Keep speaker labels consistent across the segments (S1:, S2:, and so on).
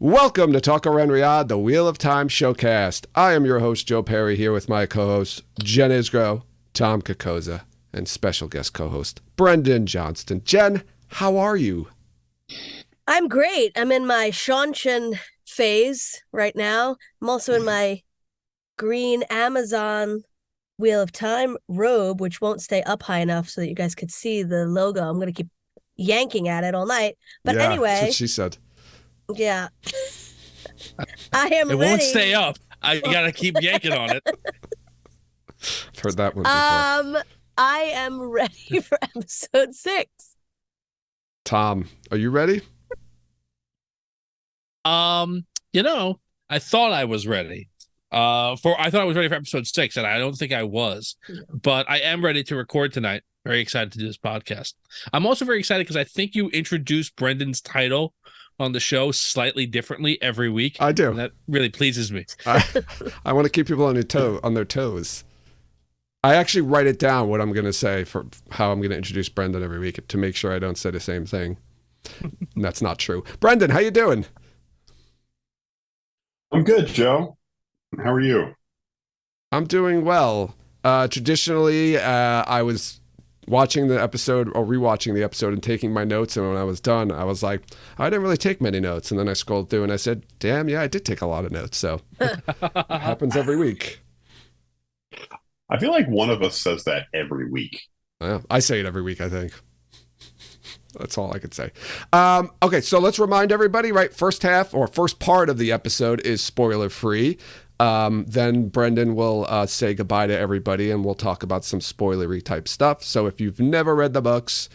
S1: Welcome to Talk Around Riyadh, the Wheel of Time showcast. I am your host, Joe Perry, here with my co-hosts, Jen Isgro, Tom Kokoza, and special guest co-host, Brendan Johnston. Jen, how are you?
S2: I'm great. I'm in my Seanchan phase right now. I'm also in my green Amazon Wheel of Time robe, which won't stay up high enough so that you guys could see the logo. I'm going to keep yanking at it all night. But
S1: yeah,
S2: anyway.
S1: That's what she said.
S2: Yeah. I am ready.
S3: It won't stay up. I got to keep yanking on it.
S1: I've heard that one before.
S2: I am ready for episode 6.
S1: Tom, are you ready?
S3: I thought I was ready. I thought I was ready for episode 6, and I don't think I was. But I am ready to record tonight. Very excited to do this podcast. I'm also very excited because I think you introduced Brendan's title on the show slightly differently every week.
S1: I do.
S3: And that really pleases me.
S1: I want to keep people on their toes. I actually write it down what I'm going to say for how I'm going to introduce Brendan every week to make sure I don't say the same thing. And that's not true. Brendan, how you doing?
S4: I'm good, Joe. How are you?
S1: I'm doing well. Traditionally, I was watching the episode or rewatching the episode and taking my notes. And when I was done, I was like, I didn't really take many notes. And then I scrolled through and I said, damn, yeah, I did take a lot of notes. So it happens every week.
S4: I feel like one of us says that every week.
S1: I say it every week, I think. That's all I could say. Okay, so let's remind everybody, right? First part of the episode is spoiler free. Then Brendan will say goodbye to everybody and we'll talk about some spoilery type stuff. So if you've never read the books,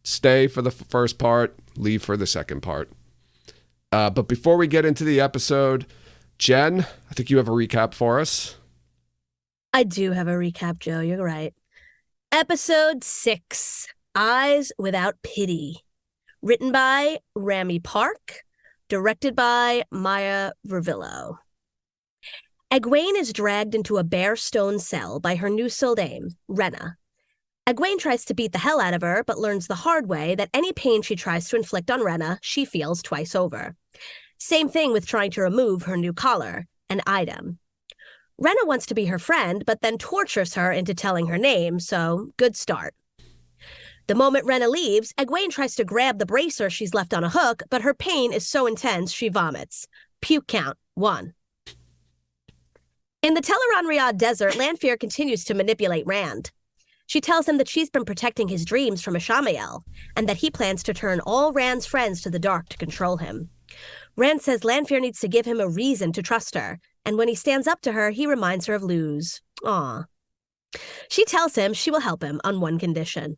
S1: stay for the first part, leave for the second part. But before we get into the episode, Jen, I think you have a recap for us.
S2: I do have a recap, Joe. You're right. Episode 6, Eyes Without Pity. Written by Rami Park. Directed by Maya Vervillo. Egwene is dragged into a bare stone cell by her new Sildame, Rhenna. Egwene tries to beat the hell out of her, but learns the hard way that any pain she tries to inflict on Rhenna, she feels twice over. Same thing with trying to remove her new collar, an item. Rhenna wants to be her friend, but then tortures her into telling her name, so good start. The moment Rhenna leaves, Egwene tries to grab the bracer she's left on a hook, but her pain is so intense she vomits. Puke count, 1. In the Teleron Riyadh desert, Lanfear continues to manipulate Rand. She tells him that she's been protecting his dreams from Ishamael, and that he plans to turn all Rand's friends to the dark to control him. Rand says Lanfear needs to give him a reason to trust her, and when he stands up to her, he reminds her of Luz. Aw. She tells him she will help him on one condition.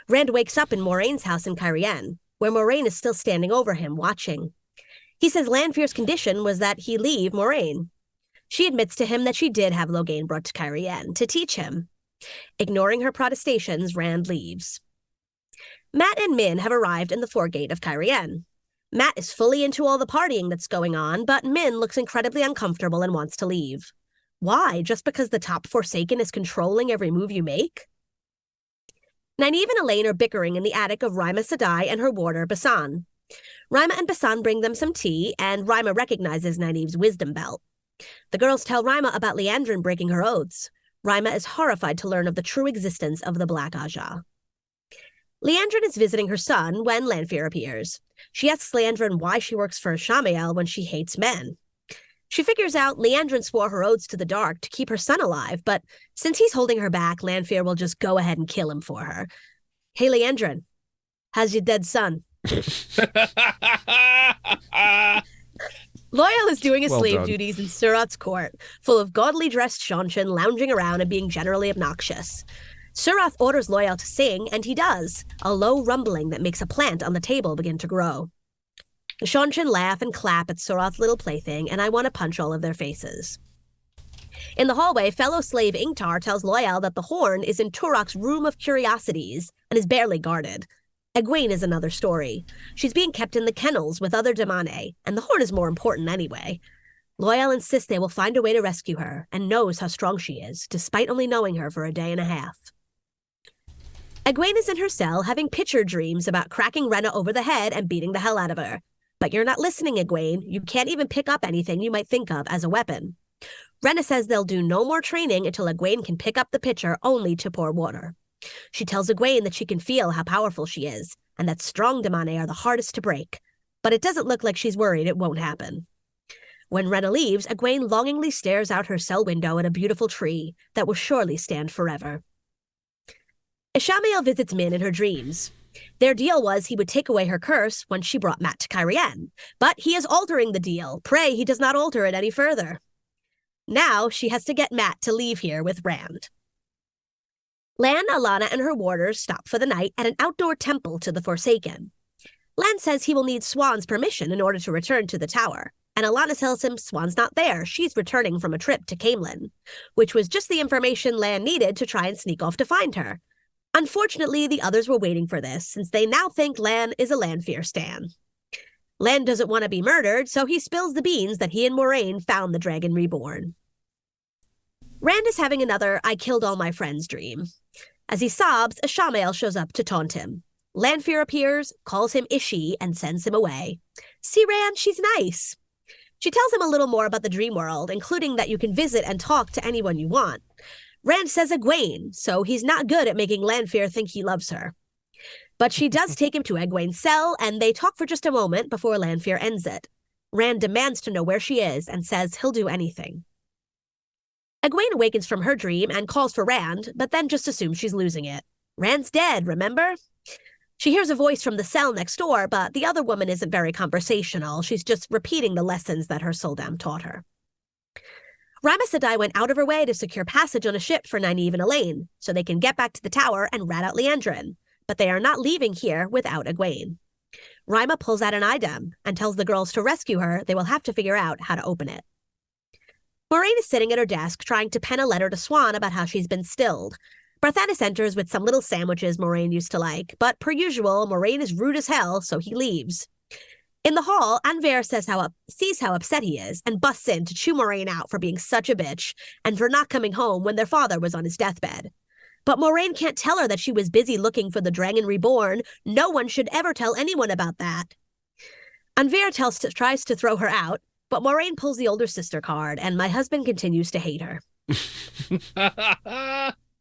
S2: Rand wakes up in Moiraine's house in Cairhien, where Moiraine is still standing over him, watching. He says Lanfear's condition was that he leave Moiraine. She admits to him that she did have Logain brought to Cairhien to teach him. Ignoring her protestations, Rand leaves. Mat and Min have arrived in the foregate of Cairhien. Mat is fully into all the partying that's going on, but Min looks incredibly uncomfortable and wants to leave. Why? Just because the top Forsaken is controlling every move you make? Nynaeve and Elaine are bickering in the attic of Rima Sadai and her warder, Basan. Rima and Basan bring them some tea, and Rima recognizes Nynaeve's wisdom belt. The girls tell Rima about Liandrin breaking her oaths. Rima is horrified to learn of the true existence of the Black Aja. Liandrin is visiting her son when Lanfear appears. She asks Liandrin why she works for Ishamael when she hates men. She figures out Liandrin swore her oaths to the dark to keep her son alive, but since he's holding her back, Lanfear will just go ahead and kill him for her. Hey, Liandrin, how's your dead son? Loial is doing his slave duties in Surat's court, full of gaudily dressed Seanchan lounging around and being generally obnoxious. Surath orders Loial to sing, and he does, a low rumbling that makes a plant on the table begin to grow. The Seanchan laugh and clap at Surath's little plaything, and I want to punch all of their faces. In the hallway, fellow slave Ingtar tells Loial that the horn is in Turok's room of curiosities and is barely guarded. Egwene is another story. She's being kept in the kennels with other Damane, and the horn is more important anyway. Loial insists they will find a way to rescue her, and knows how strong she is, despite only knowing her for a day and a half. Egwene is in her cell having picture dreams about cracking Rhenna over the head and beating the hell out of her. But you're not listening, Egwene. You can't even pick up anything you might think of as a weapon. Rena says they'll do no more training until Egwene can pick up the pitcher only to pour water. She tells Egwene that she can feel how powerful she is, and that strong damane are the hardest to break. But it doesn't look like she's worried it won't happen. When Rena leaves, Egwene longingly stares out her cell window at a beautiful tree that will surely stand forever. Ishamael visits Min in her dreams. Their deal was he would take away her curse once she brought Mat to Cairhien, but he is altering the deal. Pray he does not alter it any further. Now she has to get Mat to leave here with Rand. Lan, Alana, and her warders stop for the night at an outdoor temple to the Forsaken. Lan says he will need Swan's permission in order to return to the tower, and Alana tells him Swan's not there. She's returning from a trip to Caemlyn, which was just the information Lan needed to try and sneak off to find her. Unfortunately, the others were waiting for this, since they now think Lan is a Lanfear stan. Lan doesn't want to be murdered, so he spills the beans that he and Moiraine found the Dragon Reborn. Rand is having another I killed all my friends dream. As he sobs, Ishamael shows up to taunt him. Lanfear appears, calls him Ishi, and sends him away. See, Rand, she's nice. She tells him a little more about the dream world, including that you can visit and talk to anyone you want. Rand says Egwene, so he's not good at making Lanfear think he loves her. But she does take him to Egwene's cell, and they talk for just a moment before Lanfear ends it. Rand demands to know where she is and says he'll do anything. Egwene awakens from her dream and calls for Rand, but then just assumes she's losing it. Rand's dead, remember? She hears a voice from the cell next door, but the other woman isn't very conversational. She's just repeating the lessons that her Soldam taught her. Rama Sedai went out of her way to secure passage on a ship for Nynaeve and Elaine, so they can get back to the tower and rat out Leandrin, but they are not leaving here without Egwene. Rima pulls out an idem and tells the girls to rescue her. They will have to figure out how to open it. Moiraine is sitting at her desk trying to pen a letter to Swan about how she's been stilled. Barthanes enters with some little sandwiches Moiraine used to like, but per usual, Moiraine is rude as hell, so he leaves. In the hall, Anver sees how upset he is and busts in to chew Moiraine out for being such a bitch and for not coming home when their father was on his deathbed. But Moiraine can't tell her that she was busy looking for the Dragon Reborn. No one should ever tell anyone about that. Anver tries to throw her out, but Moiraine pulls the older sister card, and my husband continues to hate her.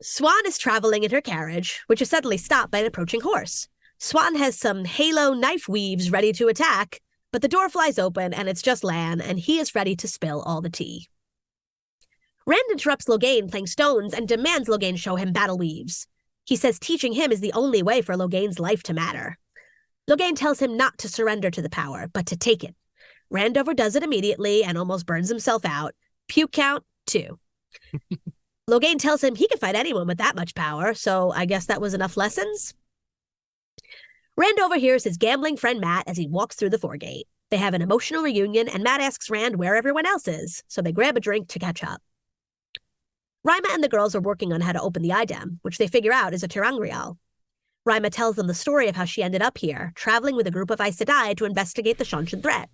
S2: Swan is traveling in her carriage, which is suddenly stopped by an approaching horse. Swan has some halo knife weaves ready to attack, but the door flies open, and it's just Lan, and he is ready to spill all the tea. Rand interrupts Logain playing stones and demands Logain show him battle weaves. He says teaching him is the only way for Logain's life to matter. Logain tells him not to surrender to the power, but to take it. Rand overdoes it immediately and almost burns himself out. Puke count 2. Logain tells him he can fight anyone with that much power, so I guess that was enough lessons. Rand overhears his gambling friend Mat as he walks through the foregate. They have an emotional reunion, and Mat asks Rand where everyone else is, so they grab a drink to catch up. Rima and the girls are working on how to open the idem, which they figure out is a ter'angreal. Rima tells them the story of how she ended up here, traveling with a group of Aes Sedai to investigate the Seanchan threat.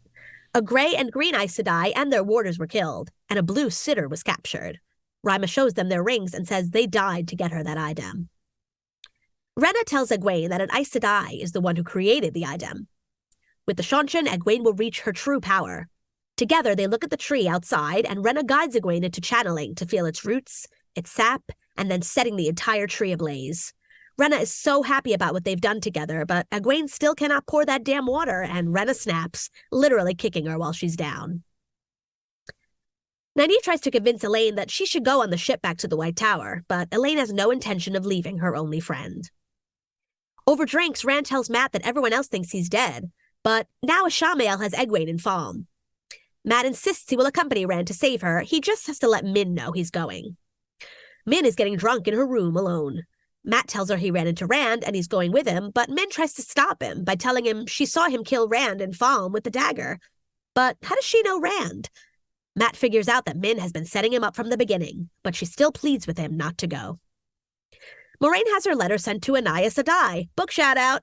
S2: A gray and green Aes Sedai and their warders were killed, and a blue sitter was captured. Rima shows them their rings and says they died to get her that idem. Rena tells Egwene that an Aes Sedai is the one who created the idem. With the Seanchan, Egwene will reach her true power. Together, they look at the tree outside, and Rena guides Egwene into channeling to feel its roots, its sap, and then setting the entire tree ablaze. Rena is so happy about what they've done together, but Egwene still cannot pour that damn water, and Rena snaps, literally kicking her while she's down. Nynaeve tries to convince Elaine that she should go on the ship back to the White Tower, but Elaine has no intention of leaving her only friend. Over drinks, Rand tells Mat that everyone else thinks he's dead, but now Ishamael has Egwene in Falm. Mat insists he will accompany Rand to save her. He just has to let Min know he's going. Min is getting drunk in her room alone. Mat tells her he ran into Rand and he's going with him, but Min tries to stop him by telling him she saw him kill Rand in Falm with the dagger. But how does she know Rand? Mat figures out that Min has been setting him up from the beginning, but she still pleads with him not to go. Moiraine has her letter sent to Anaya Sedai. Book shout out.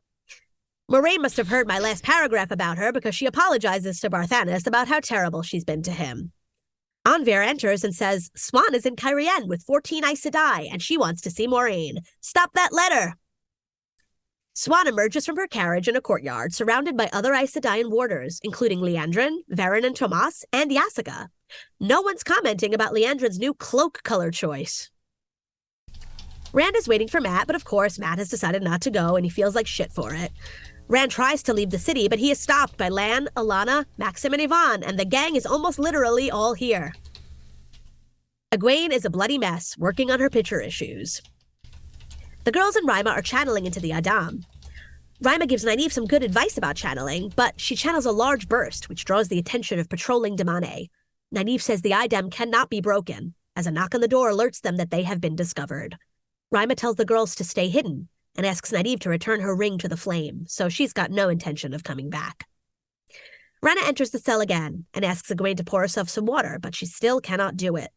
S2: Moiraine must have heard my last paragraph about her because she apologizes to Barthanes about how terrible she's been to him. Anver enters and says Swan is in Cairhien with 14 Aes Sedai and she wants to see Moiraine. Stop that letter! Swan emerges from her carriage in a courtyard, surrounded by other Aes Sedai warders, including Leandrin, Varen and Tomas, and Yasica. No one's commenting about Leandrin's new cloak color choice. Rand is waiting for Matt, but of course, Matt has decided not to go, and he feels like shit for it. Rand tries to leave the city, but he is stopped by Lan, Alana, Maxim, and Yvonne, and the gang is almost literally all here. Egwene is a bloody mess, working on her pitcher issues. The girls and Rima are channeling into the Adam. Rima gives Nynaeve some good advice about channeling, but she channels a large burst, which draws the attention of patrolling Damane. Nynaeve says the Idam cannot be broken, as a knock on the door alerts them that they have been discovered. Rima tells the girls to stay hidden, and asks Nynaeve to return her ring to the flame, so she's got no intention of coming back. Rena enters the cell again, and asks Egwene to pour herself some water, but she still cannot do it.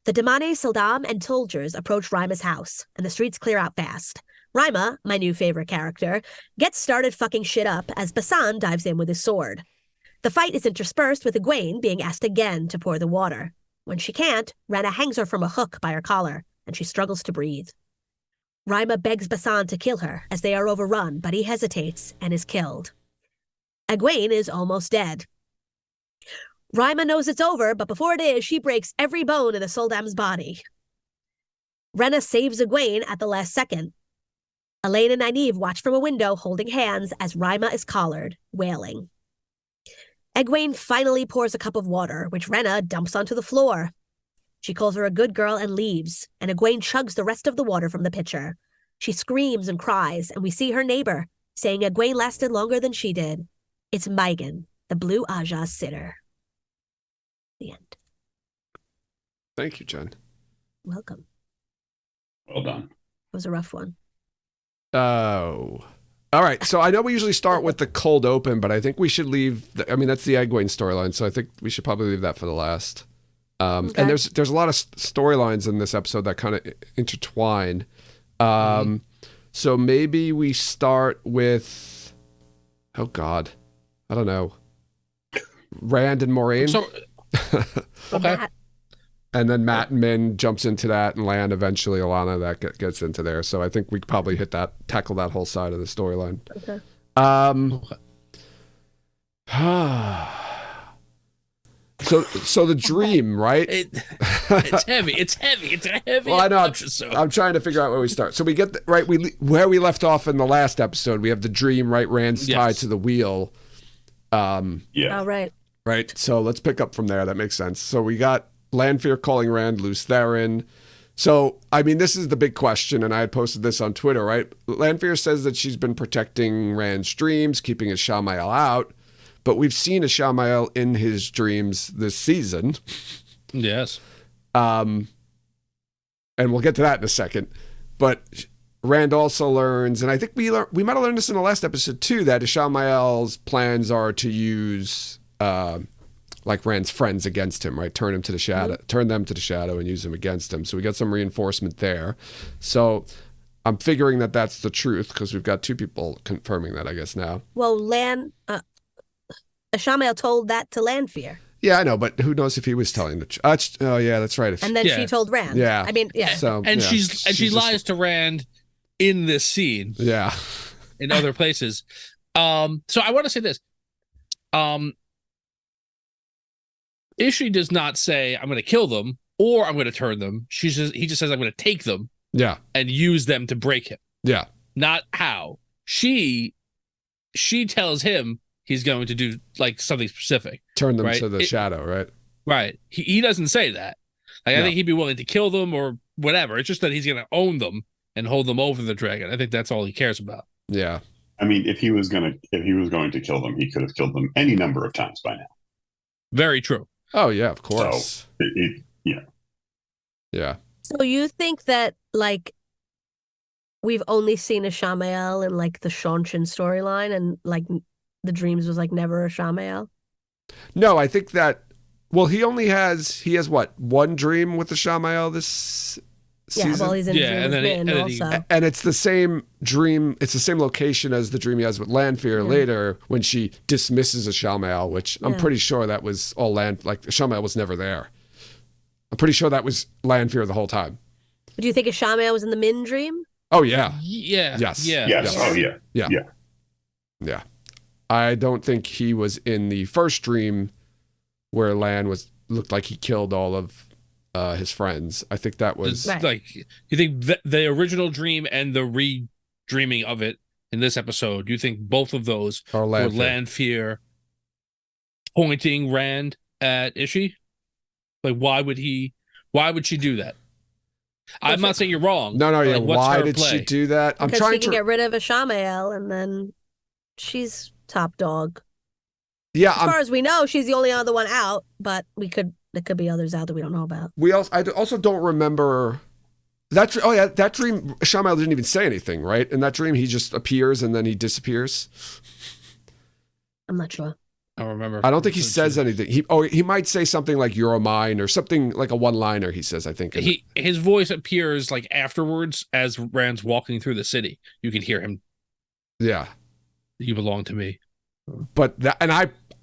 S2: The Damane, Sildam, and soldiers approach Rima's house, and the streets clear out fast. Rima, my new favorite character, gets started fucking shit up as Basan dives in with his sword. The fight is interspersed with Egwene being asked again to pour the water. When she can't, Rena hangs her from a hook by her collar, and she struggles to breathe. Rima begs Basan to kill her as they are overrun, but he hesitates and is killed. Egwene is almost dead. Rima knows it's over, but before it is, she breaks every bone in the Soldam's body. Rena saves Egwene at the last second. Elaine and Nynaeve watch from a window holding hands as Rima is collared, wailing. Egwene finally pours a cup of water, which Rena dumps onto the floor. She calls her a good girl and leaves, and Egwene chugs the rest of the water from the pitcher. She screams and cries, and we see her neighbor, saying Egwene lasted longer than she did. It's Maigan, the Blue Aja sitter. The end.
S1: Thank you, Jen.
S2: Welcome.
S4: Well done.
S2: It was a rough one.
S1: Oh. All right. So I know we usually start with the cold open, but I think we should leave. That's the Egwene storyline, so I think we should probably leave that for the last.
S2: Okay.
S1: And there's a lot of storylines in this episode that kind of intertwine. So maybe we start with, oh God, I don't know, Rand and Moiraine.
S3: So, okay.
S1: And then Matt and Min jumps into that, and Lan eventually, Alana, that gets into there. So I think we could probably tackle that whole side of the storyline.
S2: Okay.
S1: So the dream, right?
S3: It's heavy. It's a heavy.
S1: Well, I know.
S3: episode.
S1: I'm trying to figure out where we start. So we get where we left off in the last episode. We have the dream, right? Rand's tied to the wheel.
S4: Yeah.
S2: All right.
S1: Right. So let's pick up from there. That makes sense. So we got Lanfear calling Rand Luce Theron. So, I mean, this is the big question, and I had posted this on Twitter, right? Lanfear says that she's been protecting Rand's dreams, keeping Ishamael out, but we've seen Ishamael in his dreams this season.
S3: Yes.
S1: And we'll get to that in a second. But Rand also learns, and I think we might have learned this in the last episode too, that Ishamael's plans are to use like Rand's friends against him, right? Turn them to the shadow and use them against him. So we got some reinforcement there. So I'm figuring that that's the truth because we've got two people confirming that, I guess, now.
S2: Well, Ishamael told that to Lanfear.
S1: Yeah, I know, but who knows if he was telling the truth? Oh, yeah, that's right.
S2: And then she told Rand.
S1: Yeah.
S2: I mean, yeah.
S1: So,
S3: and
S1: yeah.
S3: she lies to Rand in this scene.
S1: Yeah.
S3: In other places. So I want to say this. Ishii does not say I'm going to kill them or I'm going to turn them. He just says I'm going to take them.
S1: Yeah.
S3: And use them to break him.
S1: Yeah.
S3: Not how. She tells him he's going to do like something specific.
S1: Turn them to the shadow, right?
S3: Right. He doesn't say that. Like,
S1: No.
S3: I think he'd be willing to kill them or whatever. It's just that he's going to own them and hold them over the dragon. I think that's all he cares about.
S1: Yeah.
S4: I mean, if he was going to kill them, he could have killed them any number of times by now.
S3: Very true.
S1: Oh, yeah, of course.
S4: So,
S1: Yeah.
S2: So you think that, like, we've only seen Ishamael in, like, the Seanchan storyline and, like, the dreams was, like, never Ishamael?
S1: No, I think that, well, he has what, one dream with the Ishamael this season?
S2: Yeah, well, he's in a dream with Min also.
S1: And it's the same dream, it's the same location as the dream he has with Lanfear later when she dismisses Ishamael, which I'm pretty sure that was all Ishamael was never there. I'm pretty sure that was Lanfear the whole time.
S2: Do you think Ishamael was in the Min dream?
S1: Oh yeah.
S3: Yeah.
S1: Yes.
S3: Yeah.
S4: Yes. Oh yeah.
S1: Yeah. I don't think he was in the first dream where Lan looked like he killed all of his friends. I think that was
S2: Right.
S3: Like, you think the original dream and the re-dreaming of it in this episode, you think both of those
S1: or
S3: were
S1: Lanfear.
S3: Lanfear pointing Rand at Ishi? Like, why would she do that? I'm not saying you're wrong.
S1: No,
S3: but,
S1: yeah.
S3: like, what's
S1: Why
S3: her
S1: did
S3: play?
S1: she do that? I'm
S2: Because
S1: trying
S2: he can
S1: to.
S2: get rid of Ishamael, and then she's top dog.
S1: Yeah,
S2: As far as we know, she's the only other one out, but there could be others out that we don't know about.
S1: I also don't remember that. Oh yeah, that dream. Ishamael didn't even say anything, right? In that dream, he just appears and then he disappears.
S2: I'm not sure.
S3: I don't remember.
S1: I don't think he says anything. He might say something like "You're mine" or something like a one-liner. He says, I think.
S3: His voice appears like afterwards as Rand's walking through the city. You can hear him.
S1: Yeah.
S3: You belong to me.
S1: But that, and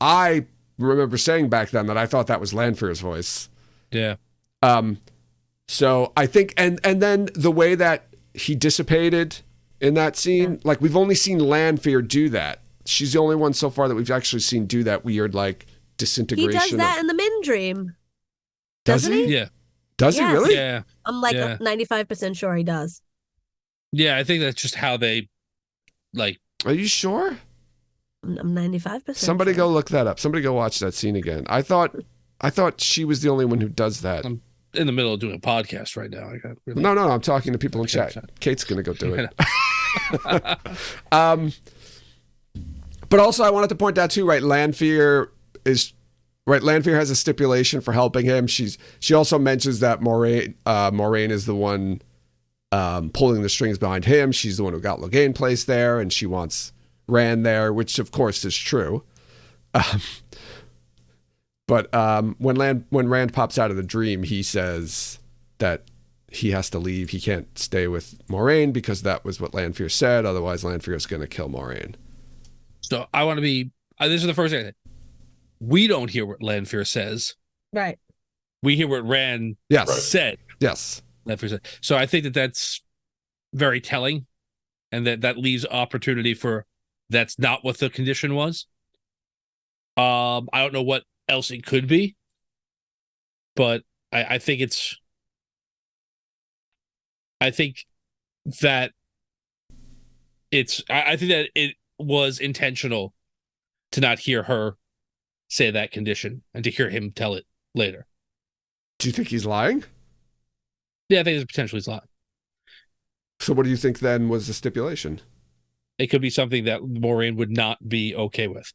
S1: I remember saying back then that I thought that was Lanfear's voice.
S3: Yeah.
S1: So I think, and then the way that he dissipated in that scene, like we've only seen Lanfear do that. She's the only one so far that we've actually seen do that weird like disintegration.
S2: He does that in the Min Dream.
S1: Does
S2: Doesn't
S1: he?
S2: he?
S3: Yeah.
S1: Does he
S2: Yes.
S1: really?
S3: Yeah.
S2: I'm like
S3: Yeah.
S2: 95% sure he does.
S3: Yeah, I think that's just how they like.
S1: Are you sure?
S2: I'm 95%.
S1: Somebody
S2: sure.
S1: go look that up. Somebody go watch that scene again. I thought she was the only one who does that.
S3: I'm in the middle of doing a podcast right now. I got really...
S1: No, I'm talking to people in
S3: Okay,
S1: chat.
S3: sorry.
S1: Kate's gonna go do it. But also I wanted to point out too, right? Lanfear has a stipulation for helping him. She also mentions that Moiraine is the one pulling the strings behind him. She's the one who got Logain placed there, and she wants Rand there, which of course is true. But when Rand pops out of the dream, he says that he has to leave. He can't stay with Moiraine because that was what Lanfear said. Otherwise, Lanfear is going to kill Moiraine. So
S3: I want to be. This is the first thing. We don't hear what Lanfear says.
S2: Right.
S3: We hear what Rand said.
S1: Yes.
S3: Lanfear said. So I think that that's very telling, and that leaves opportunity for that's not what the condition was. I don't know what else it could be, but I think it's. I think that it's. I think that it was intentional to not hear her say that condition and to hear him tell it later.
S1: Do you think he's lying?
S3: Yeah, I think there's potentially he's lying.
S1: So what do you think then was the stipulation?
S3: It could be something that Moiraine would not be okay with.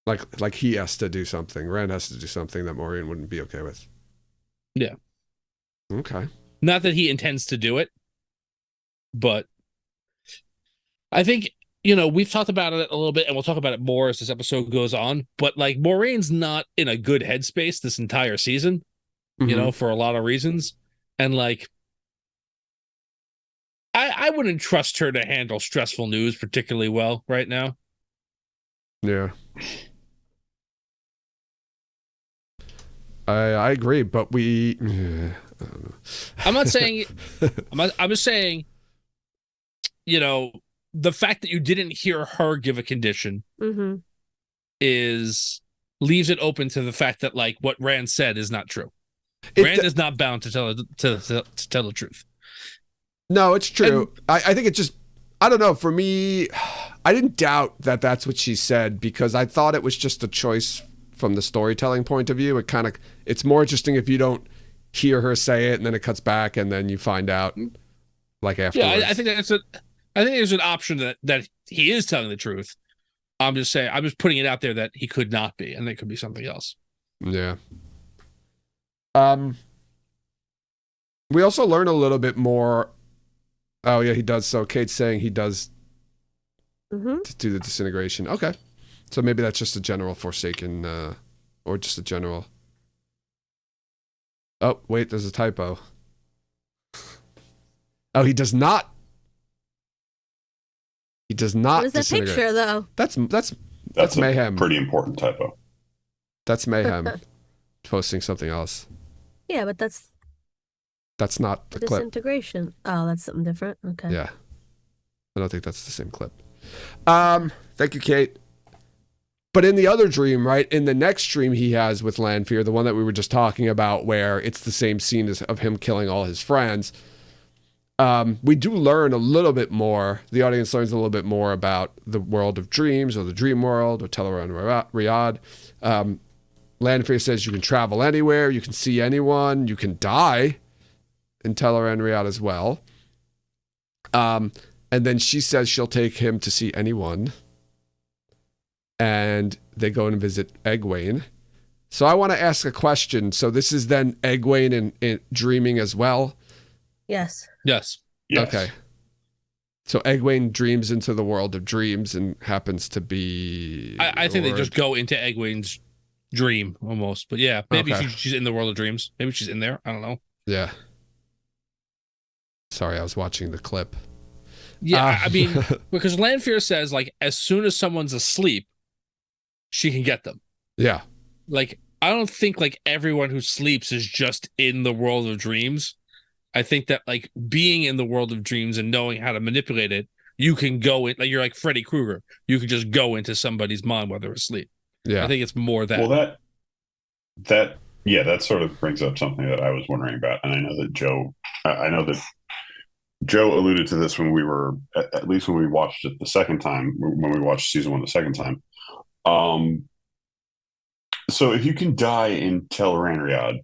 S1: Like he has to do something. Rand has to do something that Moiraine wouldn't be okay with.
S3: Yeah.
S1: Okay.
S3: Not that he intends to do it, but I think, we've talked about it a little bit, and we'll talk about it more as this episode goes on, but like Moraine's not in a good headspace this entire season, for a lot of reasons. And like, I wouldn't trust her to handle stressful news particularly well right now.
S1: Yeah. I agree, but
S3: I'm not saying, I'm just saying, the fact that you didn't hear her give a condition leaves it open to the fact that like what Rand said is not true. Rand is not bound to tell the truth.
S1: No, it's true. I think it just, I don't know. For me, I didn't doubt that that's what she said because I thought it was just a choice from the storytelling point of view. It's more interesting if you don't hear her say it and then it cuts back and then you find out like afterwards.
S3: Yeah, I think there's an option that he is telling the truth. I'm just putting it out there that he could not be, and it could be something else.
S1: Yeah. We also learn a little bit more. Oh yeah, he does. So Kate's saying he does to do the disintegration. Okay, so maybe that's just a general Forsaken, or just a general. Oh wait, there's a typo. Oh, he does not. He does not.
S2: What is that
S1: disintegrate.
S2: picture though?
S1: That's mayhem.
S4: Pretty important typo.
S1: That's mayhem. Posting something else.
S2: Yeah, but that's
S1: That's not the clip.
S2: Disintegration. Oh, that's something different. Okay.
S1: Yeah. I don't think that's the same clip. Thank you, Kate. But in the other dream, right, in the next dream he has with Lanfear, the one that we were just talking about, where it's the same scene of him killing all his friends, we do learn a little bit more. The audience learns a little bit more about the world of dreams, or the dream world, or Teleran Riyadh. Lanfear says you can travel anywhere, you can see anyone, you can die in Teleran Riyadh as well. And then she says she'll take him to see anyone. And they go and visit Egwene. So I want to ask a question. So this is then Egwene in dreaming as well?
S2: Yes.
S3: Yes.
S1: Okay. So Egwene dreams into the world of dreams and happens to be...
S3: I think they just go into Egwene's dream almost. But yeah, maybe
S1: Okay.
S3: she's in the world of dreams. Maybe she's in there. I don't know.
S1: Yeah. Sorry, I was watching the clip.
S3: Yeah, I mean, because Lanfear says, like, as soon as someone's asleep, she can get them.
S1: Yeah.
S3: Like, I don't think, like, everyone who sleeps is just in the world of dreams. I think that, like, being in the world of dreams and knowing how to manipulate it, you can go in, like, you're like Freddy Krueger. You can just go into somebody's mind while they're asleep.
S1: Yeah.
S3: I think it's more that.
S4: Well, that sort of brings up something that I was wondering about, and I know that Joe alluded to this when we were, at least when we watched it the second time, when we watched season 1 the second time. So if you can die in Teleran Riyadh,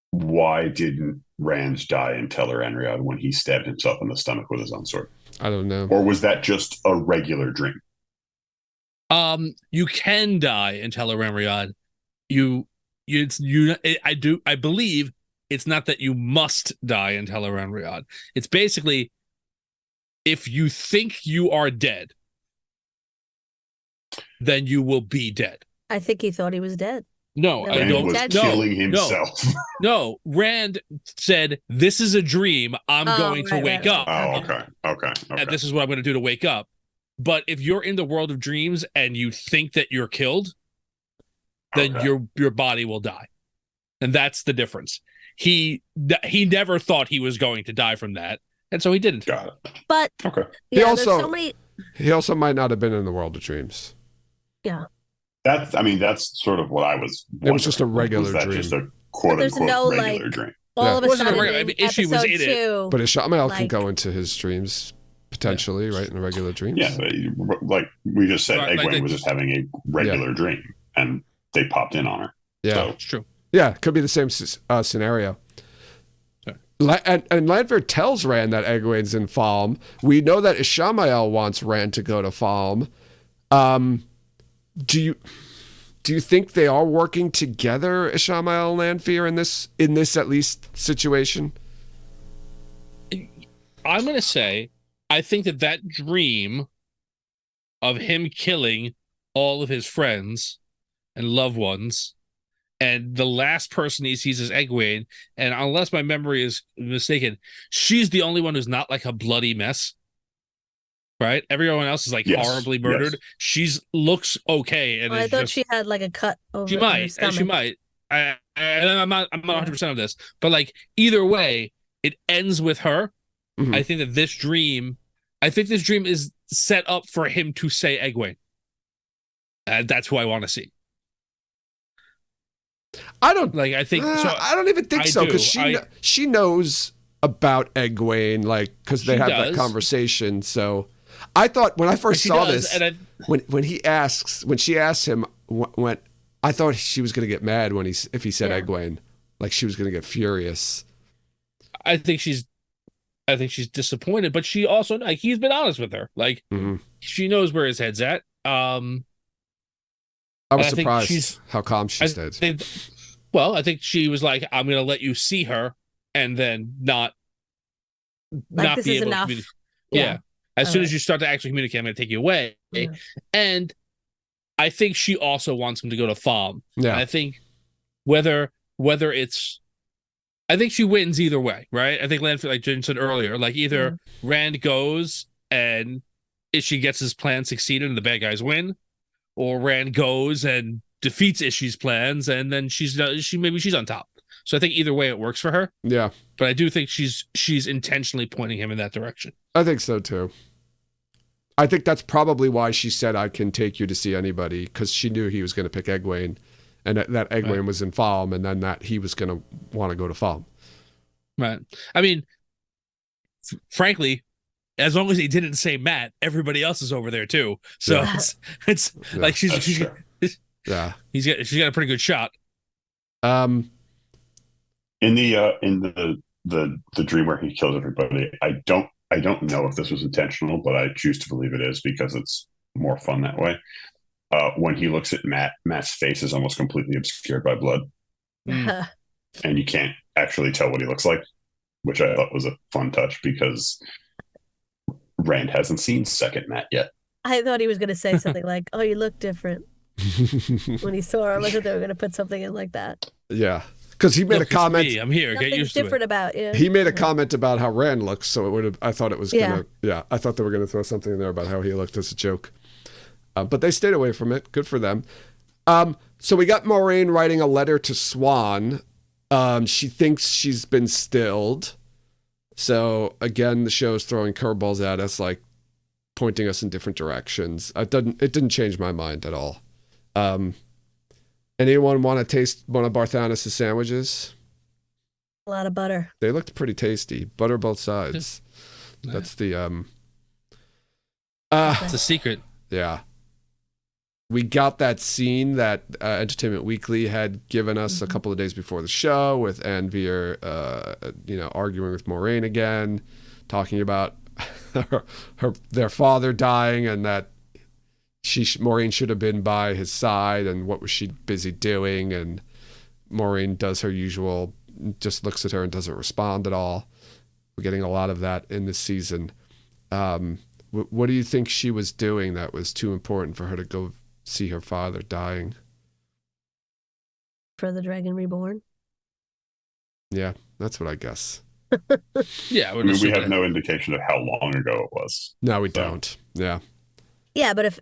S4: why didn't Rand die in Teleran Riyadh when he stabbed himself in the stomach with his own sword?
S1: I don't know.
S4: Or was that just a regular dream?
S3: You can die in Teleran Riyadh. I believe it's not that you must die in Teleran Riyadh. It's basically, if you think you are dead, then you will be dead.
S2: I think he thought he was dead.
S3: No,
S2: No,
S3: I
S4: And
S3: don't.
S4: was
S2: Rand
S4: killing himself.
S3: No, Rand said, "This is a dream. I'm going to wake up.
S4: Okay.
S3: And this is what I'm going to do to wake up." But if you're in the world of dreams and you think that you're killed, then your body will die, and that's the difference. He never thought he was going to die from that, and so he didn't.
S4: Got it.
S2: But
S4: Okay.
S2: yeah,
S1: also-
S2: there's so many.
S1: He also might not have been in the world of dreams.
S2: Yeah.
S4: That's sort of what I was wondering.
S1: It was just a regular
S4: was that
S1: dream.
S4: just a quote
S2: There's
S4: unquote
S2: no,
S4: regular
S2: like,
S4: dream?
S2: All
S1: Yeah.
S2: of a
S3: It wasn't a
S2: sudden,
S3: regular- I mean, if she was
S2: episode
S3: in it.
S2: 2,
S1: But Ishamael can
S2: Like-
S1: go into his dreams, potentially, right? In a regular dreams.
S4: Yeah, but like we just said,
S3: Right, like
S4: Egwene
S3: they
S4: was just having a regular dream, and they popped in on her.
S1: Yeah.
S4: So,
S3: It's true.
S1: Yeah, it could be the same scenario. And Lanfear tells Rand that Egwene's in Falm. We know that Ishamael wants Rand to go to Falm. Do you think they are working together, Ishamael and Lanfear, in this at least situation?
S3: I'm going to say, I think that dream of him killing all of his friends and loved ones, and the last person he sees is Egwene, and unless my memory is mistaken, she's the only one who's not like a bloody mess, right? Everyone else is like
S4: Yes,
S3: horribly murdered.
S4: yes.
S3: She's looks okay, and
S2: I
S3: it's
S2: thought
S3: just,
S2: she had like a cut over
S3: she
S2: her
S3: might,
S2: stomach.
S3: she might. I'm not 100% of this, but like either way, it ends with her.
S1: Mhm.
S3: I think that this dream is set up for him to say Egwene. That's who I want to see.
S1: I don't
S3: Like, I think so.
S1: I don't even think
S3: I
S1: so, because
S3: do.
S1: she knows about Egwene, like, because they
S3: She
S1: have that
S3: does.
S1: conversation. So I thought when I first
S3: She
S1: saw
S3: does,
S1: this,
S3: and
S1: when she asked him when I thought she was going to get mad if he said
S2: Yeah.
S1: Egwene, like she was going to get furious.
S3: I think she's disappointed, but she also, like, he's been honest with her. Like,
S1: Mhm.
S3: she knows where his head's at.
S1: I was
S3: I think
S1: surprised
S3: she's-
S1: how calm she stayed.
S3: I think she was like, I'm going to let you see her, and then not
S2: Like, this
S3: be
S2: is
S3: able
S2: enough.
S3: to communicate. Yeah. As soon as you start to actually communicate, I'm going to take you away.
S2: Yeah.
S3: And I think she also wants him to go to Falm.
S1: Yeah.
S3: I think whether it's, I think she wins either way, right? I think Lanfear, like Jen said earlier, like either Rand goes and Ishii gets his plan succeeded and the bad guys win, or Rand goes and defeats Ishii's plans and then she's on top. So I think either way it works for her.
S1: Yeah,
S3: But I do think she's intentionally pointing him in that direction.
S1: I think so too. I think that's probably why she said, I can take you to see anybody, because she knew he was going to pick Egwene, and that Egwene was in Falm, and then that he was going to want to go to Falm.
S3: Right. I mean, frankly, as long as he didn't say Matt, everybody else is over there too. So
S1: Yeah.
S3: it's
S1: Yeah.
S3: like she's
S1: Yeah.
S3: she's got a pretty good shot.
S4: In the dream where he kills everybody, I don't know if this was intentional, but I choose to believe it is because it's more fun that way. When he looks at Matt's face is almost completely obscured by blood, and you can't actually tell what he looks like, which I thought was a fun touch because Rand hasn't seen second Matt yet.
S2: I thought he was going to say something like, "Oh, you look different." When he saw him, I thought they were going to put something in like that.
S1: Yeah. Because he made
S3: Look,
S1: a comment.
S3: it's me. I'm here. Get
S2: Something's
S3: used to
S2: different
S3: it.
S2: about you.
S1: He made a comment about how Rand looks, so it would have. I thought it was
S2: Yeah.
S1: gonna. Yeah, I thought they were gonna throw something in there about how he looked as a joke, but they stayed away from it. Good for them. So we got Moiraine writing a letter to Swan. She thinks she's been stilled. So again, the show's throwing curveballs at us, like pointing us in different directions. It didn't change my mind at all. Anyone want to taste one of Barthanas' sandwiches?
S2: A lot of butter.
S1: They looked pretty tasty. Butter both sides.
S3: Yeah.
S1: That's the
S3: It's a secret.
S1: yeah. We got that scene that Entertainment Weekly had given us a couple of days before the show with Anvir, arguing with Moiraine again, talking about their father dying and that Moiraine should have been by his side and what was she busy doing, and Moiraine does her usual, just looks at her and doesn't respond at all. We're getting a lot of that in this season. What do you think she was doing that was too important for her to go see her father dying?
S2: For the Dragon Reborn.
S1: Yeah, that's what I guess.
S3: Yeah,
S4: I mean, we have no indication of how long ago it was.
S1: No, we don't. Yeah.
S2: Yeah, but if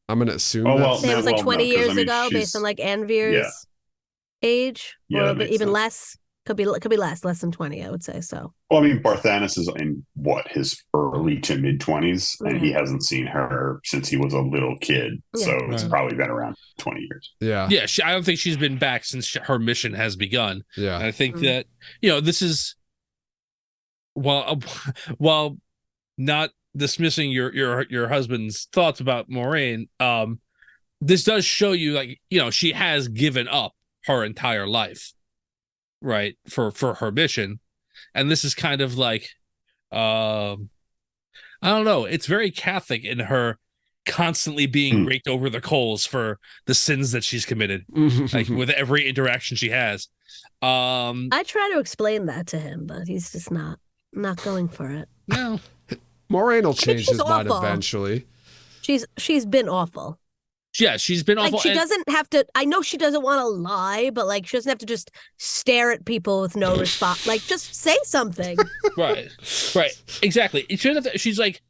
S1: I'm going to assume
S4: Oh,
S1: that.
S4: well,
S2: say it was like 20
S4: 'cause,
S2: years
S4: I mean,
S2: ago, based on like Anvir's age,
S4: Yeah,
S2: or
S4: that makes
S2: even
S4: sense.
S2: less, could be less than 20, I would say. So
S4: Well, I mean, Barthanas is in his early to mid 20s, and he hasn't seen her since he was a little kid.
S2: Yeah.
S4: So it's
S3: Right.
S4: probably been around 20 years.
S1: Yeah.
S3: Yeah, I don't think she's been back since her mission has begun. And
S1: Yeah.
S3: I think that this is while not dismissing your husband's thoughts about Moiraine, this does show you, like, she has given up her entire life, right, for her mission, and this is kind of like, I don't know, it's very Catholic in her constantly being raked over the coals for the sins that she's committed, like with every interaction she has.
S2: I try to explain that to him, but he's just not going for it.
S3: No.
S1: Moiraine will change
S2: she's
S1: his mind
S2: awful.
S1: eventually.
S2: She's been awful.
S3: Yeah, she's been awful.
S2: Like, she doesn't have to. I know she doesn't want to lie, but like, she doesn't have to just stare at people with no response. Like, just say something.
S3: Right, exactly. She's like,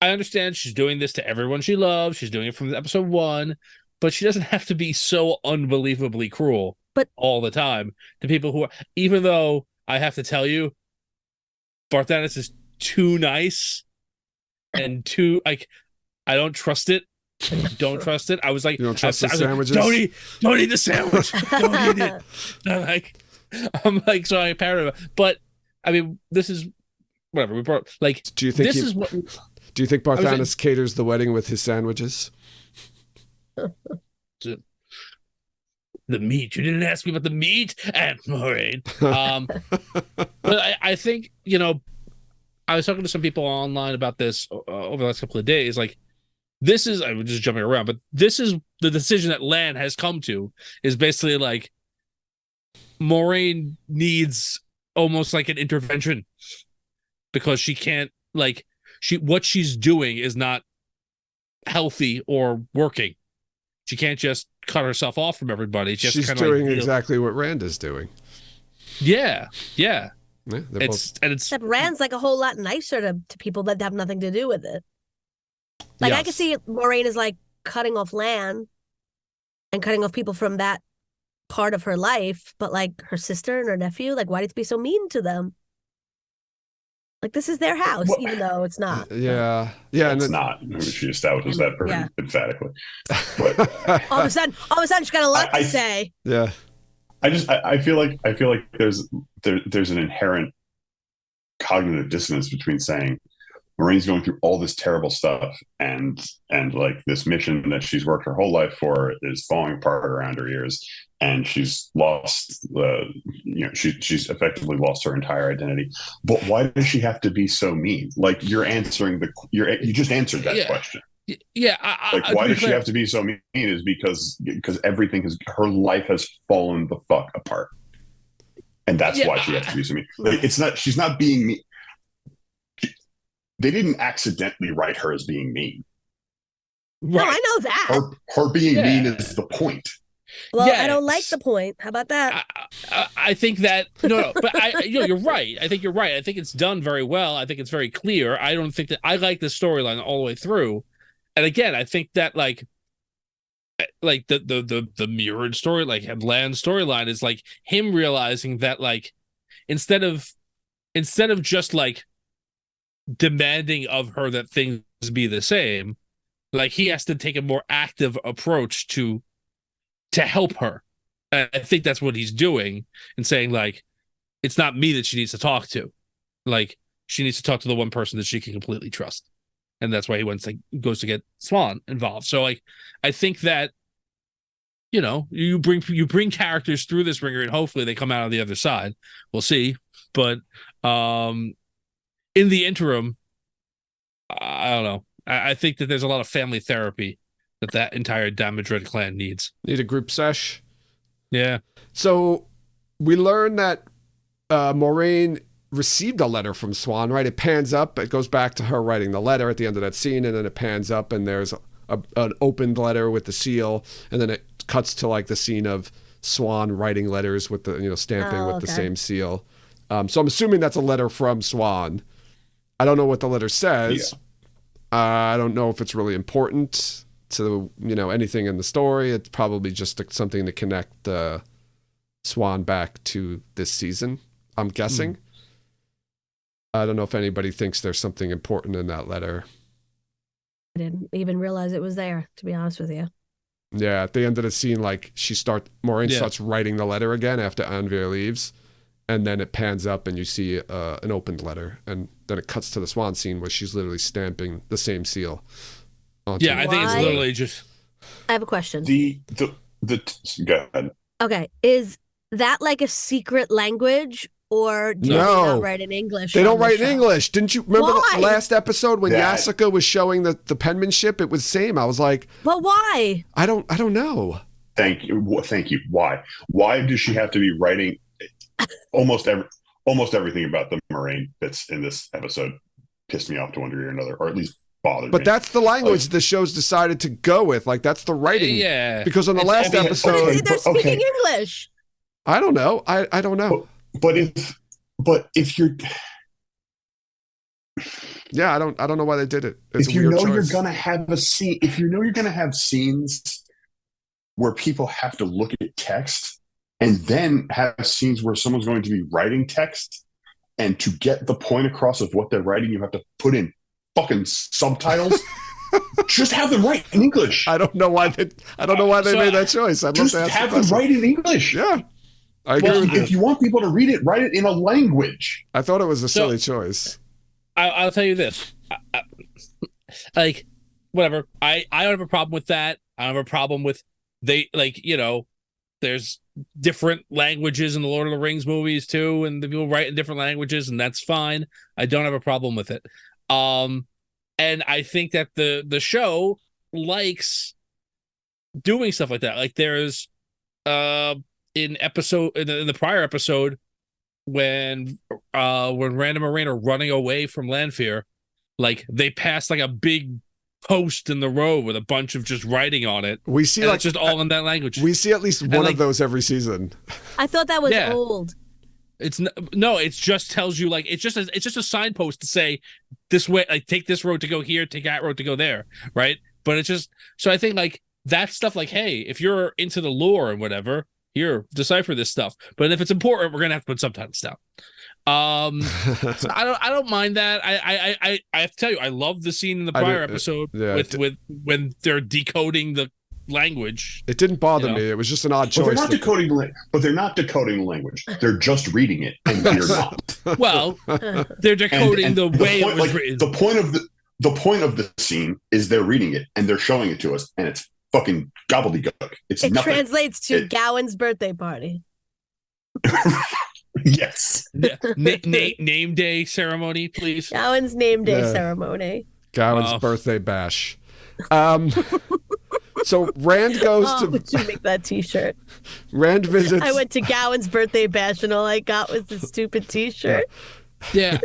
S3: I understand she's doing this to everyone she loves. She's doing it from episode 1, but she doesn't have to be so unbelievably cruel all the time to people who are. Even though I have to tell you, Barthanas is too nice and too, like, I don't trust it. Don't trust it. I was like,
S1: You don't trust the
S3: I was like,
S1: sandwiches?
S3: don't eat the sandwich. Don't eat it. I'm like, so I paranoid. But I mean, this is whatever we brought. Like,
S1: Do you think
S3: this is what?
S1: Do you think Barthanas caters the wedding with his sandwiches?
S3: The meat. You didn't ask me about the meat, Aunt Moiraine. But I think, I was talking to some people online about this over the last couple of days. Like, this is, I'm just jumping around, but this is the decision that Lan has come to, is basically like, Moiraine needs almost like an intervention because she can't, like, what she's doing is not healthy or working. She can't just cut herself off from everybody.
S1: She's doing exactly what Rand is doing.
S3: Yeah.
S1: Yeah,
S2: Except Rand's like a whole lot nicer to people that have nothing to do with it. Like, I can see Moiraine is like cutting off Lan and cutting off people from that part of her life, but like her sister and her nephew, like why did you be so mean to them? Like this is their house,
S4: Well,
S2: even though it's not.
S1: Yeah. Yeah.
S4: It's
S1: And then,
S4: not. I mean, she establishes that very
S2: Yeah.
S4: emphatically. But
S2: All of a sudden, she's got a lot to say.
S1: yeah.
S4: I feel like there's an inherent cognitive dissonance between saying Moiraine's going through all this terrible stuff and like this mission that she's worked her whole life for is falling apart around her ears, and she's lost she's effectively lost her entire identity. But why does she have to be so mean? Like you just answered that question.
S3: Yeah.
S4: Why does she have to be so mean? Is because her life has fallen the fuck apart, and that's why she has to be so mean. Like, she's not being mean. They didn't accidentally write her as being mean.
S2: Right. No, I know that.
S4: Her being mean is the point.
S2: Well, yes. I don't like the point. How about that?
S3: I think that no, but you're right. I think you're right. I think it's done very well. I think it's very clear. I don't think that I like the storyline all the way through. And again, I think that like the mirrored story, like Land's storyline, is like him realizing that like instead of just like demanding of her that things be the same, like he has to take a more active approach to help her. And I think that's what he's doing and saying like it's not me that she needs to talk to, like she needs to talk to the one person that she can completely trust, and that's why he goes to get Swan involved. So like I think that you bring characters through this ringer and hopefully they come out on the other side. We'll see, but in the interim, I don't know. I think that there's a lot of family therapy that entire Damage Red clan needs.
S1: Need a group sesh.
S3: Yeah.
S1: So we learn that Moiraine received a letter from Swan, right? It pans up. It goes back to her writing the letter at the end of that scene, and then it pans up, and there's an opened letter with the seal, and then it cuts to like the scene of Swan writing letters with the stamping with the same seal. So I'm assuming that's a letter from Swan. I don't know what the letter says. Yeah. I don't know if it's really important to anything in the story. It's probably just something to connect Swan back to this season, I'm guessing. I don't know if anybody thinks there's something important in that letter.
S2: I didn't even realize it was there, to be honest with you.
S1: Yeah, at the end of the scene, like Moiraine starts writing the letter again after Anvir leaves, and then it pans up and you see an opened letter, and then it cuts to the Swan scene where she's literally stamping the same seal.
S3: I think it's literally just.
S2: I have a question.
S4: Go ahead.
S2: Okay, is that like a secret language, or do they not write in English?
S1: They don't write in English. Didn't you remember the last episode when Yasuka was showing the penmanship? It was same. I was like,
S2: but why?
S1: I don't know.
S4: Thank you. Why does she have to be writing almost everything about the Moiraine that's in this episode? Pissed me off to one degree or another, or at least bothered me.
S1: But that's the language the show's decided to go with. Like that's the writing.
S3: Yeah.
S1: Because on the last episode,
S2: they're speaking English.
S1: I don't know. I don't know.
S4: But if you're,
S1: yeah, I don't know why they did it. It's
S4: if you know you're gonna have a scene, if you know you're gonna have scenes where people have to look at text, and then have scenes where someone's going to be writing text, and to get the point across of what they're writing, you have to put in fucking subtitles. Just have them write in English.
S1: I don't know why they made that choice. I'd love to ask
S4: have them write in English.
S1: Yeah. I agree with you.
S4: If you want people to read it, write it in a language.
S1: I thought it was a silly choice.
S3: I'll tell you this. Like, whatever. I don't have a problem with that. I don't have a problem with there's different languages in the Lord of the Rings movies too, and the people write in different languages, and that's fine. I don't have a problem with it. And I think that the show likes doing stuff like that. Like there's in the prior episode when Rand and Moiraine are running away from Lanfear, like they pass like a big post in the road with a bunch of just writing on it.
S1: We see
S3: it's just all in that language.
S1: We see at least one of those every season.
S2: I thought that was old.
S3: It's it just tells you it's just a signpost to say this way, like take this road to go here, take that road to go there, right? But it's just so I think like that stuff, like, hey, if you're into the lore and whatever, here, decipher this stuff. But if it's important, we're gonna have to put subtitles down. So I don't mind that. I have to tell you, I love the scene in the prior episode with when they're decoding the language.
S1: It didn't bother me. It was just an odd choice.
S4: They're not decoding the language. They're just reading it, and you're not.
S3: Well, they're decoding the way it was written.
S4: The point of the scene is they're reading it and they're showing it to us, and it's fucking gobbledygook. It
S2: translates to Gowan's birthday party.
S4: Yes.
S3: Name day ceremony, please.
S2: Gowan's name day ceremony.
S1: Gowan's birthday bash. So Rand goes to.
S2: Would you make that T-shirt?
S1: Rand visits.
S2: I went to Gowan's birthday bash, and all I got was this stupid T-shirt.
S3: Yeah.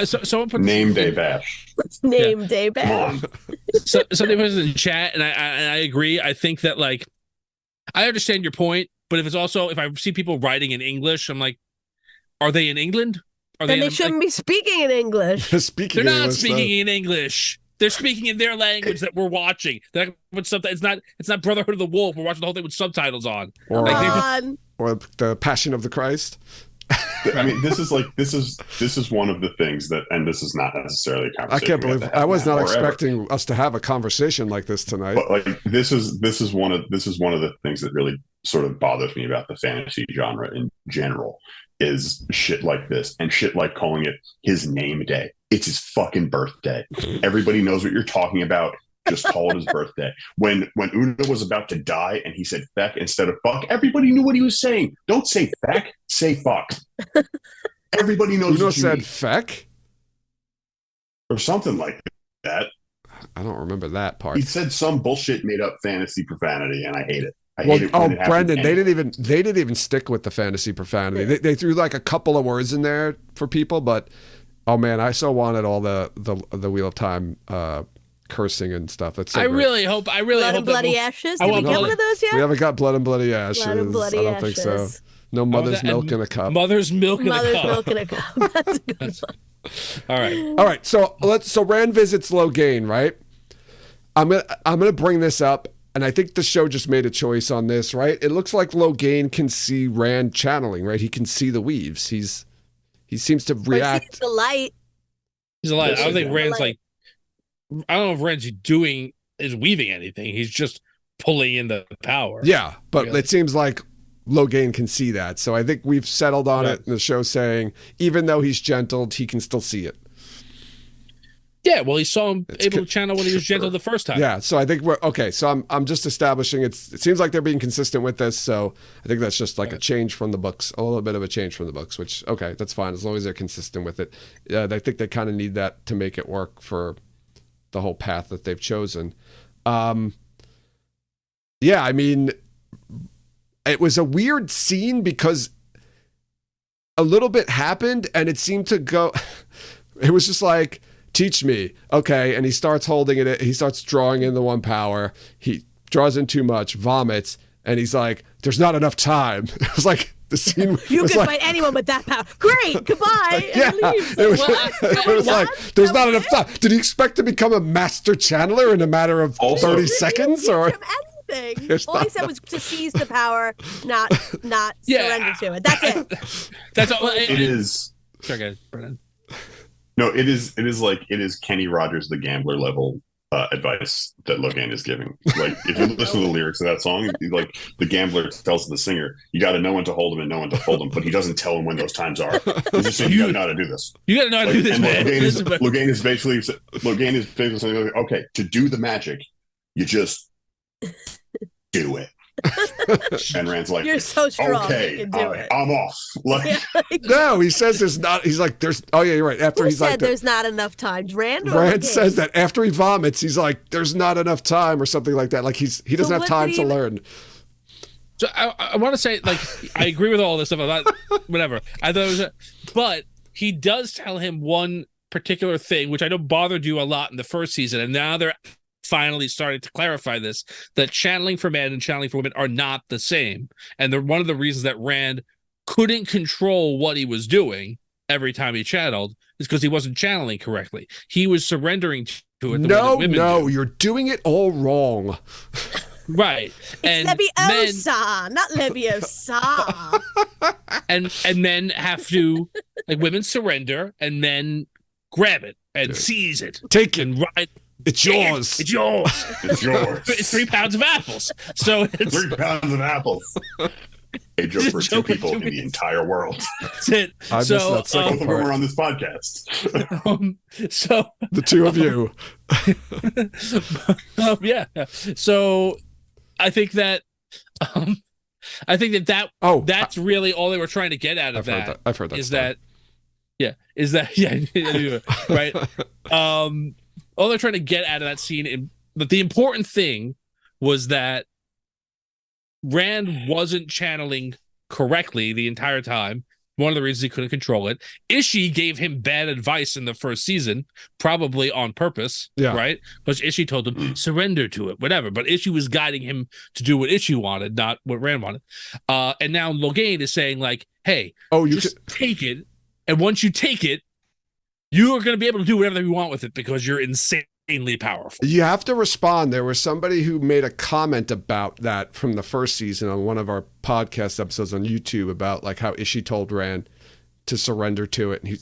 S3: Someone put
S4: name day bash.
S2: Name day bash.
S3: So somebody put it in chat, and I agree. I think that I understand your point, but if I see people writing in English, I'm like, are they in England?
S2: They shouldn't be speaking in English.
S3: They're not speaking in English. They're speaking in their language that we're watching. It's not Brotherhood of the Wolf. We're watching the whole thing with subtitles on.
S1: Or the Passion of the Christ.
S4: I mean, this is one of the things that, and this is not necessarily a conversation.
S1: I can't believe I was not expecting us to have a conversation like this tonight.
S4: But this is one of the things that really sort of bothers me about the fantasy genre in general is shit like this and shit like calling it his name day. It's his fucking birthday. Everybody knows what you're talking about. Just call it his birthday. When Una was about to die and he said feck instead of fuck, everybody knew what he was saying. Don't say feck, say fuck. Everybody knows
S1: Una
S4: what you
S1: said
S4: mean.
S1: feck?
S4: Or something like that.
S1: I don't remember that part.
S4: He said some bullshit made up fantasy profanity, and I hate it.
S1: Brendan, they didn't even stick with the fantasy profanity. Yeah. They threw a couple of words in there for people, but oh man, I so wanted all the Wheel of Time cursing and stuff. That's so
S3: I really hope
S2: Blood and Bloody Ashes. Did we get one of those yet?
S1: We haven't got Blood and Bloody Ashes.
S2: Blood and Bloody
S1: I don't think so. No mother's milk in a cup.
S3: Mother's milk in a cup.
S2: Mother's milk in a cup. That's a good one.
S1: All right. So Rand visits Logain, right? I'm gonna bring this up, and I think the show just made a choice on this, right? It looks like Logain can see Rand channeling, right? He can see the weaves. He seems to react.
S2: He's the light.
S3: He's a light. I don't think Rand's I don't know if Rand's is weaving anything. He's just pulling in the power.
S1: Yeah, but it seems like Logain can see that. So I think we've settled on it in the show saying even though he's gentled, he can still see it.
S3: Yeah, well, he saw him able to channel when he was gentle the first time.
S1: Yeah, so I think we're okay. So I'm just establishing it seems like they're being consistent with this. So I think that's just a change from the books, a little bit of a change from the books, which, okay, that's fine as long as they're consistent with it. I think they kind of need that to make it work for the whole path that they've chosen. Yeah, I mean, it was a weird scene because a little bit happened and it seemed to go, it was just like, teach me. Okay. And he starts holding it. He starts drawing in the one power. He draws in too much, vomits. And he's like, there's not enough time. It was like the scene.
S2: You can fight anyone with that power. Great. Goodbye.
S1: Yeah. It was like, there's not enough time. Did he expect to become a master channeler in a matter of 30 seconds? Or
S2: anything? All he said was to seize the power, not surrender to it. That's it.
S3: That's all.
S4: It is.
S3: Okay, Brennan.
S4: No, it is Kenny Rogers the Gambler level advice that Logain is giving. Like, if you listen to the lyrics of that song, like the gambler tells the singer, you got to know when to hold him and know when to fold him, but he doesn't tell him when those times are. He's just saying, you got to know how to do this.
S3: You got to know how to do this, man.
S4: Logain is basically saying, okay, to do the magic, you just do it. And Rand's like,
S2: you're so strong.
S4: Okay,
S2: you can do it.
S4: I'm off.
S1: No, he says there's not. He's like, there's. Oh yeah, you're right. After he's like,
S2: there's not enough time. Rand
S1: says that after he vomits, he's like, there's not enough time or something like that. Like he doesn't have time to learn.
S3: So I want to say, I agree with all this stuff about whatever. I thought it was, but he does tell him one particular thing, which I know bothered you a lot in the first season, and now they're finally starting to clarify this, that channeling for men and channeling for women are not the same. And they're one of the reasons that Rand couldn't control what he was doing every time he channeled is because he wasn't channeling correctly. He was surrendering to it.
S1: No, you're doing it all wrong.
S3: Right.
S2: It's Leviosa, not Leviosa.
S3: and men have to, like, women surrender and men grab it and seize it.
S1: Take it.
S3: And ride.
S1: It's yours.
S3: It's yours.
S4: It's yours.
S3: It's 3 pounds of apples. So it's
S4: 3 pounds of apples. A joke for 2 people in the entire world.
S3: That's it.
S1: I missed that second
S4: Both of them
S1: part.
S4: were on this podcast.
S3: So
S1: The 2 of you.
S3: yeah. So I think that that's really all they were trying to get out of that.
S1: I've heard that.
S3: Is
S1: story.
S3: Right? All they're trying to get out of that scene, but the important thing was that Rand wasn't channeling correctly the entire time. One of the reasons he couldn't control it. Ishii gave him bad advice in the first season, probably on purpose, right? Because Ishii told him, surrender to it, whatever. But Ishii was guiding him to do what Ishii wanted, not what Rand wanted. And now Logain is saying, like, hey, take it. And once you take it, you are going to be able to do whatever you want with it because you're insanely powerful.
S1: You have to respond. There was somebody who made a comment about that from the first season on one of our podcast episodes on YouTube about like how Ishii told Rand to surrender to it. And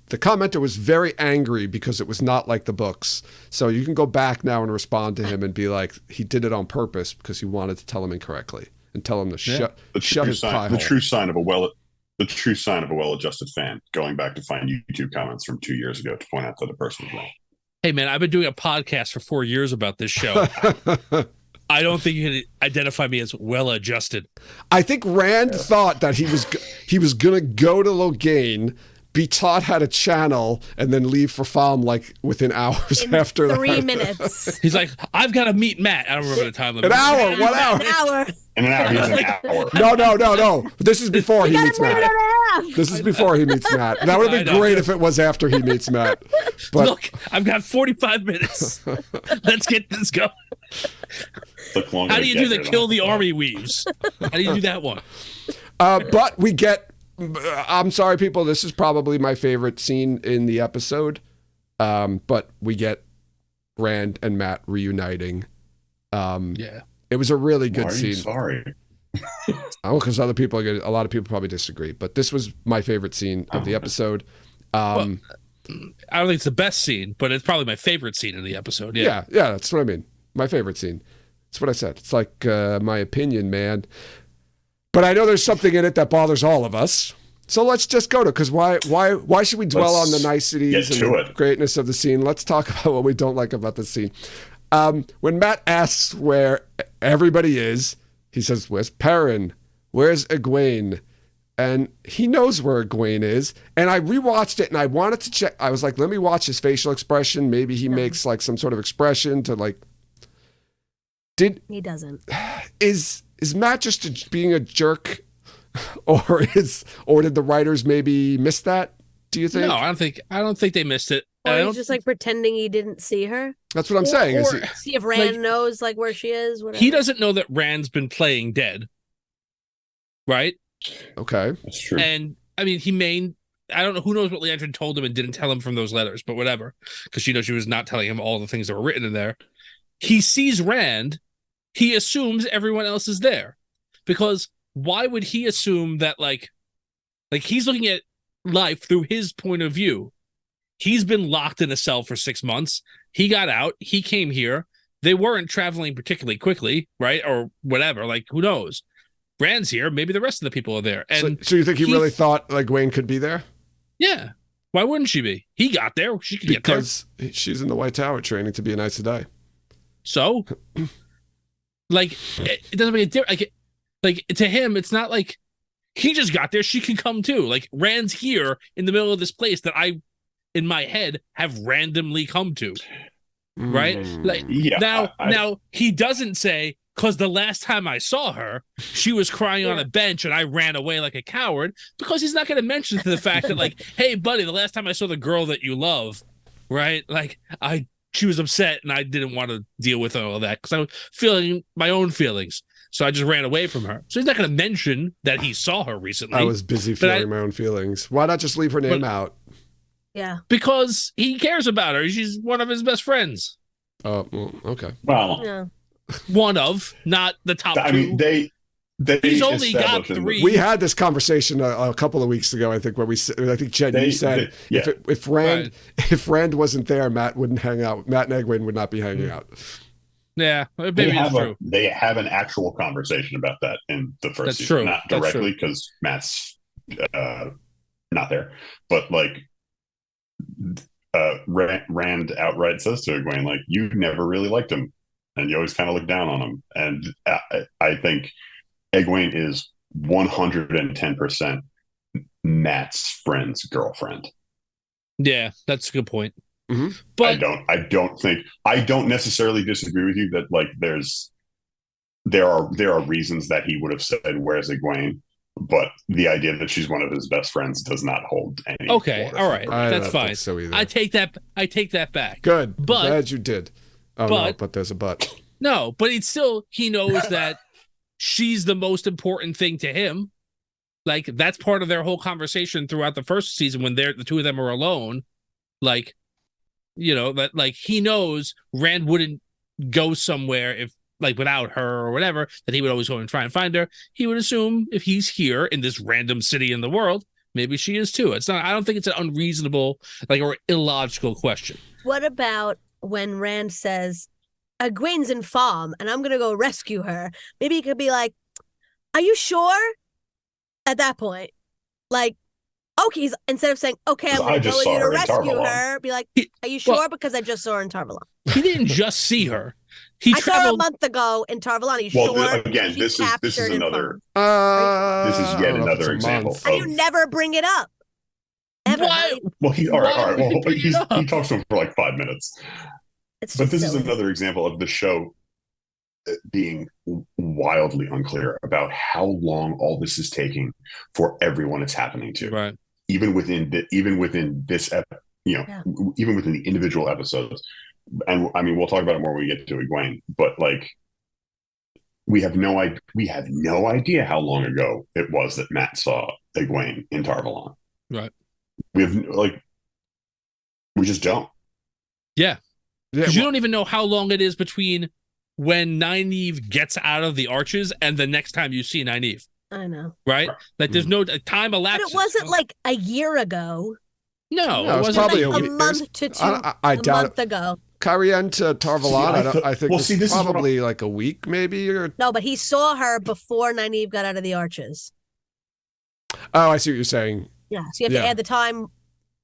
S1: the commenter was very angry because it was not like the books. So you can go back now and respond to him and be like, he did it on purpose because he wanted to tell him incorrectly and tell him to shut his pie hole.
S4: The true sign of a well-adjusted fan, going back to find YouTube comments from 2 years ago to point out that the person was wrong.
S3: Hey, man, I've been doing a podcast for 4 years about this show. I don't think you can identify me as well-adjusted.
S1: I think Rand thought that he was going to go to Logain, be taught how to channel, and then leave for Falm like within hours after that.
S2: 3 minutes.
S3: He's like, I've got to meet Matt. I don't remember the time limit.
S1: An hour? What hour?
S2: An hour.
S4: In an hour, he's an hour.
S1: No. This is before he meets Matt. This is before he meets Matt. That would have been great if it was after he meets Matt. But
S3: look, I've got 45 minutes. Let's get this going. How do you do the kill the army weaves? How do you do that one?
S1: But we get, I'm sorry, people, this is probably my favorite scene in the episode. But we get Rand and Matt reuniting. It was a really good scene.
S4: Sorry.
S1: Oh, because a lot of people probably disagree, but this was my favorite scene of the episode.
S3: Well, I don't think it's the best scene, but it's probably my favorite scene in the episode.
S1: Yeah, that's what I mean. My favorite scene. That's what I said. It's like my opinion, man. But I know there's something in it that bothers all of us. So let's just go to, because why should we dwell on the niceties and the greatness of the scene? Let's talk about what we don't like about the scene. When Matt asks where everybody is, he says, where's Perrin? Where's Egwene? And he knows where Egwene is. And I rewatched it and I wanted to check. I was like, let me watch his facial expression. Maybe he makes like some sort of expression to like. He doesn't. Is Matt just being a jerk, or did the writers maybe miss that? Do you think?
S3: No, I don't think they missed it.
S2: Or he's just like pretending he didn't see her.
S1: That's what I'm saying.
S2: Or see if Rand knows like where she is. Whatever.
S3: He doesn't know that Rand's been playing dead, right?
S1: Okay,
S4: that's true.
S3: And I mean, I don't know, who knows what Leandrin told him and didn't tell him from those letters, but whatever, because she was not telling him all the things that were written in there. He sees Rand. He assumes everyone else is there, because why would he assume that like he's looking at life through his point of view? He's been locked in a cell for 6 months. He got out. He came here. They weren't traveling particularly quickly, right? Or whatever. Like, who knows? Rand's here. Maybe the rest of the people are there. And
S1: so you think he really thought like Egwene could be there?
S3: Yeah. Why wouldn't she be? He got there. She could get there.
S1: Because she's in the White Tower training to be an Aes Sedai.
S3: So, like, it doesn't make a difference. Like, to him, it's not like he just got there. She can come too. Like, Rand's here in the middle of this place that I, in my head, have randomly come to. Right? Like, now he doesn't say, because the last time I saw her, she was crying on a bench and I ran away like a coward, because he's not going to mention the fact that, like, hey, buddy, the last time I saw the girl that you love, right? Like, she was upset and I didn't want to deal with all of that because I was feeling my own feelings. So I just ran away from her. So he's not going to mention that he saw her recently.
S1: I was busy feeling my own feelings. Why not just leave her name out?
S2: Yeah.
S3: Because he cares about her. She's one of his best friends.
S1: Oh, well, okay.
S4: Well,
S2: yeah.
S3: One of, not the top
S4: I
S3: two.
S4: mean, they
S3: He's only got
S4: established in the-
S3: 3.
S1: We had this conversation a couple of weeks ago. I think I think Jen, you said if Rand wasn't there, Matt wouldn't hang out. Matt and Egwene would not be hanging out.
S3: Yeah, maybe it's true.
S4: They have an actual conversation about that in the first
S3: That's
S4: season.
S3: true.
S4: Not
S3: That's
S4: directly because Matt's not there, but like Rand outright says to Egwene, like, you never really liked him, and you always kind of look down on him. And I think Egwene is 110% Matt's friend's girlfriend.
S3: Yeah, that's a good point.
S1: Mm-hmm.
S3: But
S4: I don't necessarily disagree with you that like there are reasons that he would have said, "Where's Egwene?" But the idea that she's one of his best friends does not hold any.
S3: okay,
S4: water
S3: all
S4: for
S3: right,
S4: me.
S1: I
S3: that's
S1: don't
S3: fine.
S1: think so either.
S3: I take that back.
S1: Good.
S3: But-
S1: I'm glad you did. Oh no, but there's a but.
S3: No, but it's still, he knows that she's the most important thing to him. Like, that's part of their whole conversation throughout the first season when the two of them are alone. Like, you know, that like he knows Rand wouldn't go somewhere if like without her or whatever, that he would always go and try and find her. He would assume if he's here in this random city in the world, maybe she is too. It's not, I don't think it's an unreasonable like or illogical question.
S2: What about when Rand says, Egwene's in farm and I'm going to go rescue her? Maybe he could be like, are you sure? At that point, like, okay, instead of saying, okay, I'm going to go with you to rescue her, be like, are you sure? Because I just saw her in Tarvalon.
S3: He didn't just see her. He
S2: I saw her a month ago in Tarvalon. Are you sure?
S4: Again, this is another.
S1: This
S4: is yet another example.
S2: And you never bring it up. Ever.
S3: Why?
S4: Well, all right. Well, he talks to him for like 5 minutes. But this is another example of the show being wildly unclear about how long all this is taking for everyone it's happening to.
S3: Right.
S4: Even within this, even within the individual episodes. And I mean, we'll talk about it more when we get to Egwene. But like, we have no idea how long ago it was that Matt saw Egwene in Tarvalon.
S3: Right.
S4: We just don't.
S3: Yeah. Because you don't even know how long it is between when Nynaeve gets out of the arches and the next time you see Nynaeve.
S2: I know.
S3: Right? Like there's no time elapsed.
S2: But it wasn't like a year ago.
S3: No,
S1: it was probably
S2: like a month to two.
S1: I doubt
S2: month ago.
S1: Cairhien to Tarvalon, I think
S4: this is
S1: probably like a week maybe. Or...
S2: No, but he saw her before Nynaeve got out of the arches.
S1: Oh, I see what you're saying.
S2: Yeah, so you have to add the time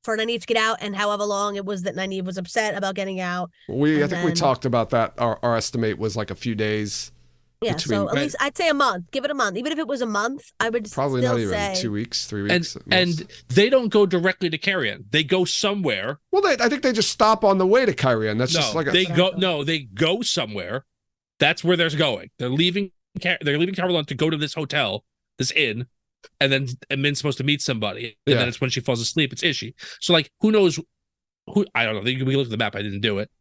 S2: for Nynaeve to get out and however long it was that Nynaeve was upset about getting out.
S1: I think we talked about that. Our estimate was like a few days.
S2: Yeah, so at least I'd say a month. Give it a month. Even if it was a month, I would
S1: probably
S2: still
S1: not even
S2: say
S1: 2 weeks, 3 weeks.
S3: And they don't go directly to Cairhien. They go somewhere.
S1: Well, I think they just stop on the way to Cairhien. That's just like
S3: they go somewhere. That's where they're going. They're leaving Tarvalon to go to this hotel, this inn, and then Min's supposed to meet somebody. And then it's when she falls asleep. It's Ishi. So like, who knows? I don't know. We looked at the map. I didn't do it.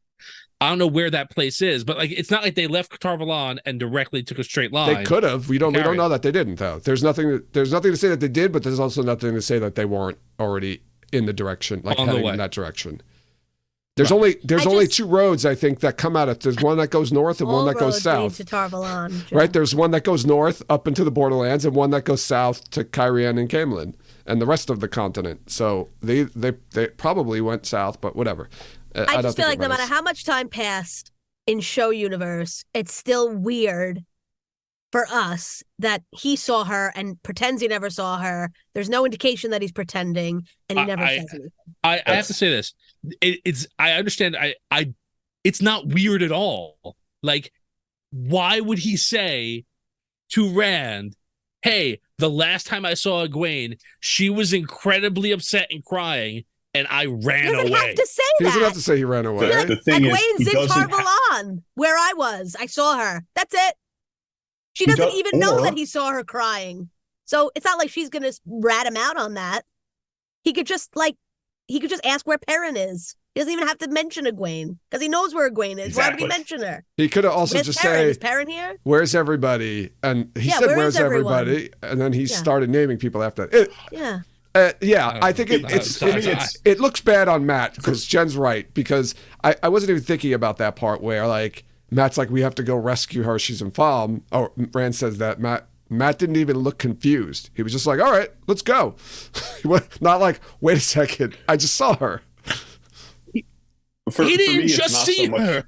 S3: I don't know where that place is, but like, it's not like they left Tarvalon and directly took a straight line.
S1: They could have. We don't know that they didn't though. There's nothing to say that they did, but there's also nothing to say that they weren't already in the direction, like heading in that direction. There's only 2 roads I think that come out of. There's one that goes north and one that goes south.
S2: To Tarvalon,
S1: right? There's one that goes north up into the borderlands and one that goes south to Cairhien and Camelin and the rest of the continent. So they probably went south, but whatever.
S2: I just feel like no matter how much time passed in show universe, it's still weird for us that he saw her and pretends he never saw her. There's no indication that he's pretending, and he never says anything.
S3: I have to say this. I understand. It's not weird at all. Like, why would he say to Rand, hey, the last time I saw Egwene, she was incredibly upset and crying, and I ran away.
S2: He doesn't have to say that.
S1: He doesn't have to say he ran away.
S2: Like,
S4: the thing
S2: Egwene's
S4: is,
S2: in Tarvalon, where I was. I saw her. That's it. She doesn't even know that he saw her crying. So it's not like she's going to rat him out on that. He could just ask where Perrin is. He doesn't even have to mention Egwene because he knows where Egwene is. Exactly. Why would he mention her?
S1: He could have also just say,
S2: "Is Perrin here?
S1: Where's everybody?" And he said, "Where's everybody?" And then he started naming people after that. I think it looks bad on Matt because Jen's right, because I wasn't even thinking about that part where like Matt's like, we have to go rescue her. She's in Falm. Oh, Rand says that. Matt didn't even look confused. He was just like, all right, let's go. Not like, wait a second, I just saw her.
S3: He didn't just see her.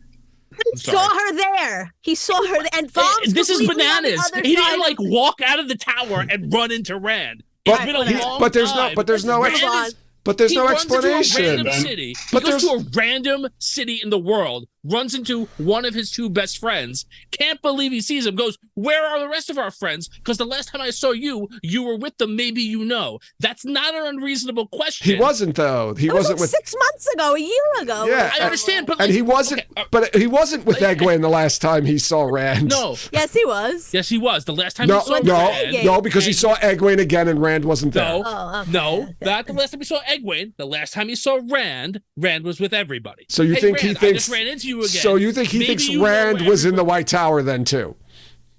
S2: He saw her there. He saw her there. And Falm's
S3: this is
S2: completely on the
S3: bananas.
S2: other
S3: He
S2: side
S3: didn't like
S2: of-
S3: walk out of the tower and run into Rand.
S1: But,
S3: It's been a long
S1: but there's
S3: time.
S1: no, but there's no,
S2: Move on.
S1: but there's
S3: He
S1: no
S3: runs into a
S1: explanation.
S3: random city.
S1: But
S3: He goes to a random city in the world, runs into one of his two best friends, can't believe he sees him, goes, where are the rest of our friends? Because the last time I saw you, you were with them, maybe you know. That's not an unreasonable question.
S1: He wasn't, though. He
S2: It was
S1: wasn't
S2: like
S1: with...
S2: 6 months ago, a year ago.
S1: Yeah,
S3: I understand, but
S1: and he wasn't, but he wasn't with Egwene the last time he saw Rand.
S3: No.
S2: Yes, he was.
S3: Yes, he was. The last time
S1: No,
S3: he saw
S1: no,
S3: Rand.
S1: no, because he saw Egwene again and Rand wasn't there.
S3: No,
S2: Oh, okay.
S3: no,
S2: Okay.
S3: not the last time he saw Egwene. The last time he saw Rand, Rand was with everybody.
S1: So you
S3: Hey,
S1: think he
S3: Rand, I
S1: thinks...
S3: just ran into you again.
S1: So you think he
S3: Maybe
S1: thinks
S3: you know
S1: Rand
S3: where
S1: was in the
S3: everybody-
S1: White Tower then, too?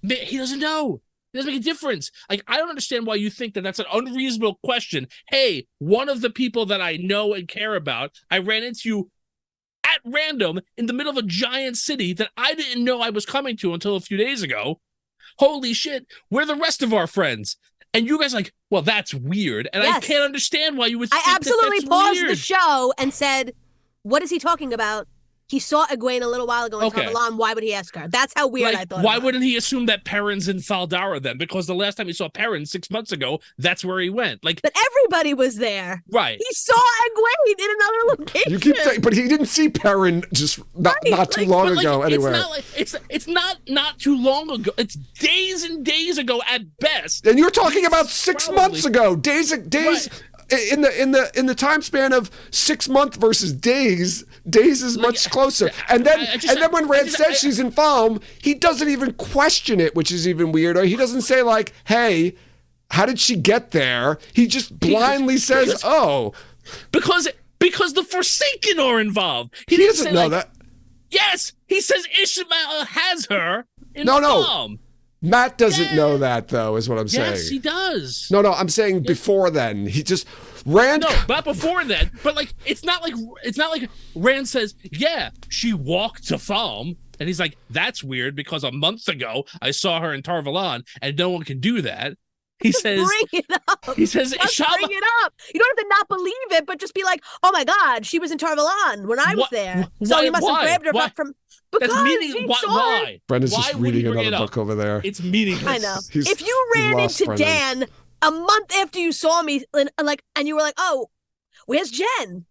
S3: He doesn't know. It doesn't make a difference. Like, I don't understand why you think that that's an unreasonable question. Hey, one of the people that I know and care about, I ran into you at random in the middle of a giant city that I didn't know I was coming to until a few days ago. Holy shit, where are the rest of our friends? And you guys are like, well, that's weird. And I
S2: Yes.
S3: can't understand why you would
S2: I
S3: think
S2: absolutely
S3: that's
S2: paused
S3: weird.
S2: the show and said, what is he talking about? He saw Egwene a little while ago in
S3: Okay.
S2: Tarvalon. Why would he ask her? That's how weird I
S3: Like,
S2: thought.
S3: why
S2: it was.
S3: wouldn't he assume that Perrin's in Faldara then? Because the last time he saw Perrin 6 months ago, that's where he went. Like,
S2: But everybody was there.
S3: right.
S2: He saw Egwene in another location.
S1: You keep saying, but he didn't see Perrin just not too long
S3: But, like,
S1: ago anywhere.
S3: It's not like it's not too long ago. It's days and days ago at best.
S1: And you're talking about 6
S3: Probably.
S1: months ago. Days in the time span of 6 months versus days. Days is much closer. And then when Rand says she's in Falm, he doesn't even question it, which is even weirder. He doesn't say like, "Hey, how did she get there?" He just blindly says, "Oh."
S3: Because the Forsaken are involved.
S1: He
S3: didn't
S1: doesn't
S3: say,
S1: know
S3: like,
S1: that.
S3: Yes, he says Ishamael has her in
S1: No.
S3: Falm.
S1: Matt doesn't know that, though, is what I'm saying.
S3: Yes, he does.
S1: No, I'm saying before then. He just Rand.
S3: No, not before then. But like, it's not like Rand says, "Yeah, she walked to Falm," and he's like, "That's weird because a month ago I saw her in Tarvalon, and no one can do that." He says,
S2: Bring it up.
S3: "He says
S2: Just
S3: Ishamael."
S2: bring it up. You don't have to not believe it, but just be like, "Oh my God, she was in Tarvalon when I was
S3: What-
S2: there." So
S3: why-
S2: he must have
S3: why?
S2: grabbed her
S3: Why?
S2: up from.
S3: That's
S2: Because
S3: meaning.
S2: he
S3: Why?
S2: saw her.
S3: Why?
S1: Brenda's
S3: Why
S1: just
S3: would he
S1: reading
S3: bring
S1: another
S3: it up?
S1: book over there.
S3: It's meaningless.
S2: I know.
S1: He's-
S2: If you
S1: he's
S2: ran
S1: lost,
S2: into
S1: Brendan.
S2: Dan a month after you saw me, and you were like, "Oh, where's Jen?"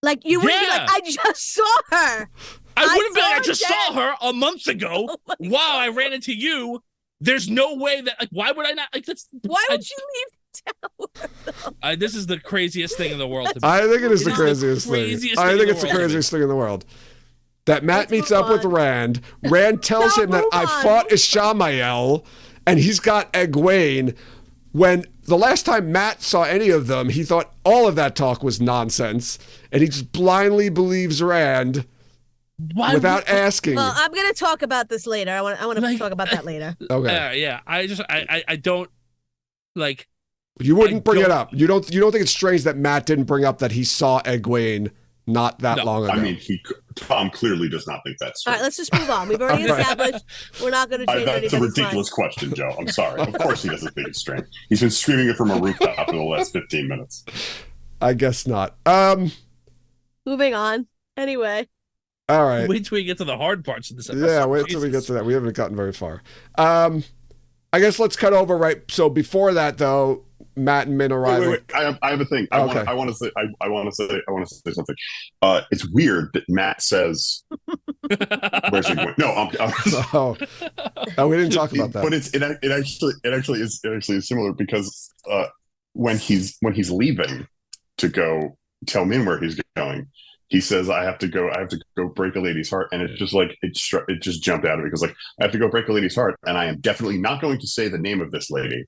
S2: Like you wouldn't be
S3: Yeah.
S2: like, "I just saw her."
S3: I wouldn't be like, I
S2: saw
S3: just
S2: Jen.
S3: saw her a month ago.
S2: Oh my
S3: Wow,
S2: God.
S3: I ran into you. There's no way that, like, why would I not? Like, that's
S2: Why
S3: I-
S2: would you leave?
S3: this is the craziest thing in the world. To me.
S1: I think it is
S3: It
S1: the
S3: is the
S1: craziest
S3: craziest
S1: thing. I
S3: thing
S1: think
S3: in
S1: it's
S3: the
S1: the
S3: world.
S1: craziest thing in the world. That Matt
S2: Let's
S1: meets
S2: move
S1: up with
S2: on.
S1: Rand. Rand tells
S2: No,
S1: him that
S2: move
S1: I
S2: on.
S1: fought Ishamael, and he's got Egwene. When the last time Matt saw any of them, he thought all of that talk was nonsense, and he just blindly believes Rand
S3: Why
S1: without
S3: would-
S1: asking.
S2: Well, I'm gonna talk about this later. I want to
S3: Like-
S2: talk about that later.
S1: Okay,
S3: Yeah. I don't like.
S1: you wouldn't bring it
S3: don't-
S1: up. You don't think it's strange that Matt didn't bring up that he saw Egwene not that
S3: No.
S1: long ago?
S4: I mean, Tom clearly does not think that's
S2: All
S4: true.
S2: right, let's just move on. We've already
S1: Right.
S2: established we're not going to change
S4: That's a
S2: anything's mind.
S4: ridiculous question, Joe. I'm sorry. Of course he doesn't think it's strange. He's been screaming it from a rooftop for the last 15 minutes.
S1: I guess not.
S2: Moving on. Anyway,
S1: All right.
S3: Wait till we get to the hard parts of this episode.
S1: Yeah, wait till we get
S3: Jesus.
S1: to that. We haven't gotten very far. I guess let's cut over right. So before that, though, Matt and Min arriving.
S4: Wait. I have a thing.
S1: Okay.
S4: I want to say something. It's weird that Matt says, "Where's he going?" No,
S1: Oh, we didn't talk about that.
S4: But it actually is similar because when he's leaving to go tell Min where he's going, he says, I have to go break a lady's heart. And it's just like, it just jumped out at me because like, I have to go break a lady's heart. And I am definitely not going to say the name of this lady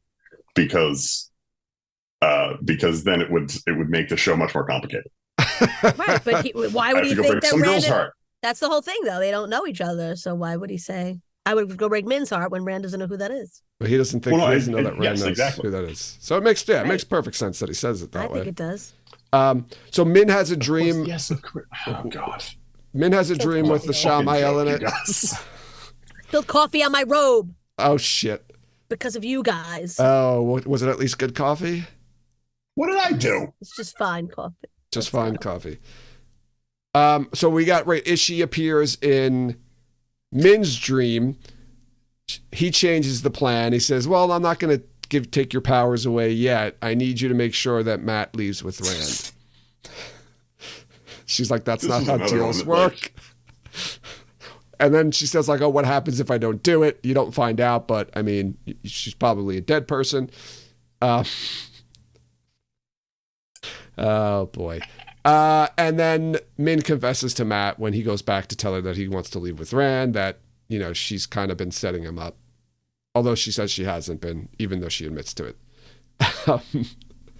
S4: because then it would make the show much more complicated.
S2: right? But why
S4: I
S2: would
S4: have
S2: he
S4: to go
S2: think
S4: break
S2: that
S4: some girl's
S2: Rand?
S4: heart.
S2: That's the whole thing, though. They don't know each other, so why would he say, "I would go break Min's heart" when Rand doesn't know who that is?
S1: But he doesn't think
S4: Well, no,
S1: he doesn't know that Rand
S4: yes,
S1: knows
S4: exactly.
S1: who that is. So it makes it
S2: Right.
S1: makes perfect sense that he says it
S2: I
S1: that way.
S2: think it does.
S1: So Min has a dream.
S4: Yes, of course. Oh God.
S1: Min has a dream with the Ishamael in
S4: He
S1: it.
S4: does.
S2: Spilled coffee on my robe
S1: Oh shit.
S2: because of you guys.
S1: Oh, was it at least good coffee?
S4: What did I do?
S2: It's just fine coffee.
S1: Just fine coffee. So we got Ishi appears in Min's dream. He changes the plan. He says, "Well, I'm not going to take your powers away yet. I need you to make sure that Matt leaves with Rand." She's like, "That's not how deals work." And then she says, like, "Oh, what happens if I don't do it?" You don't find out, but I mean, she's probably a dead person. Oh boy. And then Min confesses to Matt when he goes back to tell her that he wants to leave with Rand that, you know, she's kind of been setting him up. Although she says she hasn't been, even though she admits to it.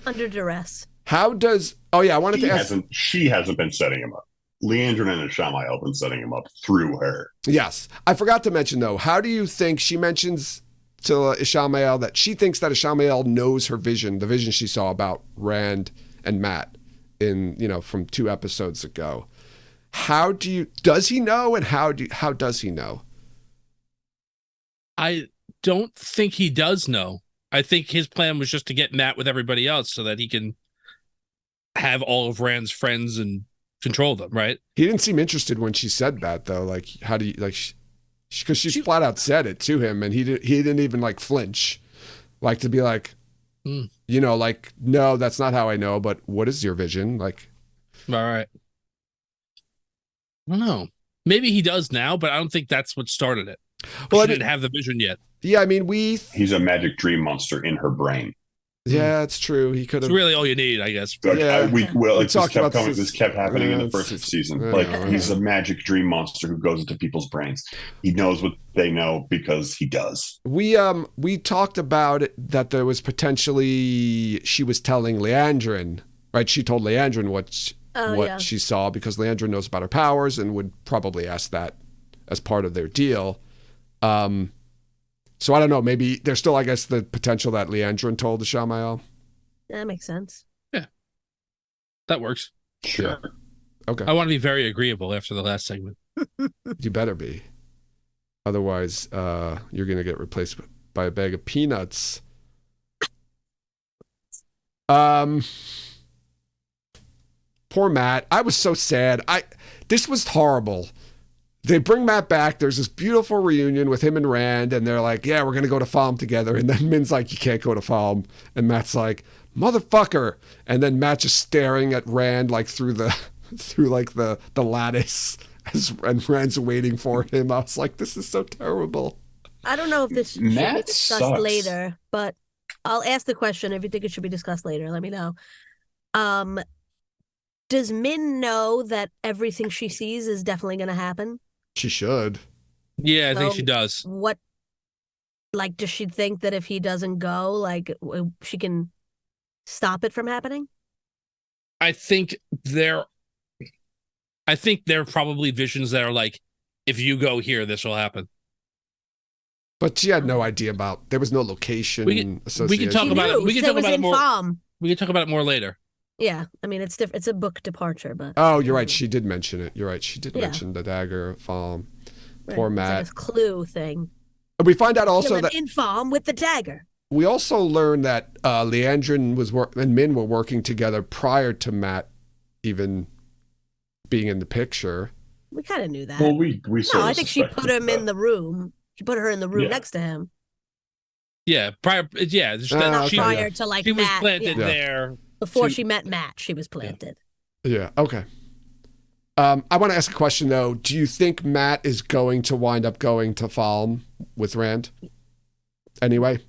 S2: Under duress.
S1: How does... Oh, yeah, I wanted to ask...
S4: She hasn't been setting him up. Leandrin and Ishamael have been setting him up through her.
S1: Yes. I forgot to mention, though, how do you think she mentions to Ishamael that she thinks that Ishamael knows her vision, the vision she saw about Rand and Matt in, you know, from 2 episodes ago. How do you... Does he know, and how does he know?
S3: I don't think he does know. I think his plan was just to get Matt with everybody else so that he can have all of Rand's friends and control them, right?
S1: He didn't seem interested when she said that, though. Like, how do you, like, because she flat out said it to him, and he didn't even like flinch, like to be like, you know, like, no, that's not how I know. But what is your vision? Like,
S3: all right. I don't know. Maybe he does now, but I don't think that's what started it. Well, she didn't have the vision yet.
S1: Yeah, I mean,
S4: he's a magic dream monster in her brain.
S1: Yeah, it's true. He could have.
S3: It's really all you need, I guess.
S4: Like,
S1: yeah,
S4: this kept happening in the first season. Like, he's a magic dream monster who goes into people's brains. He knows what they know because he does.
S1: We talked about it, that there was potentially she was telling Leandrin, right? She told Leandrin what she saw because Leandrin knows about her powers and would probably ask that as part of their deal. So I don't know. Maybe there's still, I guess, the potential that Leandrin told Ishamael.
S2: That makes sense.
S3: Yeah, that works.
S4: Sure.
S1: Yeah. Okay.
S3: I want to be very agreeable after the last segment.
S1: You better be. Otherwise, you're going to get replaced by a bag of peanuts. Poor Matt. I was so sad. This was horrible. They bring Matt back. There's this beautiful reunion with him and Rand, and they're like, yeah, we're going to go to Falm together. And then Min's like, you can't go to Falm. And Matt's like, motherfucker. And then Matt just staring at Rand like through the lattice and Rand's waiting for him. I was like, this is so terrible.
S2: I don't know if this should be
S4: Matt
S2: discussed
S4: sucks.
S2: later, but I'll ask the question. If you think it should be discussed later, let me know. Does Min know that everything she sees is definitely going to happen?
S1: She should.
S3: Yeah, I think she does.
S2: What, like, does she think that if he doesn't go, like, she can stop it from happening?
S3: I think there are probably visions that are like, if you go here, this will happen.
S1: But she had no idea about. There was no location association.
S3: We can talk about it. We can talk about it more. We can talk about it more later.
S2: Yeah, I mean, it's different. It's a book departure, but...
S1: Oh, you're right. She did mention it. You're right. She did mention the dagger farm.
S2: Right.
S1: Poor Matt.
S2: It's like a clue thing.
S1: And we find out also that...
S2: in farm with the dagger.
S1: We also learned that Leandrin and Min were working together prior to Matt even being in the picture.
S2: We kind of knew that.
S4: Well, we
S2: No, I think she put him in the room. She put her in the room next to him.
S3: Yeah, prior. Yeah,
S2: prior to like
S3: she
S2: Matt.
S3: Was planted there.
S2: Before she met Matt, she was planted.
S1: Yeah, okay. I want to ask a question, though. Do you think Matt is going to wind up going to Falm with Rand? Anyway?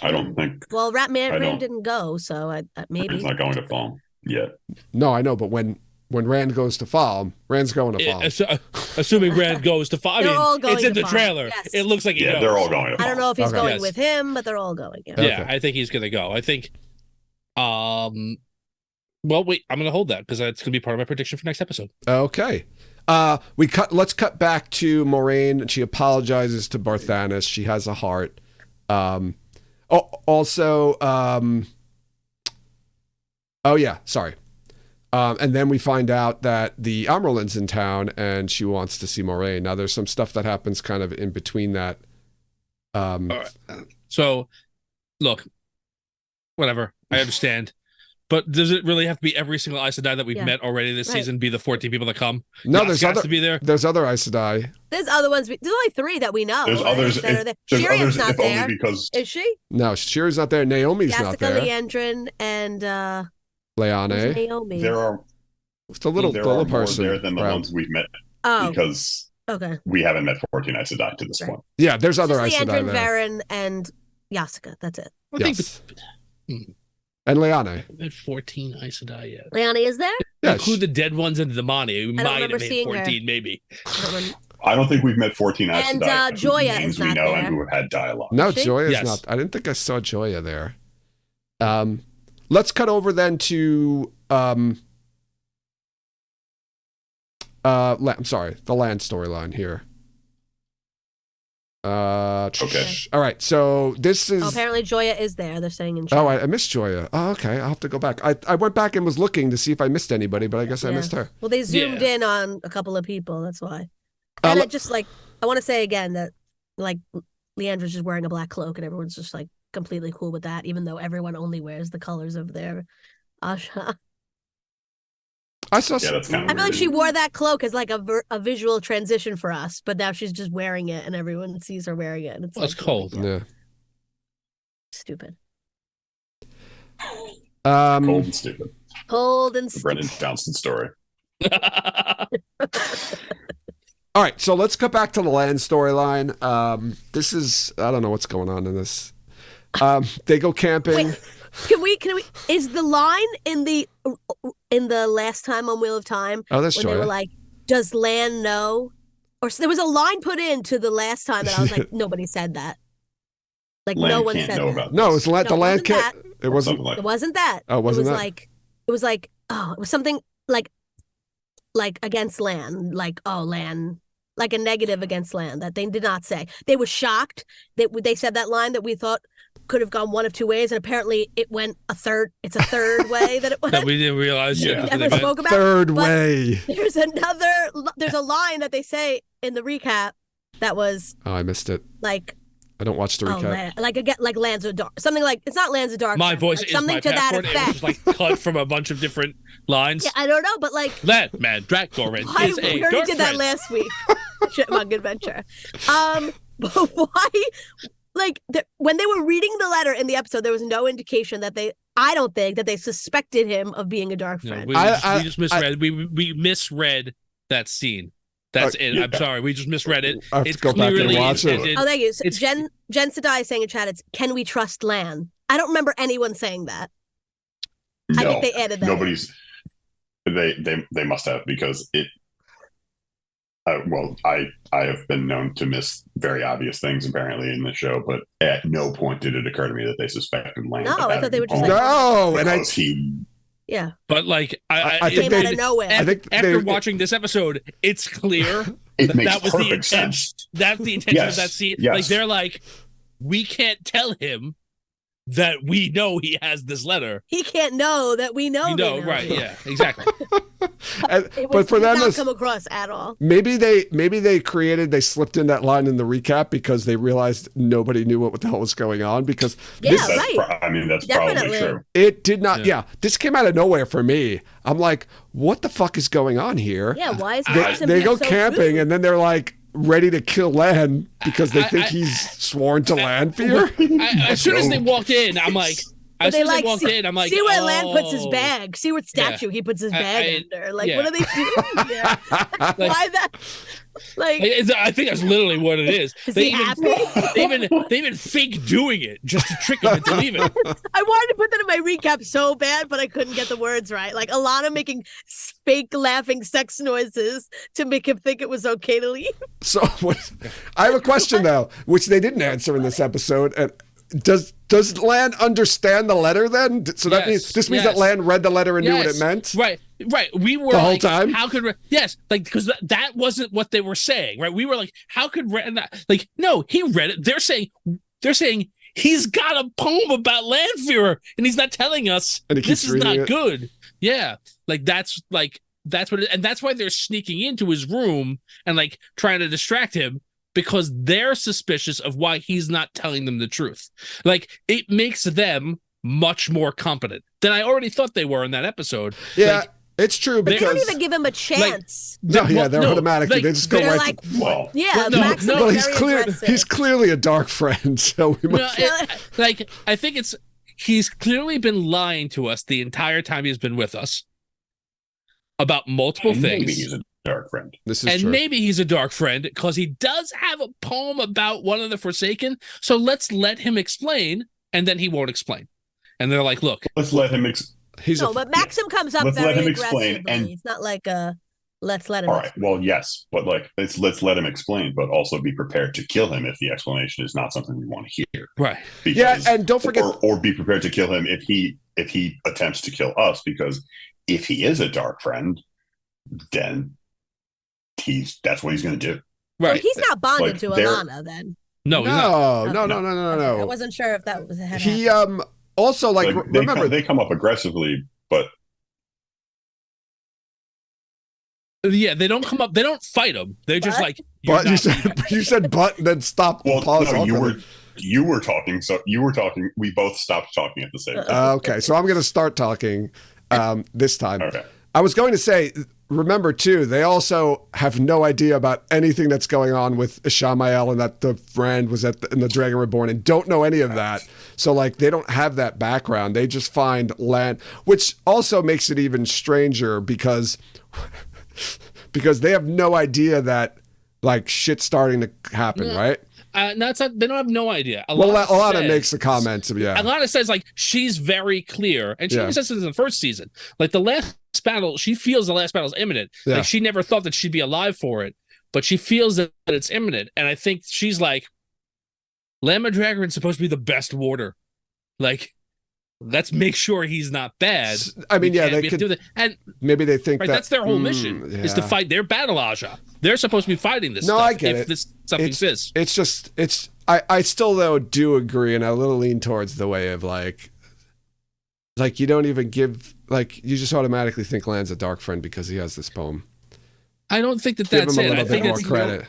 S4: I don't think...
S2: Well, Rand didn't go, so maybe...
S4: He's not going to Falm yet.
S1: No, I know, but when Rand goes to Falm, Rand's going to Falm.
S3: Assuming Rand goes to Falm. I mean, it's in the trailer.
S2: Yes.
S3: It looks like he goes.
S4: They're all going to Falm.
S2: I don't know if he's going with him, but they're all going. Yeah,
S3: yeah, I think he's going to go. I think... Well, wait, I'm going to hold that because it's going to be part of my prediction for next episode.
S1: Okay. Let's cut back to Moiraine. She apologizes to Barthanes. She has a heart. Also, oh yeah, sorry. And then we find out that the Amyrlin's in town and she wants to see Moiraine. Now, there's some stuff that happens kind of in between that.
S3: All right. So, look, whatever. I understand. But does it really have to be every single Aes Sedai that we've met already this season be the 14 people that come?
S1: No, there's
S3: has
S1: other
S3: to be there.
S1: There's other Aes Sedai.
S2: There's other ones. There's only 3 that we know.
S4: There's others.
S2: That are there.
S4: There's
S2: Shirian's
S4: others
S2: not
S4: if
S2: there.
S4: only because
S2: Is she?
S1: No, Shiri's not there. Naomi's not
S2: Jessica,
S1: there.
S2: Leandrin, and
S1: Leane.
S2: Naomi.
S4: there are
S1: It's a little
S4: more
S1: person.
S4: there than the ones we've met because we haven't met 14 Aes Sedai to this point.
S1: Yeah, there's other Aes Sedai
S2: Leandrin,
S1: there.
S2: Varen, and Yasuka. That's it.
S1: Yes. And Leane.
S3: At 14 Aes Sedai yet.
S2: Leane is there?
S1: Yeah,
S3: Include the dead ones into the Mani. We
S2: I don't
S3: might have
S2: remember
S3: made
S2: seeing
S3: 14, maybe.
S4: I don't think we've met 14 Aes
S2: And,
S4: Sedai. whose
S2: Joya
S4: names
S2: is
S4: we
S2: not
S4: know
S2: there.
S4: and who have had dialogue.
S1: No,
S2: Is she?
S1: Joya's
S3: Yes.
S1: not. I didn't think I saw Joya there. Let's cut over then to I'm sorry, the land storyline here.
S4: Okay.
S1: All right, so this is.
S2: Apparently, Joya is there. They're saying in chat.
S1: Oh, I missed Joya. Oh, okay. I'll have to go back. I went back and was looking to see if I missed anybody, but I guess I missed her.
S2: Well, they zoomed in on a couple of people. That's why.
S1: Uh,
S2: And
S1: le-
S2: I just I want to say again that Leandra's just wearing a black cloak, and everyone's just completely cool with that, even though everyone only wears the colors of their Asha.
S1: I saw.
S4: Yeah, that's kind
S2: I
S4: of
S2: feel like
S4: weird.
S2: she wore that cloak as a visual transition for us, but now she's just wearing it, and everyone sees her wearing it. And it's
S3: Well, it's cold.
S1: Yeah.
S2: Stupid.
S4: Cold and stupid.
S2: Cold and
S4: The Brendan Johnston story.
S1: All right, so let's cut back to the land storyline. This is I don't know what's going on in this. They go camping.
S2: Wait, can we? Is the line in the last time on Wheel of Time
S1: Oh, that's
S2: when they
S1: Joya.
S2: were like, "Does Lan know?" Or there was a line put into the last time that I was like, nobody said that. Like
S4: Lan
S2: no one
S4: can't
S2: said
S4: know
S2: that.
S4: about
S1: No, it was the
S2: No,
S1: land
S2: it wasn't
S1: kit.
S2: that.
S1: It wasn't.
S4: Something like
S2: It wasn't that.
S1: Oh, wasn't
S2: it was
S1: that?
S2: it was it was something like against Lan, Lan, like a negative against Lan that they did not say. They were shocked that they said that line that we thought could have gone one of two ways, and apparently it went a third. It's a third way that it went.
S3: That we didn't realize.
S4: Yeah.
S3: that's what
S2: Never
S3: they meant.
S2: spoke about.
S1: Third
S2: but
S1: way.
S2: There's a line that they say in the recap that was
S1: Oh, I missed it.
S2: like,
S1: I don't watch the recap.
S2: like Lands of Dark, something like it's not Lands of Dark.
S3: My voice
S2: like
S3: is
S2: something
S3: my
S2: to that
S3: passport. It was
S2: effect.
S3: just cut from a bunch of different lines.
S2: Yeah, I don't know, but
S3: That man, Dracorin
S2: why,
S3: is a
S2: we already
S3: dark
S2: did that
S3: friend.
S2: last week. Chipmunk Adventure. But why? When they were reading the letter in the episode, there was no indication that I don't think that they suspected him of being a dark
S3: No,
S2: friend.
S3: we just misread. We misread that scene. That's it.
S4: yeah.
S3: I'm sorry. We just misread it.
S1: I have to
S3: It's
S1: go back and
S3: clearly
S1: watch it.
S3: intended.
S2: Oh, thank you. So
S3: It's-
S2: Jen Sedai is saying in chat, it's "Can we trust Lan?" I don't remember anyone saying that. I think they added that.
S4: Nobody's. They must have because it. Well, I have been known to miss very obvious things apparently in the show, but at no point did it occur to me that they suspected Lane.
S2: No,
S4: of
S2: I thought
S4: having
S2: they were just
S4: been
S2: like-
S1: No, and I
S4: because he.
S2: Yeah,
S3: But
S1: I think
S2: came out
S1: they-
S2: of nowhere.
S1: I think
S3: after
S1: they-
S3: watching this episode, it's clear
S4: It makes
S3: that was the
S4: perfect
S3: intent.
S4: sense.
S3: That's the intention
S4: Yes,
S3: of that scene.
S4: yes.
S3: Like they're like, we can't tell him that we know he has this letter.
S2: He can't know that we know.
S3: You
S2: they
S3: know,
S2: know.
S3: right? Yeah, exactly.
S1: But for them,
S2: did not
S1: this-
S2: come across at all.
S1: maybe they slipped in that line in the recap because they realized nobody knew what the hell was going on because
S2: Yeah,
S1: this,
S2: right.
S4: That's
S2: Definitely.
S4: probably true.
S1: it did not.
S3: Yeah.
S1: Yeah, this came out of nowhere for me. I'm like, what the fuck is going on here?
S2: Yeah, why is
S1: They go camping and then they're like ready to kill Lan because they think
S3: I-
S1: he's sworn to Lan fear.
S3: As soon as they walked in, I'm like, as soon as they walked in, I'm like,
S2: see where Lan puts his
S3: oh.
S2: bag. See what statue he puts his bag under. Like,
S3: yeah.
S2: what are they doing there? Why that? Like,
S3: I think that's literally what it is.
S2: is he happy?
S3: They even fake doing it just to trick him into leaving.
S2: I wanted to put that in my recap so bad, but I couldn't get the words right. Like Alana making fake laughing sex noises to make him think it was okay to leave.
S1: So I have a question though, which they didn't answer in this episode. And does Lan understand the letter then? So that
S3: Yes,
S1: means
S3: yes.
S1: that Lan read the letter and knew what it
S3: Yes,
S1: meant.
S3: Right. We were
S1: The whole
S3: like,
S1: time?
S3: how could yes, like because that wasn't what they were saying, right? We were like, how could Ren that? Like, no, he read it. They're saying he's got a poem about Lanfear, and he's not telling us
S1: And he
S3: this
S1: keeps
S3: is
S1: reading
S3: not
S1: it.
S3: good. Yeah, that's what and that's why they're sneaking into his room and like trying to distract him, because they're suspicious of why he's not telling them the truth. Like, it makes them much more competent than I already thought they were in that episode.
S1: Yeah,
S3: like,
S1: it's true
S2: They
S1: because
S2: don't even give him a chance.
S1: they're automatically
S3: like,
S1: they just go
S2: They're
S1: right
S2: like,
S1: to.
S4: Well,
S2: yeah,
S3: no,
S2: Maxim
S3: no,
S2: is
S1: Well,
S2: very aggressive.
S1: he's clearly a dark friend, so we must.
S3: I think he's clearly been lying to us the entire time he's been with us about multiple things.
S4: Maybe he's a dark friend.
S1: This is
S3: and
S1: true.
S3: maybe he's a dark friend because he does have a poem about one of the Forsaken. So let's let him explain, and then he won't explain. And they're like, "Look,
S4: Let's let him.
S2: But Maxim comes up
S4: Let's let
S2: very
S4: him explain,
S2: aggressively.
S4: and-
S2: It's not like let's let him.
S4: All right. Well, yes, but like let's let him explain, but also be prepared to kill him if the explanation is not something we want to hear.
S3: right?
S4: Because,
S1: and don't forget,
S4: or be prepared to kill him if he attempts to kill us. Because if he is a dark friend, then that's what he's going to do.
S2: Well,
S3: Right?
S2: he's not bonded
S4: Like,
S2: to
S4: they're-
S2: Alana then.
S3: No, he's not.
S1: no.
S2: I wasn't sure if that was had
S1: He
S2: happened.
S1: also like
S4: Like,
S1: remember
S4: they come up aggressively, but
S3: Yeah, they don't come up. They don't fight him. They're just
S2: But-
S3: like, "You're
S1: but you
S3: not
S1: said you said but and then stop.
S4: well,
S1: Pause.
S4: no,
S1: awkwardly.
S4: you were talking. So you were talking. We both stopped talking at the same time.
S1: Okay, so I'm going to start talking this time.
S4: Okay.
S1: I was going to say, remember too, they also have no idea about anything that's going on with Ishamael and that the friend was in the Dragon Reborn and don't know any of that. So like they don't have that background. They just find land, which also makes it even stranger because they have no idea that like shit's starting to happen, right?
S3: No, it's not. They don't have no idea.
S1: Alana makes the comments. Yeah.
S3: Alana says like she's very clear, and she even says this in the first season. Like the last battle, she feels the last battle is imminent.
S1: Yeah.
S3: Like she never thought that she'd be alive for it, but she feels that it's imminent. And I think she's like, Lama Dragon's supposed to be the best warder. Like, let's make sure he's not bad.
S1: I mean, yeah, they
S3: we have
S1: could.
S3: to do that. And
S1: Maybe they think
S3: right,
S1: that
S3: that's their whole mission is to
S1: yeah.
S3: fight their battle Aja. They're supposed to be fighting this
S1: No,
S3: stuff
S1: I get
S3: if
S1: it.
S3: this something exists.
S1: It's just I still though do agree, and I a little lean towards the way of like you don't even give like you just automatically think Lan's a dark friend because he has this poem.
S3: I don't think that
S1: Give
S3: that's
S1: him a
S3: it. I
S1: little
S3: think
S1: bit more
S3: it's
S1: credit.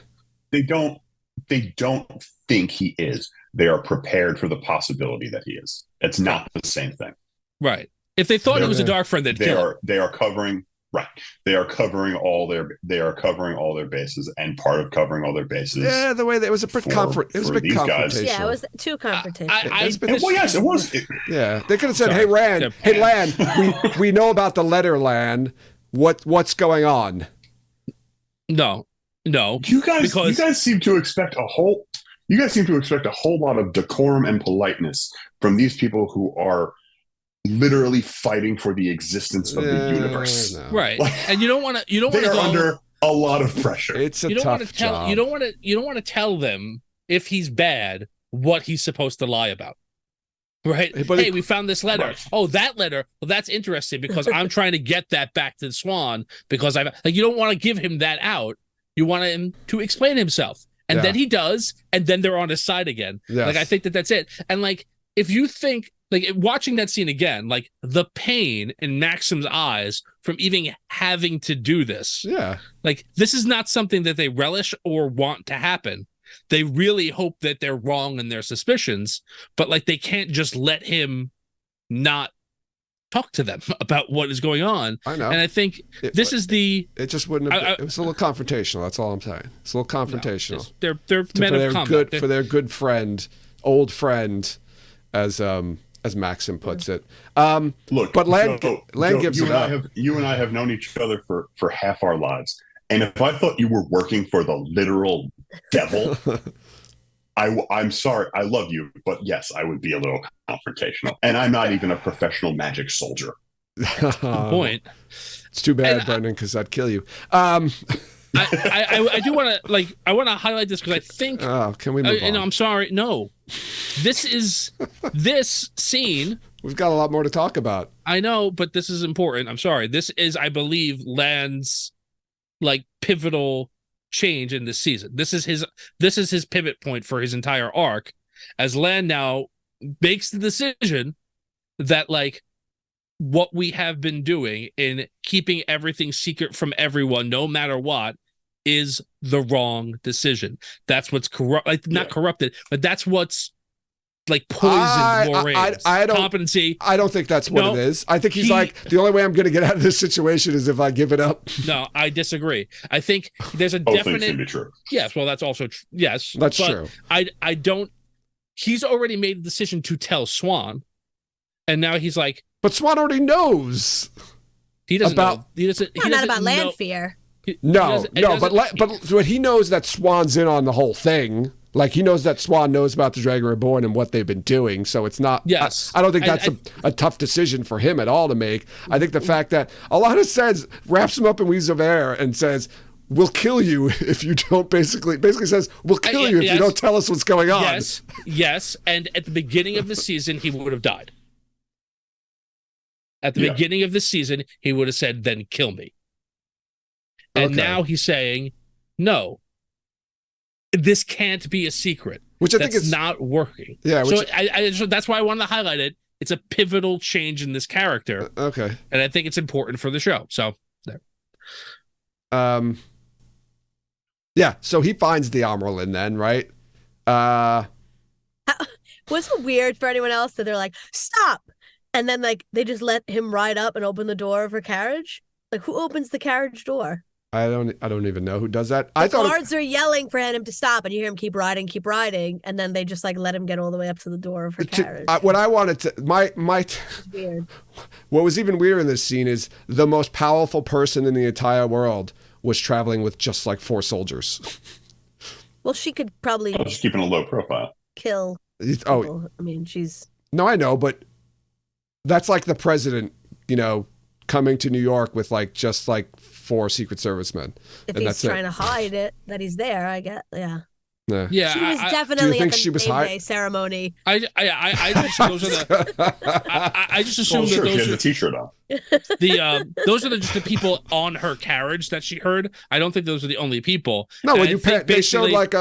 S4: They don't think he is. They are prepared for the possibility that he is. It's not the same thing.
S3: right. If they thought he was a dark friend, they'd kill him.
S4: They are covering right. They are covering all their bases, and part of covering all their bases.
S1: Yeah, the way that it was a bit
S4: For these guys.
S1: confrontational.
S2: Yeah, it was too confrontational.
S4: Well, yes, it was.
S1: Yeah, they could have said,
S3: Sorry.
S1: "Hey, Lan,
S3: Yeah.
S1: hey, Lan, we know about the letter, Lan. What's going on?"
S3: No.
S4: You guys seem to expect a whole lot of decorum and politeness from these people who are literally fighting for the existence of the universe.
S1: No.
S3: Right.
S4: Like,
S3: And you don't want to
S4: They are
S3: go
S4: under a lot of pressure.
S1: It's a
S3: you don't want
S1: tough
S3: to tell
S1: job.
S3: you don't want to tell them if he's bad what he's supposed to lie about. Right?
S1: Hey, but
S3: Hey, we found this letter.
S4: Right.
S3: Oh, that letter. Well, that's interesting because I'm trying to get that back to the Swan because you don't want to give him that out. You want him to explain himself. And
S1: Yeah.
S3: then he does, and then they're on his side again.
S1: Yes.
S3: Like I think that's it. And like if you think like watching that scene again, like the pain in Maxim's eyes from even having to do this.
S1: Yeah.
S3: Like this is not something that they relish or want to happen. They really hope that they're wrong in their suspicions, but like they can't just let him not talk to them about what is going on.
S1: I know.
S3: And I think
S1: It just wouldn't have. It was a little confrontational. That's all I'm saying. It's a little confrontational.
S3: They're men of combat.
S1: For their good friend, old friend, as Maxim puts it.
S4: Look,
S1: but Lan
S4: Joe,
S1: gives
S4: you
S1: it
S4: and
S1: up.
S4: you and I have known each other for half our lives, and if I thought you were working for the literal devil, I'm sorry. I love you, but yes, I would be a little confrontational, and I'm not even a professional magic soldier.
S3: Good point.
S1: It's too bad,
S3: And
S1: Brendan, because I'd kill you.
S3: I do want to I want to highlight this because I think.
S1: Oh, can we move on?
S3: And I'm sorry. No, this scene.
S1: We've got a lot more to talk about.
S3: I know, but this is important. I'm sorry. This is, I believe, Lan's like pivotal change in this season. This is his pivot point for his entire arc, as Lan now makes the decision that like what we have been doing in keeping everything secret from everyone, no matter what, is the wrong decision. That's what's corrupt, like not corrupted, but that's what's like poisoned Moraine's competency.
S1: I don't think that's what it is. I think he's like, the only way I'm going to get out of this situation is if I give it up.
S3: No, I disagree. I think there's a
S4: Both
S3: definite.
S4: things can be true.
S3: Yes, well, that's also yes.
S1: That's true.
S3: I don't. He's already made the decision to tell Swan, and now he's like,
S1: but Swan already knows.
S3: He doesn't know. He doesn't. He
S2: not
S3: doesn't
S2: about land
S3: know.
S2: fear.
S1: No, but he knows that Swan's in on the whole thing. Like, he knows that Swan knows about the Dragon Reborn and what they've been doing. So it's not.
S3: Yes.
S1: I don't think that's a tough decision for him at all to make. I think the fact that Alana says, wraps him up in weaves of air and says, "We'll kill you if you don't," basically says, "We'll kill you if you don't tell us what's going on."
S3: Yes. And at the beginning of the season, he would have died. At the beginning of the season, he would have said, "Then kill me." And now he's saying, "No, this can't be a secret."
S1: Which I think is
S3: not working.
S1: Yeah.
S3: So that's why I wanted to highlight it. It's a pivotal change in this character.
S1: Okay.
S3: And I think it's important for the show. So there.
S1: Yeah. So he finds the Amyrlin then, right?
S2: Was it weird for anyone else that they're like, "Stop," and then like they just let him ride up and open the door of her carriage? Like, who opens the carriage door?
S1: I don't even know who does that.
S2: The guards are yelling for him to stop, and you hear him keep riding, and then they just like let him get all the way up to the door of her carriage.
S1: What I wanted to
S2: weird.
S1: What was even weirder in this scene is the most powerful person in the entire world was traveling with just like 4 soldiers.
S2: Well, she could probably
S4: just keeping a low profile.
S2: Kill people. I mean, she's
S1: no, I know, but that's like the president, coming to New York with like just like 4 Secret Service men.
S2: If he's trying to hide it that he's there, I get
S1: Yeah.
S2: She was definitely at the name day ceremony.
S3: I just those are the I just assumed that those
S4: she had the t-shirt on.
S3: Those are just the people on her carriage that she heard. I don't think those are the only people.
S1: No, when they showed like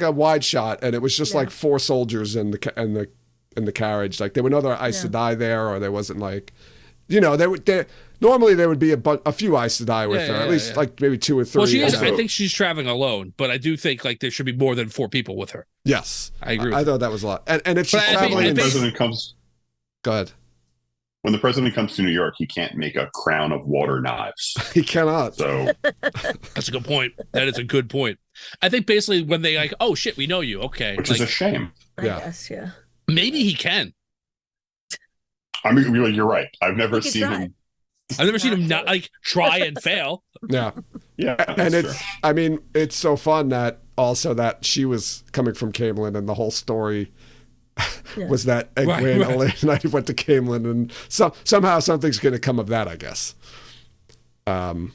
S1: a wide shot, and it was just like 4 soldiers in the carriage. Like there were no other Aes Sedai there, or there wasn't like, normally there would be a few Aes Sedai with her, at least like maybe 2 or 3.
S3: Well, she is. I think she's traveling alone, but I do think like there should be more than 4 people with her.
S1: Yes,
S3: I agree.
S1: I thought that was a lot. And if she's traveling,
S4: when the president comes,
S1: go ahead.
S4: When the president comes to New York, he can't make a crown of water knives.
S1: He cannot.
S4: So
S3: that's a good point. That is a good point. I think basically when they like, "Oh shit, we know you," okay,
S4: which is a shame.
S2: I guess, yeah.
S3: Maybe he can.
S4: I mean, you're right. I've never seen him.
S3: I've never seen him not like try and fail.
S1: Yeah. And
S4: true.
S1: it's so fun that also that she was coming from Camelin, and the whole story was that Egwene and I went to Camelin, and somehow something's going to come of that, I guess. That's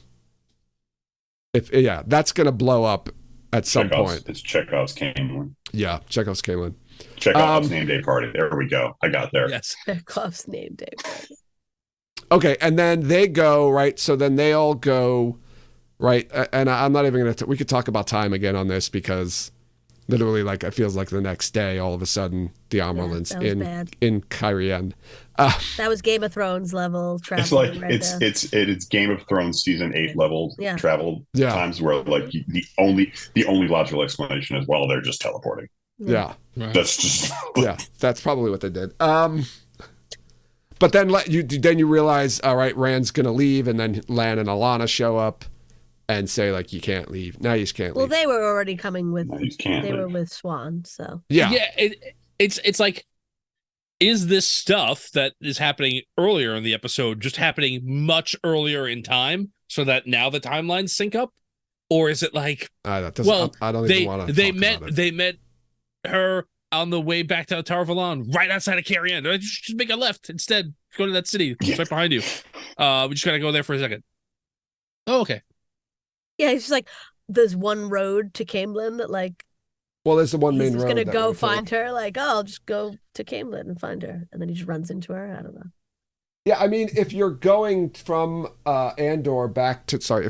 S1: going to blow up at some point.
S4: It's Chekhov's Camelin.
S1: Yeah, Chekhov's Camelin.
S4: Chekhov's name day party. There we go. I got there.
S3: Yes.
S2: Chekhov's name day party.
S1: Okay, and then they go, right? So then they all go, right? And I'm not even going to... We could talk about time again on this, because literally, like, it feels like the next day, all of a sudden, the Amyrlin's in Cairhien.
S2: That was Game of Thrones level travel.
S4: It's like, it's Game of Thrones season 8 level travel times where, like, the only logical explanation is, well, they're just teleporting.
S1: Yeah.
S3: Right.
S4: That's just...
S1: that's probably what they did. But then you realize, all right, Rand's going to leave, and then Lan and Alana show up and say, like, you can't leave. Now you just can't leave.
S2: Well, they were already coming with...
S4: They
S2: were with Swan, so...
S3: Yeah, it's like, is this stuff that is happening earlier in the episode just happening much earlier in time so that now the timelines sync up? Or is it like...
S1: I don't even want to
S3: They met her on the way back to Tower of Valon, right outside of Cairhien. Just make a left instead. Go to that city. It's right behind you. We just gotta go there for a second. Oh, okay.
S2: Yeah, it's just like there's one road to Camelin that like.
S1: Well, there's the one main road.
S2: He's gonna go find her. Like, I'll just go to Camelin and find her, and then he just runs into her. I don't know.
S1: Yeah, I mean, if you're going from Andor back to Tar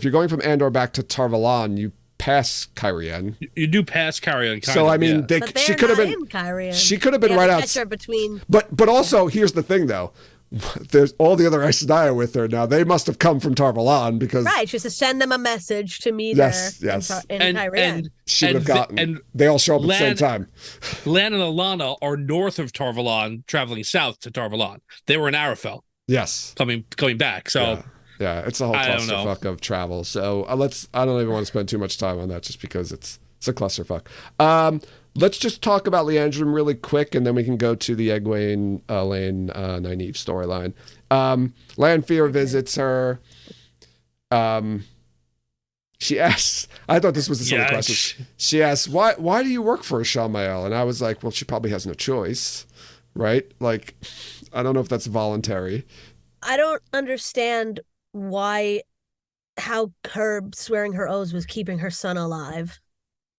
S1: Valon, you pass Cairhien.
S3: You do pass Cairhien.
S1: So I mean,
S2: she could have been in Cairhien.
S1: She could have been right out
S2: between.
S1: But also, here's the thing, though. there's all the other Aes Sedai with her now. They must have come from Tarvalon because
S2: Right, she has to send them a message to meet
S1: Yes,
S2: her
S1: yes.
S2: in
S3: And
S2: Cairhien.
S1: she would have gotten.
S3: and
S1: They all show up at the same
S3: Lan-
S1: time.
S3: Lan and Alana are north of Tarvalon, traveling south to Tarvalon. They were in Arafel,
S1: Yes.
S3: coming back. So
S1: Yeah, it's a whole
S3: I don't know.
S1: clusterfuck of travel. So I don't even want to spend too much time on that just because it's a clusterfuck. Let's just talk about Leandrin really quick, and then we can go to the Egwene, Lane, Nynaeve storyline. Lanfear visits her. She asks, I thought this was the silly question. She asks, why do you work for Ishamael? And I was like, well, she probably has no choice, right? Like, I don't know if that's voluntary.
S2: I don't understand how her swearing her oaths was keeping her son alive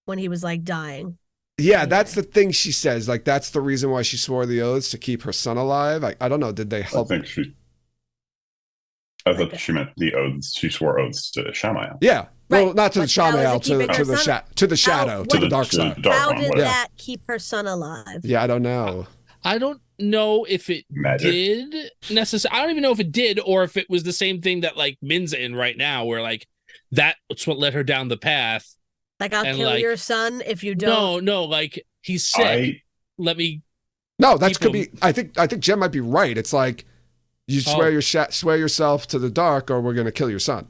S2: when he was like dying.
S1: Yeah, that's the thing she says. Like, that's the reason why she swore the oaths, to keep her son alive. I don't know. Did they help?
S4: I thought she meant the oaths. She swore oaths to Ishamael.
S1: Yeah. Well,
S2: Right.
S1: not to the
S2: But how is
S1: Shamael,
S2: it keeping her son-
S1: to the shadow, to the dark side.
S2: How did that keep her son alive?
S1: Yeah, I don't know.
S3: I don't know if it
S4: Magic.
S3: did necessarily. I don't even know if it did, or if it was the same thing that like Min's in right now, where like that's what led her down the path.
S2: Like, I'll
S3: And,
S2: kill
S3: like,
S2: your son if you don't.
S3: No, like he's sick. Let me.
S1: No, that could
S3: People-
S1: be. I think Jen might be right. It's like you swear swear yourself to the dark, or we're gonna kill your son.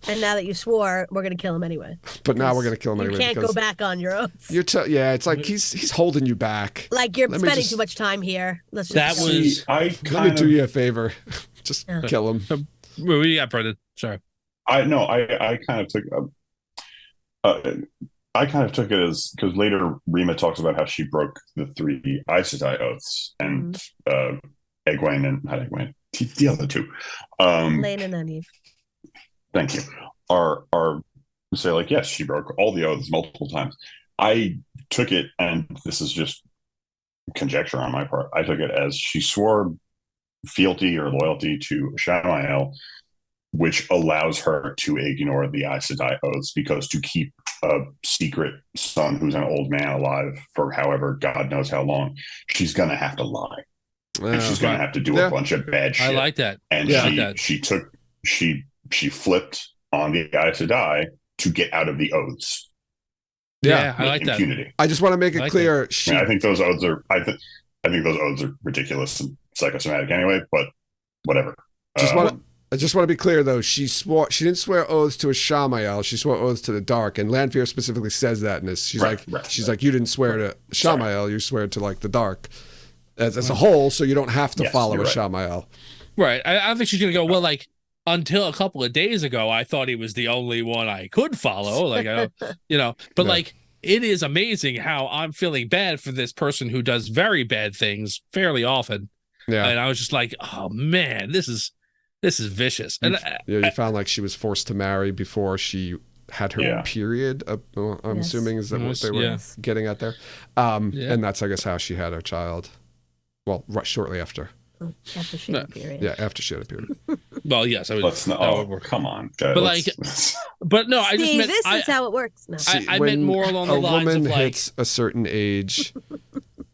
S2: And now that you swore, we're going to kill him anyway.
S1: But now we're gonna kill him
S2: You
S1: anyway.
S2: can't
S1: because
S2: go back on your oaths.
S1: yeah, it's like he's holding you back.
S2: Like, you're
S1: Let me
S2: spending
S1: just-
S2: too much time here. Let's just
S3: That
S2: go.
S3: was-
S1: Let me do you a favor. Just
S2: Yeah.
S1: kill him.
S3: We got Brendan. Sorry.
S4: I kind of took I kind of took it as, because later Rima talks about how she broke the 3 Aes Sedai oaths, and Egwene and not Egwene, the other 2,
S2: Lane and Nynaeve.
S4: thank you, are say like, yes, she broke all the oaths multiple times. I took it, and this is just conjecture on my part, I took it as she swore fealty or loyalty to Ishamael, which allows her to ignore the Aes Sedai oaths, because to keep a secret son who's an old man alive for however God knows how long, she's gonna have to lie, and she's gonna have to do a bunch of bad shit.
S3: I like that.
S4: And she flipped on the Aes Sedai to get out of the oaths.
S3: Yeah, I
S4: with
S3: like
S4: impunity.
S3: that.
S1: I just want to make it
S3: I like
S1: clear.
S4: I think those oaths are. I think those oaths are ridiculous and psychosomatic anyway. But whatever.
S1: I just want to be clear though. She didn't swear oaths to Ishamael. She swore oaths to the dark. And Lanfear specifically says that in this. She's like, you didn't swear to Ishamael. You swear to like the dark as a whole. So you don't have to follow Ishamael.
S3: Right. I don't think she's gonna go, well, like, until a couple of days ago, I thought he was the only one I could follow. Like, I don't, but like, it is amazing how I'm feeling bad for this person who does very bad things fairly often.
S1: Yeah.
S3: And I was just like, oh man, this is vicious. And
S1: you found like she was forced to marry before she had her period. I'm assuming is that what they were getting at there. And that's, I guess, how she had her child. Well, shortly after.
S2: After she had a period.
S1: Yeah, after she had a period.
S3: Well, yes, I was.
S4: Come on,
S3: but like, but no, I just meant
S2: this is how it works. No.
S3: I meant more along the lines of like,
S1: a woman hits a certain age.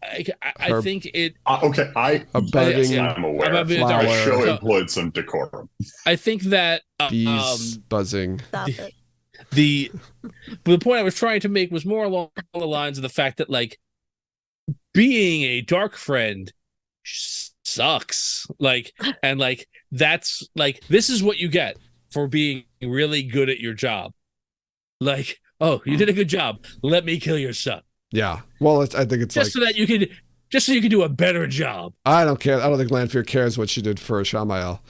S3: I think it.
S4: Okay, I'm aware. I show employed some decorum.
S3: I think that
S1: bees buzzing.
S2: Stop it.
S3: The point I was trying to make was more along the lines of the fact that like being a dark friend sucks. Like, and like that's like, this is what you get for being really good at your job. Like, oh, you did a good job. Let me kill your son.
S1: Yeah. Well, I think it's
S3: just so that you could do a better job.
S1: I don't care. I don't think Lanfear cares what she did for Ishamael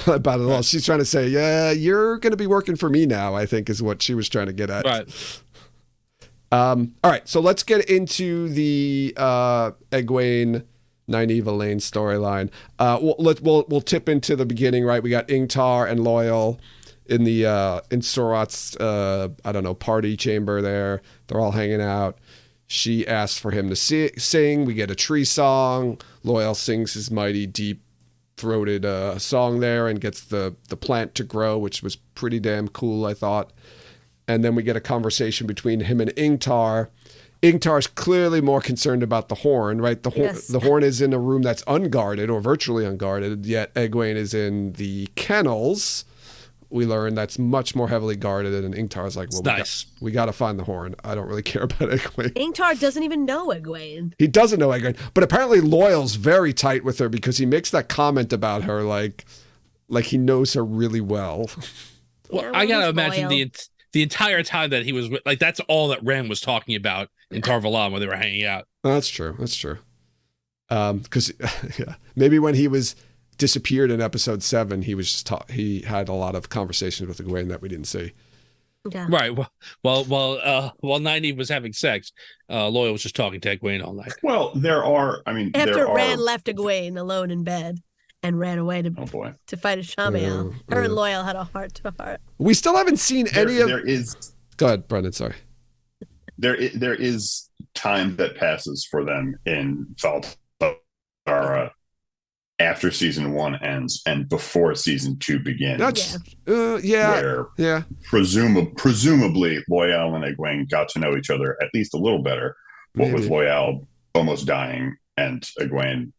S1: about it all. She's trying to say, yeah, you're going to be working for me now, I think is what she was trying to get at.
S3: Right.
S1: All right. So let's get into the Egwene Nynaeve Elaine storyline. We'll tip into the beginning, right? We got Ingtar and Loyal in the in Sorat's party chamber there. They're all hanging out. She asks for him to sing. We get a tree song. Loyal sings his mighty deep-throated song there and gets the plant to grow, which was pretty damn cool, I thought. And then we get a conversation between him and Ingtar. Ingtar's clearly more concerned about the horn, right?
S2: Yes.
S1: The horn is in a room that's unguarded or virtually unguarded, yet Egwene is in the kennels. We learn that's much more heavily guarded, and Ingtar's like, well,
S3: Nice.
S1: we got to find the horn. I don't really care about Egwene.
S2: Ingtar doesn't even know Egwene.
S1: He doesn't know Egwene, but apparently Loyal's very tight with her because he makes that comment about her like he knows her really well.
S3: Well,
S2: Yeah,
S3: I gotta
S2: he's
S3: imagine
S2: loyal.
S3: the entire time that he was with, like, that's all that Ren was talking about in Tarvalon when they were hanging out.
S1: That's true. That's true. Because yeah, maybe when he was disappeared in episode 7, he was just he had a lot of conversations with Egwene that we didn't see.
S2: Yeah.
S3: Right. While Nynaeve was having sex, Loyal was just talking to Egwene all night.
S4: Well,
S2: After Ran left Egwene alone in bed and ran away
S4: oh boy,
S2: to fight Ishamael,
S1: Yeah,
S2: her and
S1: yeah.
S2: Loyal had a heart-to-heart.
S1: We still haven't seen any of.
S4: there is
S1: Go ahead, Brendan. Sorry.
S4: there is time that passes for them in Valtara after season 1 ends and before season 2 begins.
S1: That's
S4: Where
S1: yeah.
S4: presumably Loyal and Egwene got to know each other at least a little better. What with
S1: Maybe.
S4: Loyal almost dying and Egwene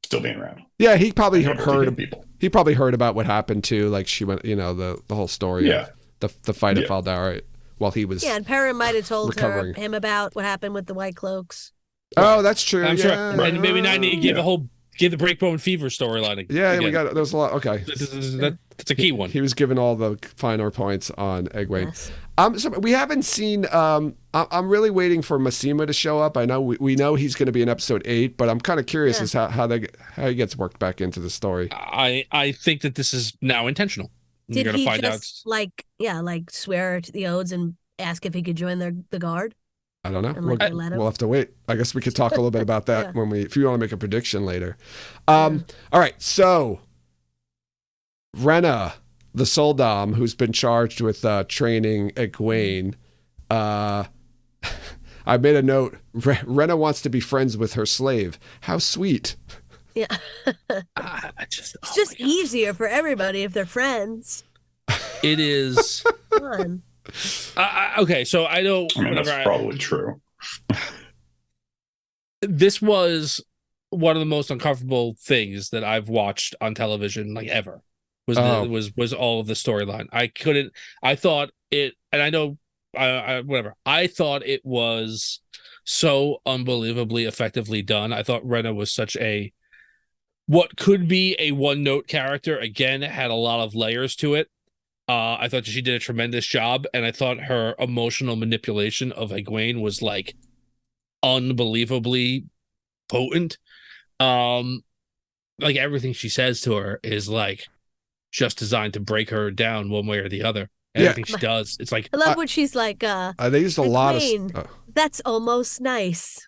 S4: still being around.
S1: Yeah, he probably
S4: And able to
S1: heard.
S4: hit people.
S1: He probably heard about what happened too. Like she went, the whole story.
S4: Yeah.
S1: Of the fight at
S4: Yeah.
S1: Valdara while he was.
S2: Yeah, and Perrin might have told
S1: recovering.
S2: him about what happened with the White Cloaks.
S1: Oh, that's true.
S3: I'm
S1: yeah.
S3: sure. And maybe Nynaeve gave
S4: Yeah.
S3: give the Breakbone Fever storyline.
S1: Yeah,
S3: again.
S1: we got. There's a lot. Okay.
S3: That's a key one.
S1: He was given all the finer points on Egwene.
S2: Yes.
S1: So we haven't seen. I'm really waiting for Massima to show up. I know we know he's going to be in episode 8, but I'm kind of curious as how he gets worked back into the story.
S3: I think that this is now intentional.
S2: Did
S3: You're
S2: he
S3: gonna find
S2: just swear to the oaths and ask if he could join the guard?
S1: I don't know.
S2: And like they let him?
S1: We'll have to wait. I guess we could talk a little bit about that
S2: Yeah.
S1: if you want to make a prediction later. All right. So Rena, the Soldam, who's been charged with training Egwene, I made a note. Rena wants to be friends with her slave. How sweet.
S2: Yeah.
S3: it's
S2: It's just easier for everybody if they're friends.
S3: It is.
S2: Fun.
S3: Okay, so I know.
S4: I mean, that's probably true.
S3: This was one of the most uncomfortable things that I've watched on television, like ever. Was all of the storyline. I thought it, and I know, whatever. I thought it was so unbelievably effectively done. I thought Rena was such what could be a one-note character. Again, it had a lot of layers to it. I thought she did a tremendous job, and I thought her emotional manipulation of Egwene was like unbelievably potent. Like everything she says to her is like just designed to break her down one way or the other. Everything she does, it's like
S2: I love when she's like,
S1: they used a lot
S2: Egwene,
S1: of.
S2: that's almost nice.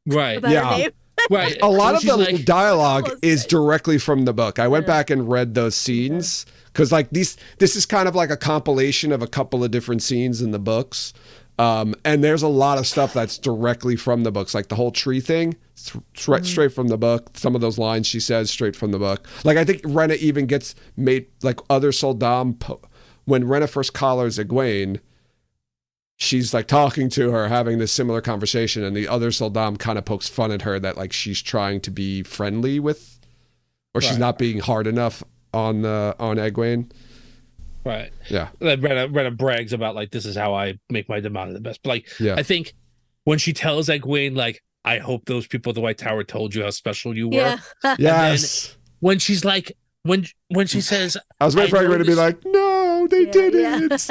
S3: right,
S2: About her name.
S3: right.
S1: A lot of
S3: She's
S1: the
S3: like,
S1: dialogue
S2: Almost
S1: is
S2: nice.
S1: directly from the book. I went back and read those scenes because this is kind of like a compilation of a couple of different scenes in the books. And there's a lot of stuff that's directly from the books, like the whole tree thing, straight from the book. Some of those lines she says straight from the book. Like I think Rena even gets made like other Soldam when Rena first collars Egwene. She's like talking to her, having this similar conversation, and the other Soldam kind of pokes fun at her that like she's trying to be friendly with, or she's not being hard enough on Egwene.
S3: right.
S1: Yeah.
S3: Rena brags about like, this is how I make my demand the best. But like,
S1: Yeah.
S3: I think when she tells Egwene, like, I hope those people at the White Tower told you how special you were.
S2: Yeah.
S1: Yes.
S3: When she's like, when she says,
S1: I was waiting for
S3: I know
S1: Egwene to be
S3: this-
S1: like, no, they didn't.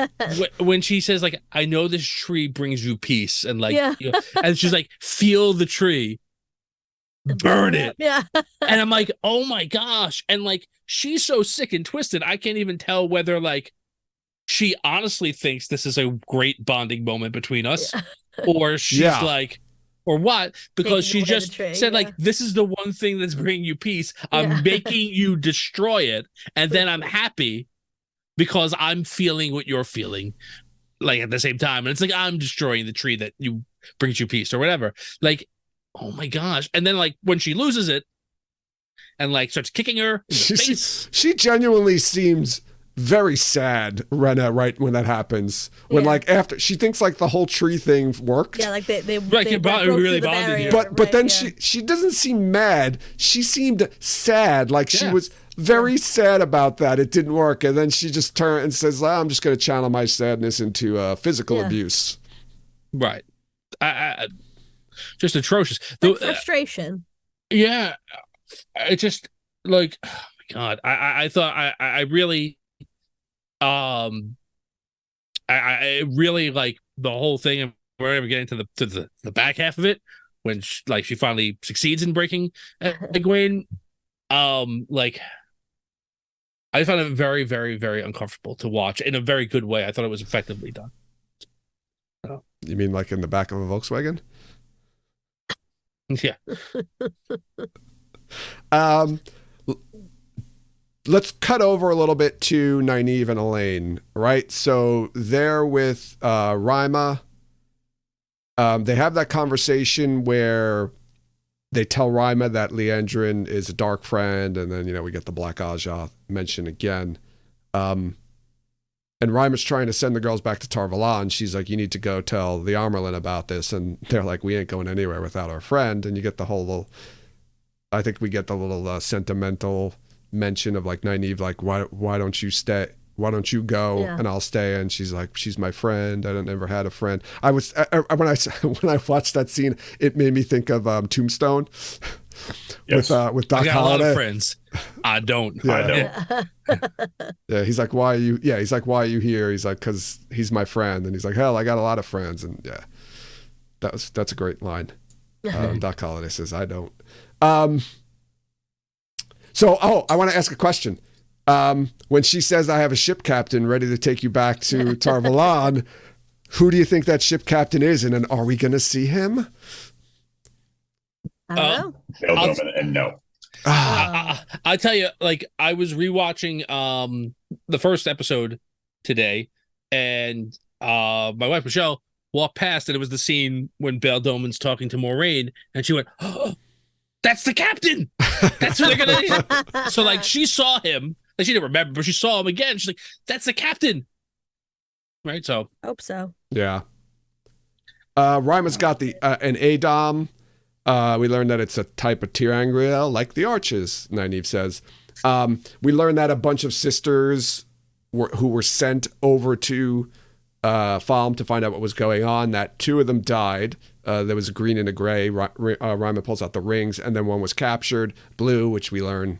S3: when she says like, I know this tree brings you peace, and like,
S2: Yeah.
S3: and she's like, feel the tree, burn it.
S2: Yeah.
S3: And I'm like, oh my gosh. And like, she's so sick and twisted. I can't even tell whether like she honestly thinks this is a great bonding moment between us, or she's like, or what? Because
S2: Taking
S3: she
S2: away the
S3: just
S2: tree,
S3: said
S2: yeah.
S3: like, this is the one thing that's bringing you peace. I'm
S2: Yeah.
S3: making you destroy it. And then I'm happy because I'm feeling what you're feeling, like at the same time. And it's like, I'm destroying the tree that brings you peace or whatever. Like, oh my gosh. And then like when she loses it and like starts kicking her in the face.
S1: She genuinely seems very sad, Rena, right when that happens. When like after she thinks like the whole tree thing worked.
S2: Yeah, like they
S3: broke
S2: through
S3: really
S2: the
S3: bonded
S2: barrier,
S3: you.
S1: But then she doesn't seem mad. She seemed sad, like she was very sad about that. It didn't work, and then she just turned and says, "I'm just going to channel my sadness into physical abuse."
S3: Right. I just atrocious.
S2: Like frustration.
S3: Yeah, it just like, oh my God. I thought I really, I really like the whole thing, and we're ever getting to the back half of it when she finally succeeds in breaking Egwene. Like, I found it very, very, very uncomfortable to watch in a very good way. I thought it was effectively done. So.
S1: You mean like in the back of a Volkswagen?
S3: Yeah.
S1: Let's cut over a little bit to Nynaeve and Elaine, right? So they're with Rima. They have that conversation where they tell Rima that Liandrin is a dark friend, and then, we get the Black Aja mention again. And Rima's trying to send the girls back to Tarvalon. She's like, you need to go tell the Armerlin about this. And they're like, we ain't going anywhere without our friend. And you get the whole little, I think we get the little sentimental mention of like Nynaeve, like, why don't you stay? Why don't you go and I'll stay? And she's like, she's my friend. I never had a friend. When I watched that scene, it made me think of Tombstone. Yes. With Doc Holliday.
S3: I got a lot of friends. I don't.
S1: Yeah. Yeah. He's like, why are you? Yeah. He's like, why are you here? He's like, because he's my friend. And he's like, hell, I got a lot of friends. And yeah, that's a great line. Doc Holliday says, I don't. So, I want to ask a question. When she says, I have a ship captain ready to take you back to Tarvalon, who do you think that ship captain is? And then are we going to see him?
S2: I don't
S4: know. And no.
S3: I tell you, like, I was rewatching the first episode today, and my wife Michelle walked past, and it was the scene when Bail Doman's talking to Moiraine, and she went, oh, that's the captain. That's who they're gonna. So like, she saw him. Like, she didn't remember, but she saw him again. She's like, that's the captain. Right. So
S2: hope so.
S1: Yeah. Rima's got an Adom. We learned that it's a type of Tirangriel, like the Arches, Nynaeve says. We learned that a bunch of sisters who were sent over to Falm to find out what was going on, that two of them died. There was a green and a gray. Rima pulls out the rings, and then one was captured. Blue, which we learn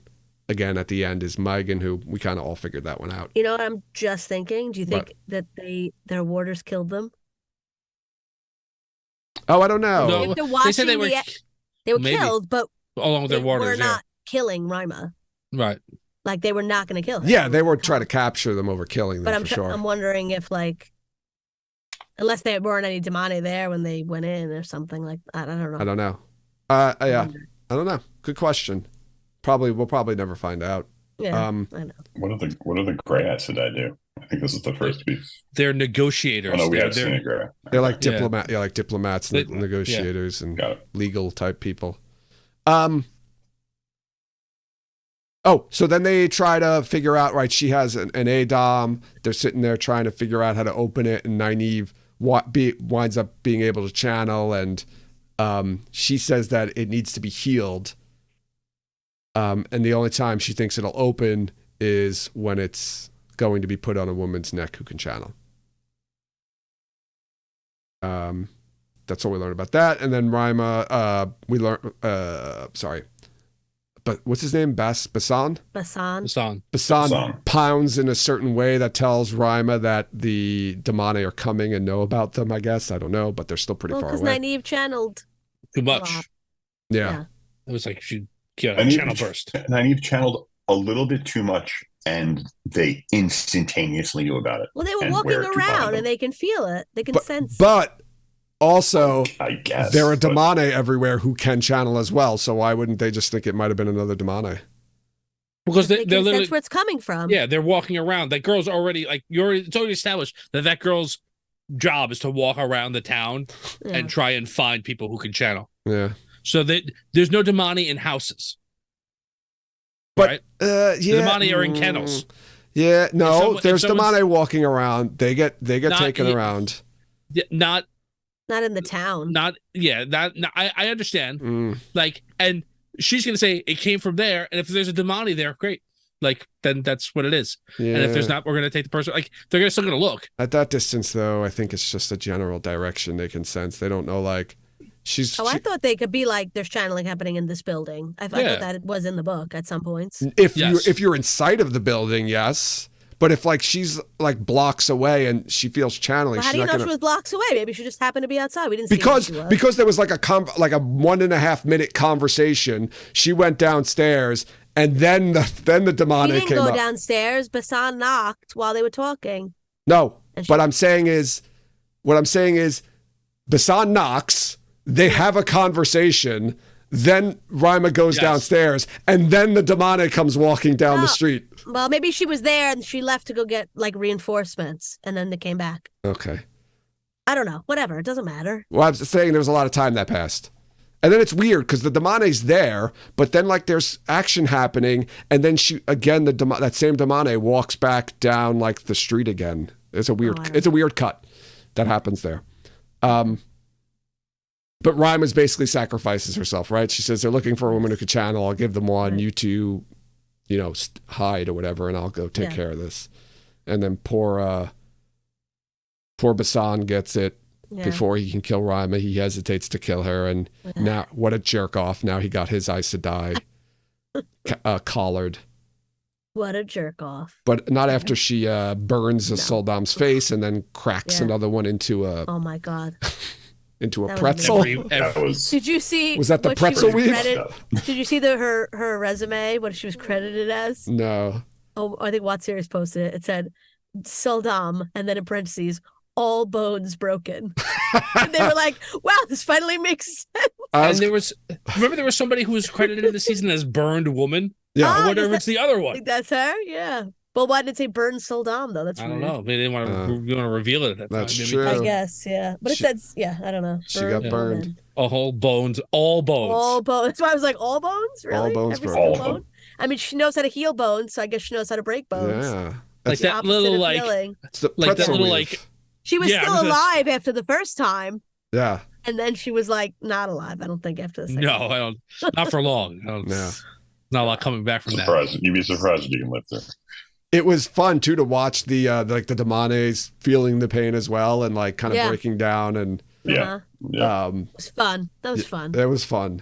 S1: again at the end, is Megan, who we kind of all figured that one out.
S2: You know what I'm just thinking? Do you think that their warders killed them?
S1: Oh, I don't know.
S3: No, they said they were
S2: killed, but
S3: along with their warders,
S2: were not killing Rima.
S3: Right.
S2: Like, they were not going to kill her.
S1: Yeah, they were trying to capture them over killing them,
S2: but
S1: sure.
S2: I'm wondering if, like, unless there weren't any Damane there when they went in or something like that. I don't know.
S1: I don't know. Yeah, I don't know. Good question. We'll probably never find out.
S2: Yeah, I know.
S4: What are the gray Aesidai do? I think this is the first piece.
S3: They're negotiators.
S4: Oh, no, we have seen a gray.
S1: They're like like diplomats, negotiators, and legal type people. So then they try to figure out, right, she has an Adom. They're sitting there trying to figure out how to open it, and Nynaeve winds up being able to channel, and she says that it needs to be healed. And the only time she thinks it'll open is when it's going to be put on a woman's neck who can channel. That's all we learned about that. And then Rima, we learned, but what's his name? Basan pounds in a certain way that tells Rima that the Damane are coming and know about them, I guess. I don't know, but they're still pretty far away.
S2: Because Nynaeve channeled
S3: too much.
S1: Yeah.
S3: It was like she got a channel burst.
S4: Nynaeve channeled a little bit too much, and they instantaneously knew about it.
S2: Well, they were walking around, and they can feel it. They can sense.
S1: But also,
S4: I guess
S1: there are Damane everywhere who can channel as well. So why wouldn't they just think it might have been another Damane?
S2: Because they're can sense where it's coming from.
S3: Yeah, they're walking around. That girl's already it's already established that girl's job is to walk around the town and try and find people who can channel.
S1: Yeah.
S3: So there's no Damane in houses.
S1: But
S3: right?
S1: The
S3: Damane are in kennels.
S1: Yeah, no, there's
S3: someone's-
S1: Damane walking around. They get
S3: Not-
S1: taken around.
S3: Not
S2: Not in the town.
S3: I understand.
S1: Mm.
S3: Like, and she's gonna say it came from there, and if there's a Damani there, great. Like, then that's what it is.
S1: Yeah.
S3: And if there's not, we're gonna take the person. Like, they're still gonna look.
S1: At that distance, though, I think it's just a general direction they can sense. They don't know, like,
S2: I thought they could be like, there's channeling happening in this building. I thought that it was in the book at some points.
S1: If you're in sight of the building, yes. But if like she's like blocks away and she feels channeling,
S2: Well, how
S1: she's
S2: do you
S1: not
S2: know
S1: gonna...
S2: she was blocks away? Maybe she just happened to be outside. We didn't see
S1: because there was like a 1.5 minute conversation. She went downstairs and then the demonic
S2: She didn't
S1: came
S2: go
S1: up.
S2: downstairs. Basan knocked while they were talking.
S1: No, what I'm saying is, Basan knocks. They have a conversation. Then Rima goes downstairs, and then the demonic comes walking down the street.
S2: Well, maybe she was there and she left to go get like reinforcements, and then they came back.
S1: Okay.
S2: I don't know. Whatever. It doesn't matter.
S1: Well, I'm saying there was a lot of time that passed. And then it's weird because the Damane's there, but then like there's action happening, and then she again that same Damane walks back down like the street again. It's a weird cut that happens there. But Rima's basically sacrifices herself, right? She says they're looking for a woman who could channel. I'll give them one. You two, hide or whatever, and I'll go take care of this. And then poor Basan gets it before he can kill Rima. He hesitates to kill her, and now what a jerk off! Now he got his Aes Sedai collared.
S2: What a jerk off!
S1: But not after she burns a Soldam's face and then cracks another one into a.
S2: Oh my god.
S1: Into a pretzel.
S2: Did you see?
S1: Was that the pretzel weave?
S2: Did you see her resume? What she was credited as?
S1: No.
S2: Oh, I think Watt Series posted it. It said Soldam, and then in parentheses, all bones broken. And they were like, "Wow, this finally makes sense."
S3: And there was somebody who was credited in the season as burned woman.
S1: Yeah,
S3: I wonder if it's the other one.
S2: Think that's her. Yeah. Well, why did it say burn Soldam though? That's
S3: I don't
S2: weird.
S3: know. They didn't want to reveal it at that
S1: that's
S3: time.
S1: true.
S2: I guess, yeah. But it says, I don't know.
S1: She got burned.
S2: Woman.
S3: All bones. All
S2: bones. That's why I was like, all bones? Really?
S1: All bones
S2: Every
S1: broken.
S2: single bone? I mean, she knows how to heal bones, so I guess she knows how to break bones.
S1: Yeah.
S3: Like that little
S1: it's the pretzel weave.
S2: She was still alive after the first time.
S1: Yeah.
S2: And then she was like not alive, I don't think, after the second
S3: No,
S2: time.
S3: I don't. Not for long.
S1: No.
S3: Not a lot coming back from that.
S4: You'd be surprised if you can live there.
S1: It was fun too to watch the Damanes feeling the pain as well and like kind of breaking down and
S2: It was fun. That was fun.
S1: It was fun.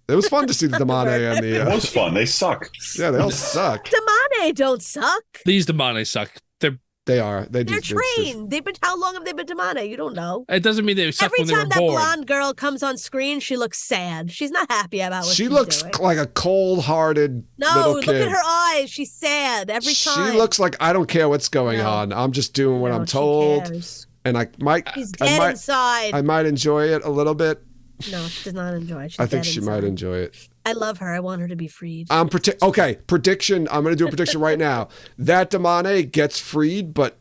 S1: It was fun to see the Damane and the.
S4: It was fun. They suck.
S1: Yeah, they all suck.
S2: Damane don't suck.
S3: These Damane suck.
S1: They're
S2: trained. How long have they been Damane? You don't know.
S3: It doesn't mean they suck when they were born.
S2: Every time that blonde girl comes on screen, she looks sad. She's not happy about what
S1: she looks
S2: doing.
S1: like a cold-hearted little kid.
S2: Look at her eyes. She's sad every time.
S1: She looks like I don't care what's going on. I'm just doing what I'm told. And
S2: She's dead inside.
S1: I might enjoy it a little bit.
S2: No, she does not enjoy it.
S1: I think she might enjoy it.
S2: I love her. I want her to be freed.
S1: Prediction. I'm going to do a prediction right now. That Damane gets freed, but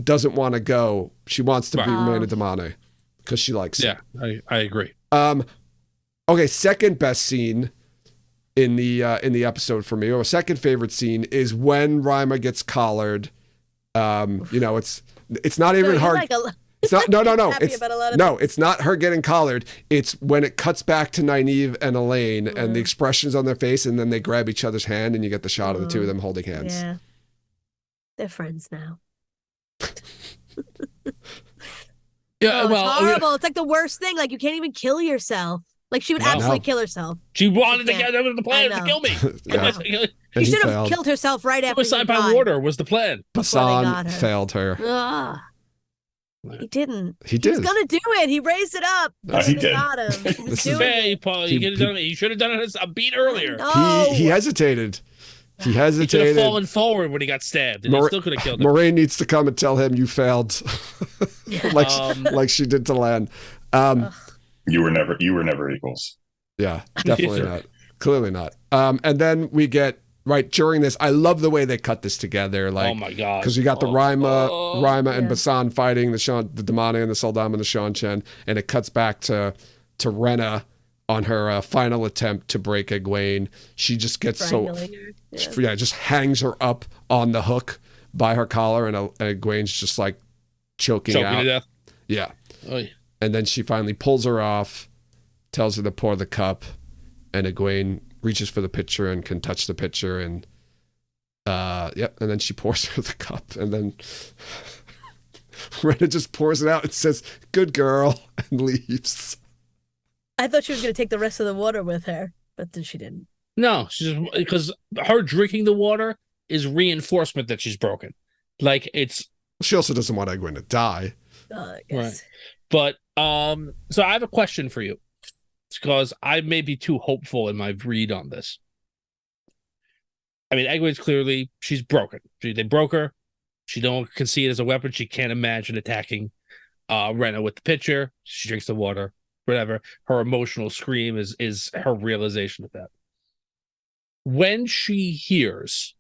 S1: doesn't want to go. She wants to remain a Damane because she likes it.
S3: Yeah, I agree.
S1: Okay, second best scene in the episode for me, or second favorite scene, is when Rima gets collared. It's not even hard. It's not. No. It's not her getting collared. It's when it cuts back to Nynaeve and Elaine and the expressions on their face, and then they grab each other's hand, and you get the shot of the two of them holding hands.
S2: Yeah, they're friends now.
S3: Yeah,
S2: it's horrible. It's like the worst thing. Like you can't even kill yourself. Like she would absolutely kill herself.
S3: She wanted to get over the plan to kill me.
S2: She should have killed herself right after.
S3: Suicide by water was the plan.
S1: Basan failed her.
S2: Ugh. He didn't.
S1: He did.
S2: He was gonna do it. He raised it up.
S4: He did.
S2: Got him. He was doing it.
S3: Paul. He should have done it a beat earlier.
S2: No.
S1: He hesitated. He
S3: could have
S1: hesitated.
S3: fallen forward when he got stabbed, and he still could have killed him.
S1: Moiraine needs to come and tell him you failed, like she did to Lan.
S4: You were never equals.
S1: Yeah, definitely not. Clearly not. And then we get right during this. I love the way they cut this together. Like,
S3: oh my god!
S1: Because you got the Rima and Basan fighting the Damane and the Soldam and the Seanchan, and it cuts back to Rena on her final attempt to break Egwene. She just gets just hangs her up on the hook by her collar, and Egwene's just like choking
S3: Choking
S1: out.
S3: to death.
S1: Yeah.
S3: Oy.
S1: And then she finally pulls her off, tells her to pour the cup, and Egwene reaches for the pitcher and can touch the pitcher, and and then she pours her the cup, and then Rena just pours it out and says, "Good girl," and leaves.
S2: I thought she was going to take the rest of the water with her, but then she didn't.
S3: No, she's just because her drinking the water is reinforcement that she's broken. Like it's
S1: She also doesn't want Egwene to die.
S2: I guess.
S3: But so I have a question for you. It's because I may be too hopeful in my read on this. I mean, Egwene's clearly she's broken. They broke her. She can see it as a weapon. She can't imagine attacking Rena with the pitcher. She drinks the water, whatever. Her emotional scream is her realization of that. When she hears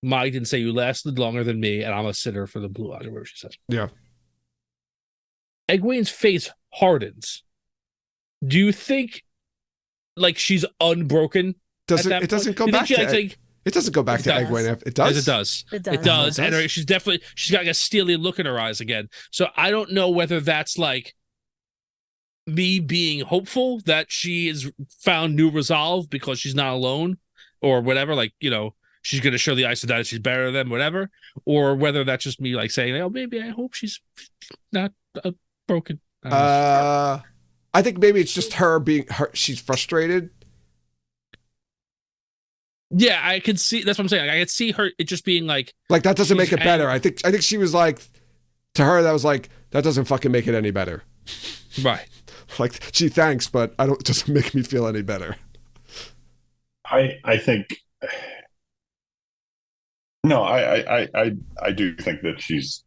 S3: Mike didn't say you lasted longer than me, and I'm a sitter for the blue eyes, or whatever she says.
S1: Yeah.
S3: Egwene's face hardens. Do you think like she's unbroken?
S1: It doesn't go back to it doesn't go back to Egwene. It does.
S3: Yes, it does.
S2: It does.
S3: It does.
S1: Oh, it does?
S3: And she's got like a steely look in her eyes again. So I don't know whether that's like me being hopeful that she has found new resolve because she's not alone or whatever. Like, you know, she's going to show the Aes Sedai she's better than whatever. Or whether that's just me like saying, oh, maybe I hope she's not broken.
S1: I think maybe it's just her she's frustrated.
S3: Yeah, I could see. That's what I'm saying. Like, I could see her. It just being like
S1: that doesn't make it better. I think she was like, to her that was like, that doesn't fucking make it any better.
S3: Right.
S1: Like, gee, thanks, but it doesn't make me feel any better.
S4: I think no, I do think that she's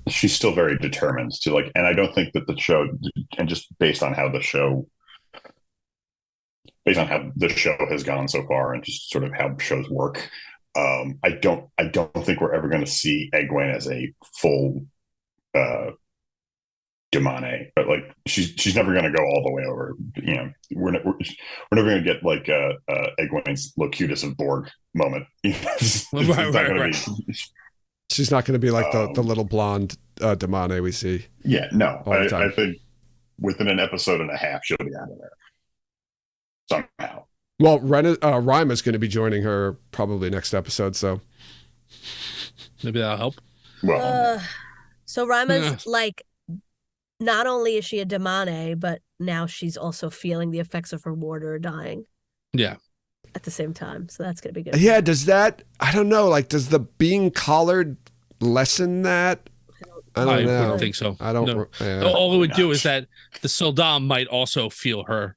S4: still very determined to like, and I don't think that the show, and just based on how the show has gone so far and just sort of how shows work, I don't think we're ever going to see Egwene as a full Demane, but like she's never going to go all the way over. You know, we're never going to get like Egwene's Locutus of Borg moment.
S3: Right.
S1: She's not going to be like the little blonde Demane we see.
S4: Yeah, no.
S1: I
S4: think within an episode and a half she'll be out of there somehow.
S1: Well, Ryma's going to be joining her probably next episode, so
S3: maybe that'll help.
S4: Well,
S2: so Ryma's like, not only is she a Demane, but now she's also feeling the effects of her warder dying.
S3: Yeah.
S2: At the same time, so that's going to be good.
S1: Yeah, does that? I don't know. Like, does the being collared lessen that? I don't know.
S3: I wouldn't think so.
S1: I don't.
S3: No.
S1: Yeah.
S3: All it would do is that the Sildam might also feel her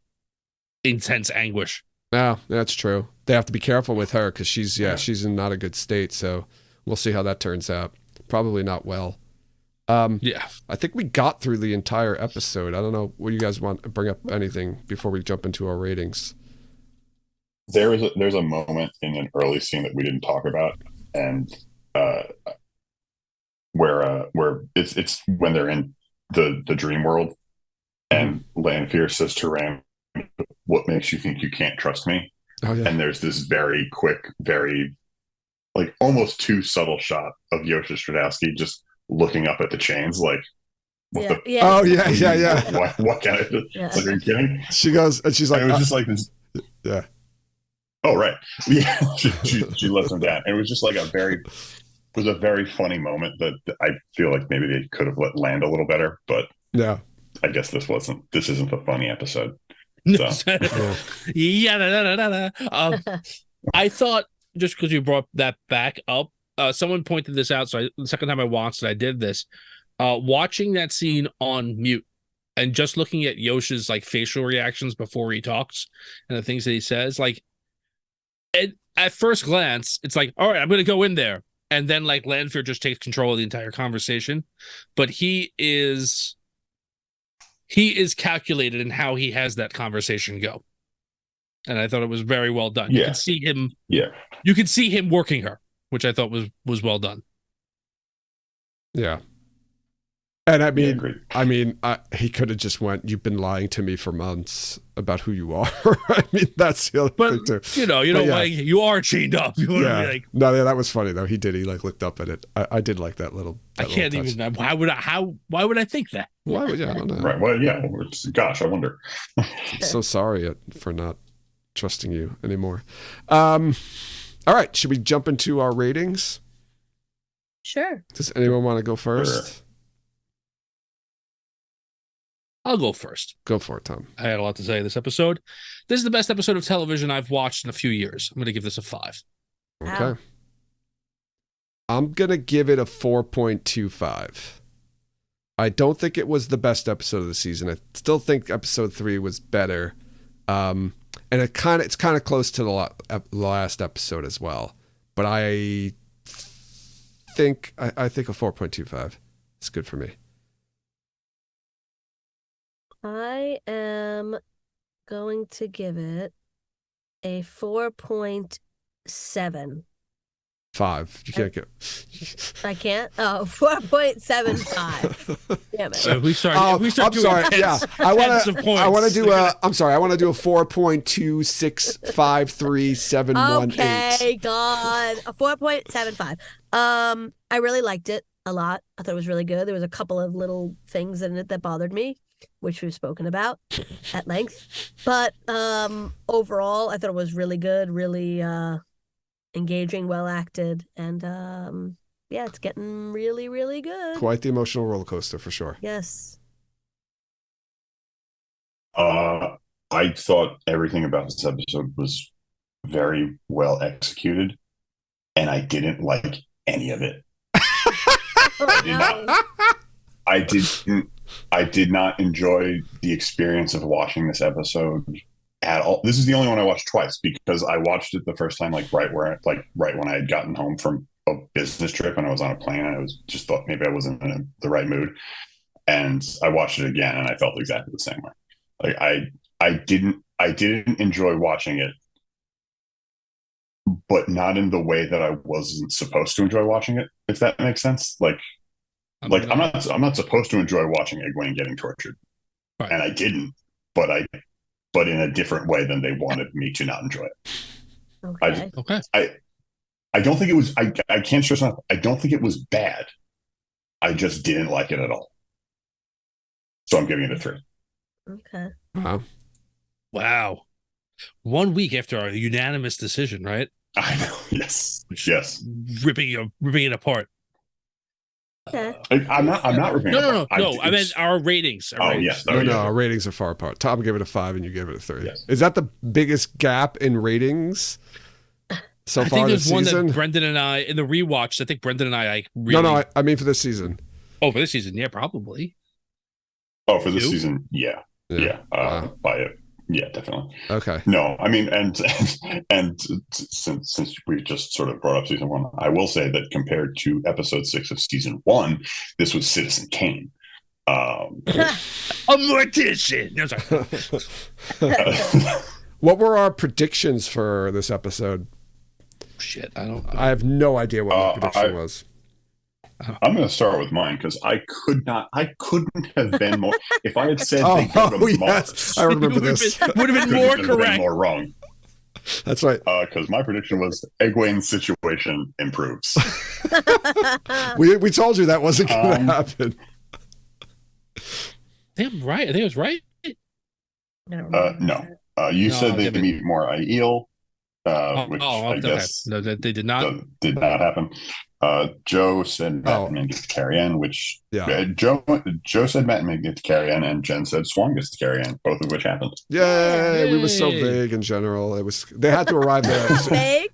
S3: intense anguish.
S1: No, that's true. They have to be careful with her because she's in not a good state. So we'll see how that turns out. Probably not well.
S3: Yeah,
S1: I think we got through the entire episode. I don't know. What you guys want to bring up anything before we jump into our ratings?
S4: There's a moment in an early scene that we didn't talk about, and where it's when they're in the dream world, and Lanfear says to Ram, "What makes you think you can't trust me?"
S1: Oh yeah.
S4: And there's this very quick, very like almost too subtle shot of Yosha Stradowski just looking up at the chains, like, what the?
S2: Yeah.
S1: Oh yeah.
S4: What kind of? Like, are you kidding?
S1: She goes and she's like,
S4: and it was just like this.
S1: Yeah.
S4: Oh right. Yeah. she lets him down. And it was just like a very funny moment that I feel like maybe they could have let land a little better, but
S1: yeah.
S4: I guess this isn't a funny episode. So.
S3: I thought, just because you brought that back up, someone pointed this out. So the second time I watched it, I did this. Watching that scene on mute and just looking at Yosha's like facial reactions before he talks and the things that he says, like, at first glance, it's like, all right, I'm going to go in there. And then like Lanfear just takes control of the entire conversation. But he is calculated in how he has that conversation go. And I thought it was very well done.
S4: Yeah.
S3: You could see him.
S4: Yeah.
S3: You could see him working her, which I thought was well done.
S1: Yeah. And
S4: agreed.
S1: He could have just went, "You've been lying to me for months about who you are." I mean, that's the other thing too.
S3: You are chained up. You want to be like,
S1: no, yeah, that was funny though. He did. He like looked up at it. I did like that little.
S3: I can't even. Why would I think that?
S1: Why would I don't know.
S4: Right. Well, yeah. Gosh, I wonder.
S1: I'm so sorry for not trusting you anymore. All right, should we jump into our ratings?
S2: Sure.
S1: Does anyone want to go first?
S4: Sure.
S3: I'll go first.
S1: Go for it, Tom.
S3: I had a lot to say this episode. This is the best episode of television I've watched in a few years. I'm going to give this a 5.
S1: Okay.
S2: Wow.
S1: I'm going to give it a 4.25. I don't think it was the best episode of the season. I still think episode 3 was better. And it's kind of close to the last episode as well. But I think a 4.25 is good for me.
S2: I am going to give it a 4.7.
S1: 5. You can't get.
S2: I can't? Oh, 4.75. Damn it.
S3: So if we start
S1: I'm
S3: doing
S1: sorry.
S3: tens,
S1: Yeah, I want
S3: of
S1: to.
S3: points.
S1: I want to do a. I'm sorry. I want to do a 4.2653718.
S2: Okay, God. A 4.75. I really liked it a lot. I thought it was really good. There was a couple of little things in it that bothered me, which we've spoken about at length. But overall, I thought it was really good, really engaging, well acted, and yeah, it's getting really, really good.
S1: Quite the emotional roller coaster for sure.
S2: Yes.
S4: I thought everything about this episode was very well executed, and I didn't like any of it. I did not enjoy the experience of watching this episode at all. This is the only one I watched twice because I watched it the first time right when I had gotten home from a business trip and I was on a plane and I was just thought maybe I wasn't in the right mood, and I watched it again and I felt exactly the same way. Like I didn't enjoy watching it, but not in the way that I wasn't supposed to enjoy watching it, if that makes sense. I'm not supposed to enjoy watching Egwene getting tortured,
S3: right.
S4: And I didn't, but in a different way than they wanted me to not enjoy it.
S2: Okay.
S4: I don't think it was. I can't stress enough. I don't think it was bad. I just didn't like it at all. So I'm giving it a 3.
S2: Okay.
S3: Wow. 1 week after our unanimous decision, right?
S4: I know. Yes. Yes.
S3: Ripping it apart.
S2: Okay.
S4: I'm not ripping.
S3: No. I meant our ratings.
S4: Yes.
S1: No, our ratings are far apart. Tom gave it a 5 and you gave it a 3.
S4: Yes.
S1: Is that the biggest gap in ratings so far this season? I think there's one that
S3: Brendan and I, in the rewatch, I think Brendan and I
S1: really... No, I mean for this season.
S3: Oh, for this season, yeah, probably.
S4: Oh, for this season, yeah. By it. Yeah, definitely.
S1: Okay.
S4: No, I mean, and since we just sort of brought up season 1, I will say that compared to episode 6 of season 1, this was Citizen Kane.
S3: A mortician. No, sorry.
S1: What were our predictions for this episode?
S3: Shit,
S1: I have no idea what my prediction was.
S4: I'm going to start with mine because I couldn't have been more. If I had said they go to Mars,
S1: yes, I remember this.
S3: Would have been more correct.
S4: More wrong.
S1: That's right.
S4: Because my prediction was Egwene's situation improves.
S1: we told you that wasn't going to happen.
S3: Damn right. I think it was right.
S4: No. You said they'd meet more Aiel, which I guess
S3: no, they did not.
S4: Did not happen. Joe said Matt and get to Carrie-Anne, which Joe said Matt and get to Carrie-Anne, and Jen said Swan gets to Carrie-Anne, both of which happened.
S1: Yay! We were so vague in general. They had to arrive there.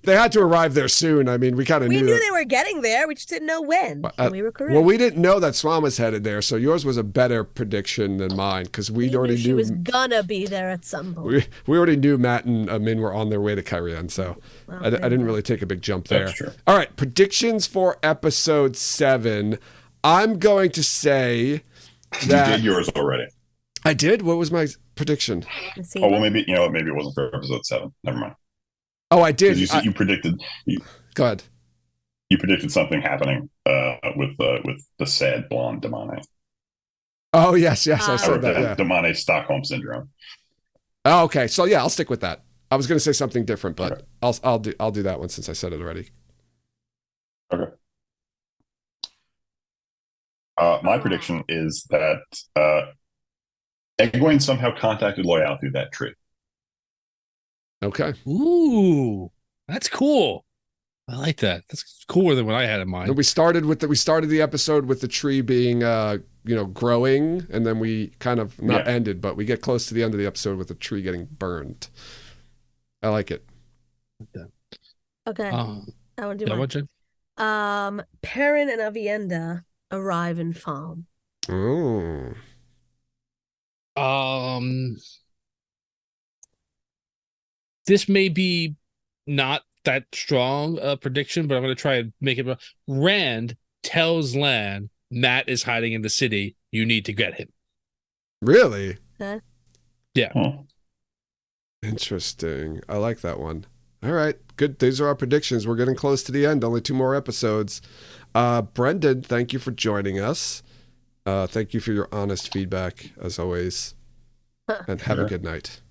S1: They had to arrive there soon. I mean, we kind of knew
S2: they were getting there. We just didn't know when. We were correct.
S1: Well, we didn't know that Swan was headed there, so yours was a better prediction than mine because we already knew
S2: she was gonna be there at some point.
S1: We already knew Matt and Min were on their way to Carrie-Anne, so I didn't really take a big jump there.
S4: That's true.
S1: All right, predictions for episode 7. I'm going to say that
S4: you did yours already.
S1: I did. What was my prediction?
S4: Oh well, maybe maybe it wasn't for episode 7. Never mind.
S1: Oh, I did.
S4: You predicted.
S1: Go ahead.
S4: You predicted something happening with the sad blonde Damane.
S1: Oh, yes, I
S4: Or
S1: said that, yeah.
S4: Damane Stockholm syndrome.
S1: Oh, okay, so yeah, I'll stick with that. I was going to say something different, but
S4: Okay.
S1: I'll do that one since I said it already.
S4: Okay. My prediction is that Egwene somehow contacted Loyal through that tree.
S1: Okay.
S3: Ooh, that's cool. I like that. That's cooler than what I had in mind.
S1: And we started the episode with the tree being growing, and then we kind of not ended, but we get close to the end of the episode with the tree getting burned. I like it.
S2: Okay. I want to do
S3: mine.
S2: Perrin and Avienda arrive in Falm.
S1: Oh.
S3: This may be not that strong a prediction, but I'm going to try and make it. Rand tells Lan, Matt is hiding in the city. You need to get him.
S1: Really?
S2: Okay.
S3: Yeah.
S1: Interesting. I like that one. All right. Good. These are our predictions. We're getting close to the end. Only 2 more episodes. Brendan, thank you for joining us. Thank you for your honest feedback, as always. And have a good night.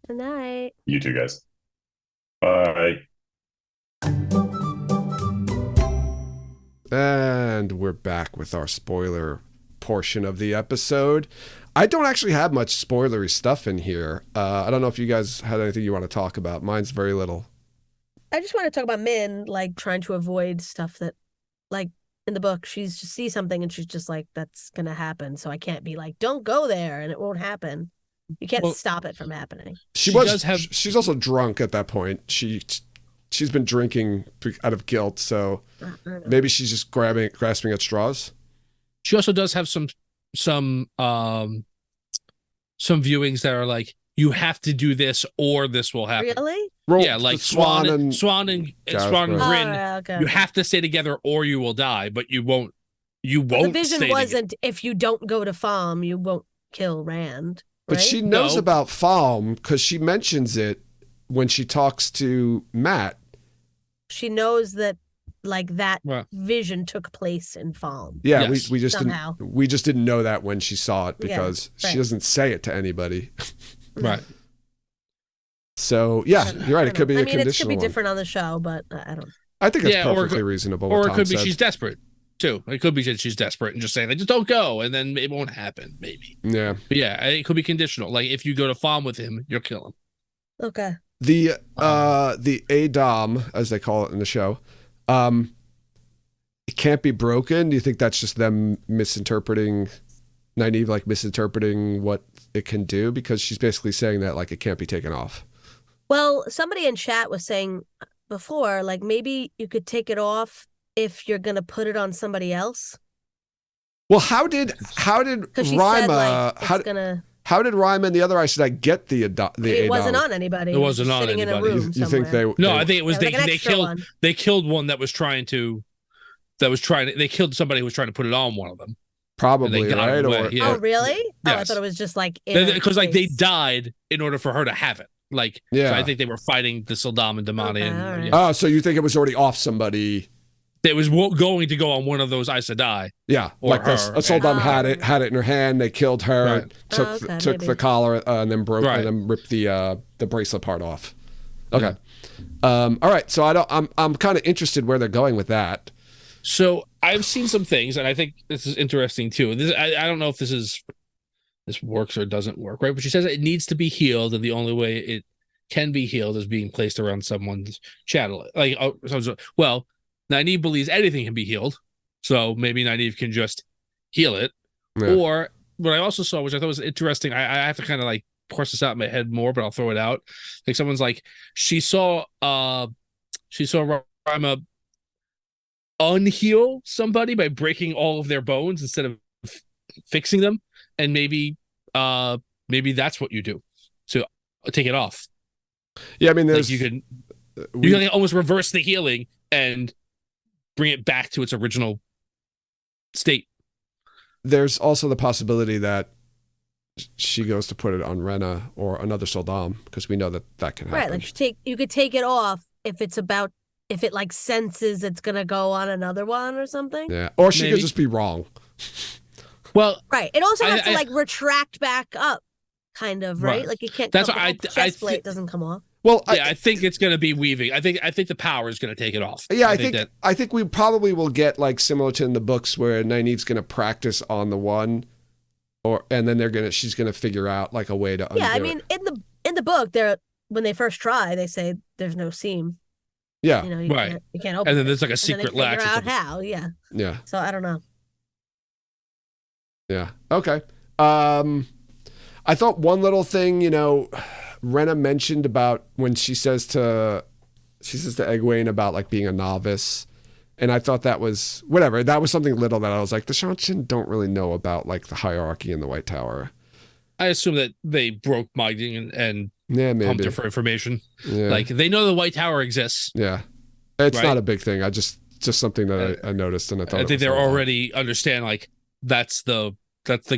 S2: Good night.
S4: You too, guys. Bye.
S1: And we're back with our spoiler portion of the episode. I don't actually have much spoilery stuff in here. I don't know if you guys had anything you want to talk about. Mine's very little.
S2: I just want to talk about Min, like, trying to avoid stuff that, like, in the book, she's just sees something and she's just like, that's going to happen. So I can't be like, don't go there and it won't happen. You can't stop it from happening.
S1: She's also drunk at that point. She's been drinking out of guilt, so maybe she's just grasping at straws.
S3: She also does have some viewings that are like, you have to do this or this will happen.
S2: Really?
S3: Yeah, like Swan and Grin.
S2: Okay.
S3: You have to stay together or you will die, but you won't.
S2: The vision wasn't together. If you don't go to Falm, you won't kill Rand.
S1: But she knows about Falm because she mentions it when she talks to Matt.
S2: She knows that, like, that vision took place in Falm.
S1: Yeah, yes. we just didn't know that when she saw it because she doesn't say it to anybody.
S3: Right.
S1: So yeah, you're right. It could be a conditional.
S2: It could be different on the show, but I don't.
S1: I think it's perfectly reasonable.
S3: Or it could be she's desperate too. It could be that she's desperate and just saying, like, just don't go, and then it won't happen. Maybe.
S1: Yeah.
S3: But yeah, it could be conditional. Like, if you go to Falm with him, you'll kill him.
S2: Okay.
S1: The Adam, as they call it in the show, it can't be broken. Do you think that's just them misinterpreting what it can do? Because she's basically saying that, like, it can't be taken off.
S2: Well, somebody in chat was saying before, like, maybe you could take it off if you're gonna put it on somebody else.
S1: Well, how did Rima how did Rima and the other Aes Sedai get the
S2: It wasn't on anybody.
S3: It wasn't on anybody.
S2: In a room
S1: you think they?
S3: No, I think it was
S2: like
S3: they killed one that was trying to. They killed somebody who was trying to put it on one of them.
S1: Probably, right?
S2: Oh, really?
S3: Yes.
S2: Oh, I thought it was just like
S3: because like they died in order for her to have it. Like,
S1: yeah.
S3: So I think they were fighting the Sildam and Damane.
S2: Right.
S1: Oh, so you think it was already off somebody?
S3: It was going to go on one of those Aes Sedai.
S1: Yeah, like a Sildam had it in her hand. They killed her, took the collar, and then ripped the bracelet part off. Okay, all right. So I'm kind of interested where they're going with that.
S3: So I've seen some things, and I think this is interesting too. I don't know if this works or doesn't work, right? But she says it needs to be healed, and the only way it can be healed is being placed around someone's chattel. Like, well, Nynaeve believes anything can be healed, so maybe Nynaeve can just heal it. Yeah. Or what I also saw, which I thought was interesting, I have to kind of like parse this out in my head more, but I'll throw it out. Like, someone's like, she saw Rima unheal somebody by breaking all of their bones instead of fixing them, and maybe that's what you do to take it off.
S1: Yeah, I mean,
S3: like you can almost reverse the healing and bring it back to its original state.
S1: There's also the possibility that she goes to put it on Rena or another Sildam, because we know that can happen.
S2: Right, like you could take it off if it like senses it's gonna go on another one or something.
S1: Yeah, or she could just be wrong.
S3: Well,
S2: Right. It also has
S3: I-
S2: to like retract back up, kind of, right?
S3: Right.
S2: Like you can't.
S3: That's
S2: the
S3: what
S2: whole chest plate doesn't come off.
S1: Well,
S3: I think it's going to be weaving. I think the power is going to take it off.
S1: yeah, I think we probably will get like similar to in the books where Nynaeve's going to practice on the one, and then she's going to figure out like a way to undo
S2: Yeah, I mean,
S1: it.
S2: in the book, when they first try, they say there's no seam.
S1: Yeah,
S2: You know, you can't open.
S3: And then
S2: it.
S3: there's like a
S2: And then they
S3: secret latch.
S2: figure
S3: or
S2: out
S3: something.
S2: how. Yeah.
S1: yeah,
S2: So I don't know.
S1: yeah. Okay. I thought one little thing, Rena mentioned about when she says to Egwene about like being a novice. And I thought that was whatever. That was something little that I was like, the Seanchan don't really know about like the hierarchy in the White Tower.
S3: I assume that they broke mining and
S1: Yeah,
S3: pumped
S1: maybe.
S3: her for information.
S1: Yeah.
S3: Like they know the White Tower exists.
S1: Yeah. It's
S3: Right?
S1: not a big thing. I just something that I noticed and I thought
S3: I
S1: it
S3: think
S1: was
S3: they're
S1: a lot.
S3: already understand like that's the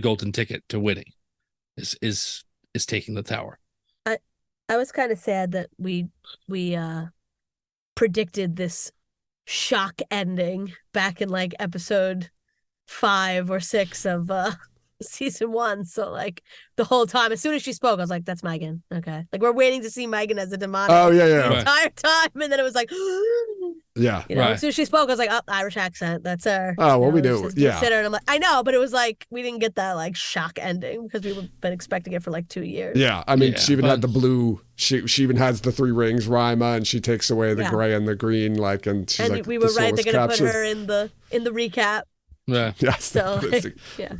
S3: golden ticket to winning is taking the tower.
S2: I was kind of sad that we predicted this shock ending back in like episode 5 or 6 of season 1. So like the whole time, as soon as she spoke, I was like, "That's Megan." Okay, like we're waiting to see Megan as a demonic.
S1: Oh yeah,
S2: The
S1: yeah.
S3: Right.
S2: entire time, and then it was like,
S1: Yeah.
S3: Right.
S2: as soon as she spoke, I was like, "Oh, Irish accent. That's her."
S1: Oh, well, we
S2: it's
S1: do.
S2: just
S1: Yeah.
S2: considered. I'm like, I know, but it was like we didn't get that like shock ending because we've been expecting it for like 2 years.
S1: Yeah. I mean,
S3: Yeah,
S1: she even
S3: but-
S1: had the blue. She even has the 3 rings, Rima, and she takes away the
S2: Yeah.
S1: gray and the green, like, and she's
S2: And
S1: like,
S2: we were
S1: the soul
S2: right.
S1: was
S2: They're gonna
S1: captured.
S2: put her in the recap.
S3: Yeah.
S1: Yes.
S2: So
S1: that's
S2: yeah,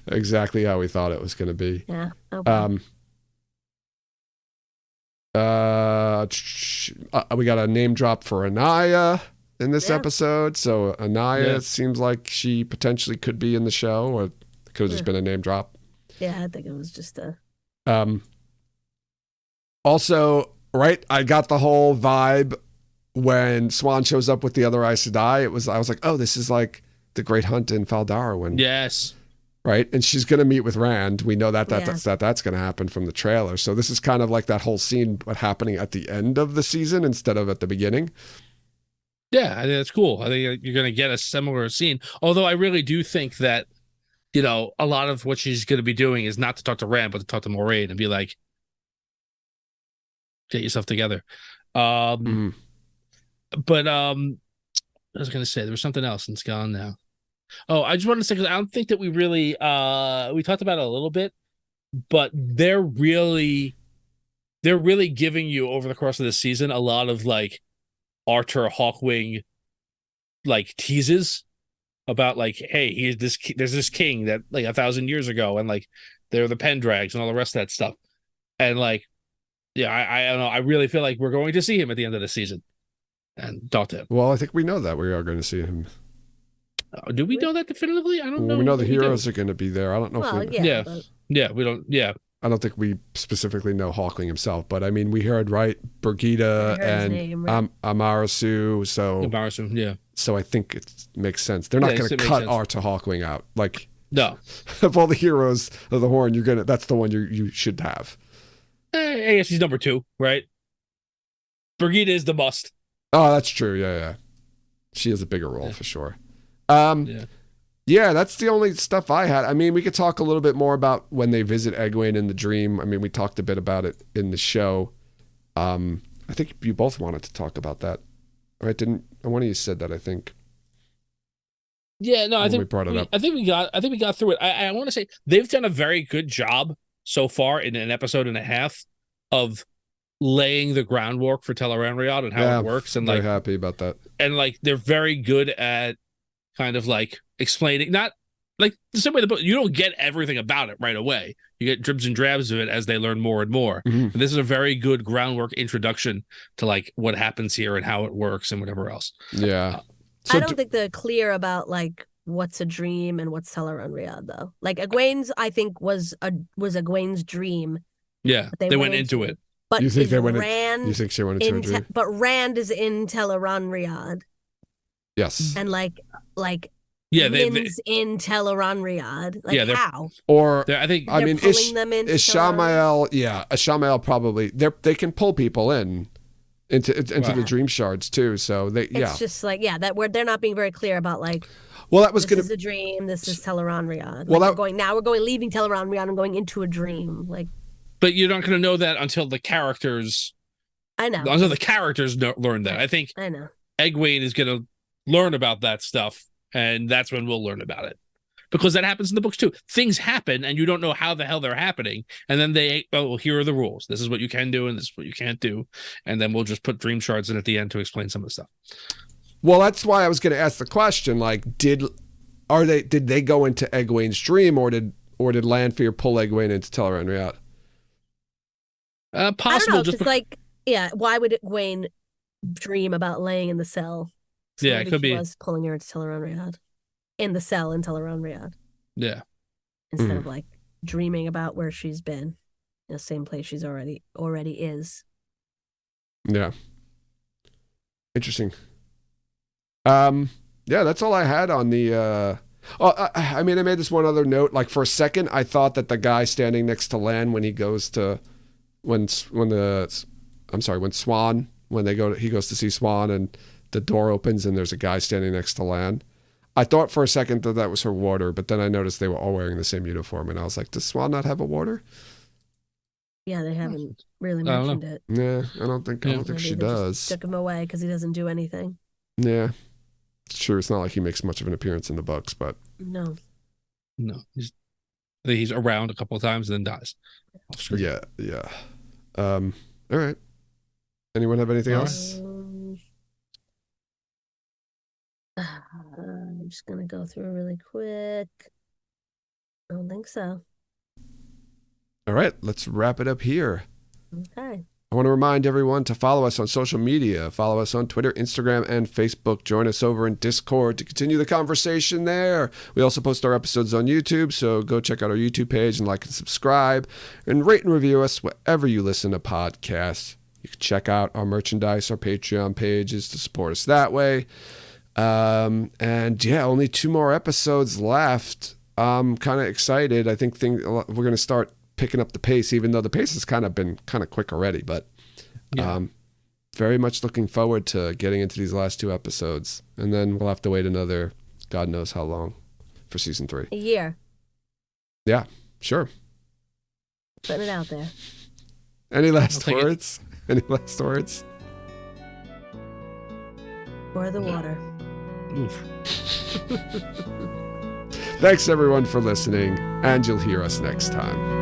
S1: exactly how we thought it was going to be.
S2: yeah. Okay.
S1: We got a name drop for Anaya in this
S2: Yeah.
S1: episode. So Anaya
S3: Yeah.
S1: seems like she potentially could be in the show, or it could have just been a name drop.
S2: Yeah, I think it was just a.
S1: Also, right, I got the whole vibe when Swan shows up with the other Aes Sedai. I was like, oh, this is like the Great Hunt in Faldara when
S3: Yes.
S1: right, and she's gonna meet with Rand. We know that
S2: Yeah.
S1: that's gonna happen from the trailer. So this is kind of like that whole scene, but happening at the end of the season instead of at the beginning.
S3: Yeah, I think that's cool. I think you're going to get a similar scene. Although I really do think that, a lot of what she's going to be doing is not to talk to Rand, but to talk to Moiraine and be like, get yourself together.
S1: Mhm.
S3: But I was going to say there was something else and it's gone now. Oh, I just wanted to say, because I don't think that we really, we talked about it a little bit, but they're really giving you over the course of this season a lot of like Archer Hawkwing like teases about like, hey, there's this king that like 1,000 years ago, and like they're the Pendrags and all the rest of that stuff, and like, yeah, I don't know, I really feel like we're going to see him at the end of the season and talk to him.
S1: Well, I think we know that we are going to see him.
S3: Do we know that definitively? I don't know.
S1: Well, we know the
S3: Do we do?
S1: heroes are going to be there. I don't know
S2: Well,
S1: if we.
S2: yeah.
S3: Yeah.
S2: But
S3: Yeah, we don't. Yeah,
S1: I don't think we specifically know Hawkling himself, but I mean, we heard right,
S2: I
S1: Birgitta
S2: heard his
S1: and
S2: name, right?
S1: Amarasu. So
S3: embarrassing. Yeah,
S1: I think it makes sense. They're not
S3: Yeah,
S1: going to
S3: it makes
S1: cut
S3: sense.
S1: Archer Hawkling out. Like
S3: no.
S1: of all the heroes of the Horn, that's the one you should have.
S3: I guess he's number 2, right? Birgitta is the must.
S1: Oh, that's true. Yeah. She has a bigger role
S3: Yeah.
S1: for sure.
S3: Yeah.
S1: Yeah, that's the only stuff I had. I mean, we could talk a little bit more about when they visit Egwene in the dream. I mean, we talked a bit about it in the show. I think you both wanted to talk about that, right? Didn't one of you said that? I think.
S3: Yeah, no, I
S1: When
S3: think
S1: we brought it up.
S3: I think we got through it. I want to say they've done a very good job so far in an episode and a half of laying the groundwork for Tel'aran'rhiod and how it works, and
S1: very
S3: like
S1: happy about that.
S3: they're very good at kind of like explaining, not like the same way the book. You don't get everything about it right away. You get dribs and drabs of it as they learn more and more.
S1: Mhm.
S3: And this is a very good groundwork introduction to like what happens here and how it works and whatever else.
S1: Yeah.
S2: I don't think they're clear about like what's a dream and what's Tel'aran'rhiod though. Like Egwene's, I think was Egwene's dream.
S3: Yeah,
S2: But
S3: they went into it.
S2: But
S1: You think
S2: is
S1: they went?
S2: Rand
S1: You think she went into a dream?
S2: but Rand is in Tel'aran'rhiod,
S1: Yes.
S2: and like
S3: Yeah,
S2: Min's in Tel'aran'rhiod. Like
S3: Yeah, they're-
S2: how?
S1: Or
S3: I think
S1: I
S2: They're
S1: mean,
S2: pulling them into
S1: Ishamael, yeah, Ishamael probably they can pull people in, into the
S3: Wow.
S1: dream shards too. So they
S2: It's just like, that where they're not being very clear about like,
S1: well, that was
S2: this
S1: gonna
S2: is a dream, this is Teleron Riyadh.
S1: Well,
S2: Like we're going leaving Teleron Riyadh and going into a dream. Like,
S3: But you're not going to know that until the characters
S2: I know.
S3: learn that. I think
S2: I know.
S3: Egwene is going to learn about that stuff, and that's when we'll learn about it. Because that happens in the books too. Things happen, and you don't know how the hell they're happening. And then here are the rules. This is what you can do, and this is what you can't do. And then we'll just put dream shards in at the end to explain some of the stuff.
S1: Well, that's why I was going to ask the question. Like, did they go into Egwene's dream, or did Lanfear pull Egwene into Teleron Riyadh?
S3: Possible.
S2: I don't know.
S3: Just
S2: It's like, why would Egwene dream about laying in the cell? So
S3: Yeah, it could be.
S2: Was pulling her into Teleron Riyadh. In the cell in Teleron Riyadh.
S3: Yeah.
S2: Instead of like dreaming about where she's been, in the same place she's already is.
S1: Yeah. Interesting. Yeah, that's all I had on the. I mean, I made this one other note. Like for a second, I thought that the guy standing next to Lan when he goes to when Swan he goes to see Swan and the door opens and there's a guy standing next to Lan. I thought for a second that was her warder, but then I noticed they were all wearing the same uniform, and I was like, does Swan not have a warder?
S2: Yeah, they haven't really mentioned it.
S1: Yeah, I don't think she does.
S2: Just took him away because he doesn't do anything.
S1: Yeah, it's true. It's not like he makes much of an appearance in the books, but
S2: no,
S3: he's around a couple of times and then dies.
S1: Yeah. All right. Anyone have anything else?
S2: I'm just gonna go through really quick. I don't think so.
S1: All right, let's wrap it up here.
S2: Okay.
S1: I want to remind everyone to follow us on social media. Follow us on Twitter, Instagram, and Facebook. Join us over in Discord to continue the conversation there. We also post our episodes on YouTube, so go check out our YouTube page and like and subscribe. And rate and review us wherever you listen to podcasts. You can check out our merchandise, our Patreon pages to support us that way. And yeah, only 2 more episodes left. I'm kind of excited. I think we're going to start picking up the pace, even though the pace has kind of been kind of quick already, but very much looking forward to getting into these last 2 episodes. And then we'll have to wait another God knows how long for season 3.
S2: A year.
S1: Yeah, sure.
S2: Putting it out there.
S1: Any last words? Any last words?
S2: Pour the water.
S3: Oof.
S1: Thanks everyone for listening, and you'll hear us next time.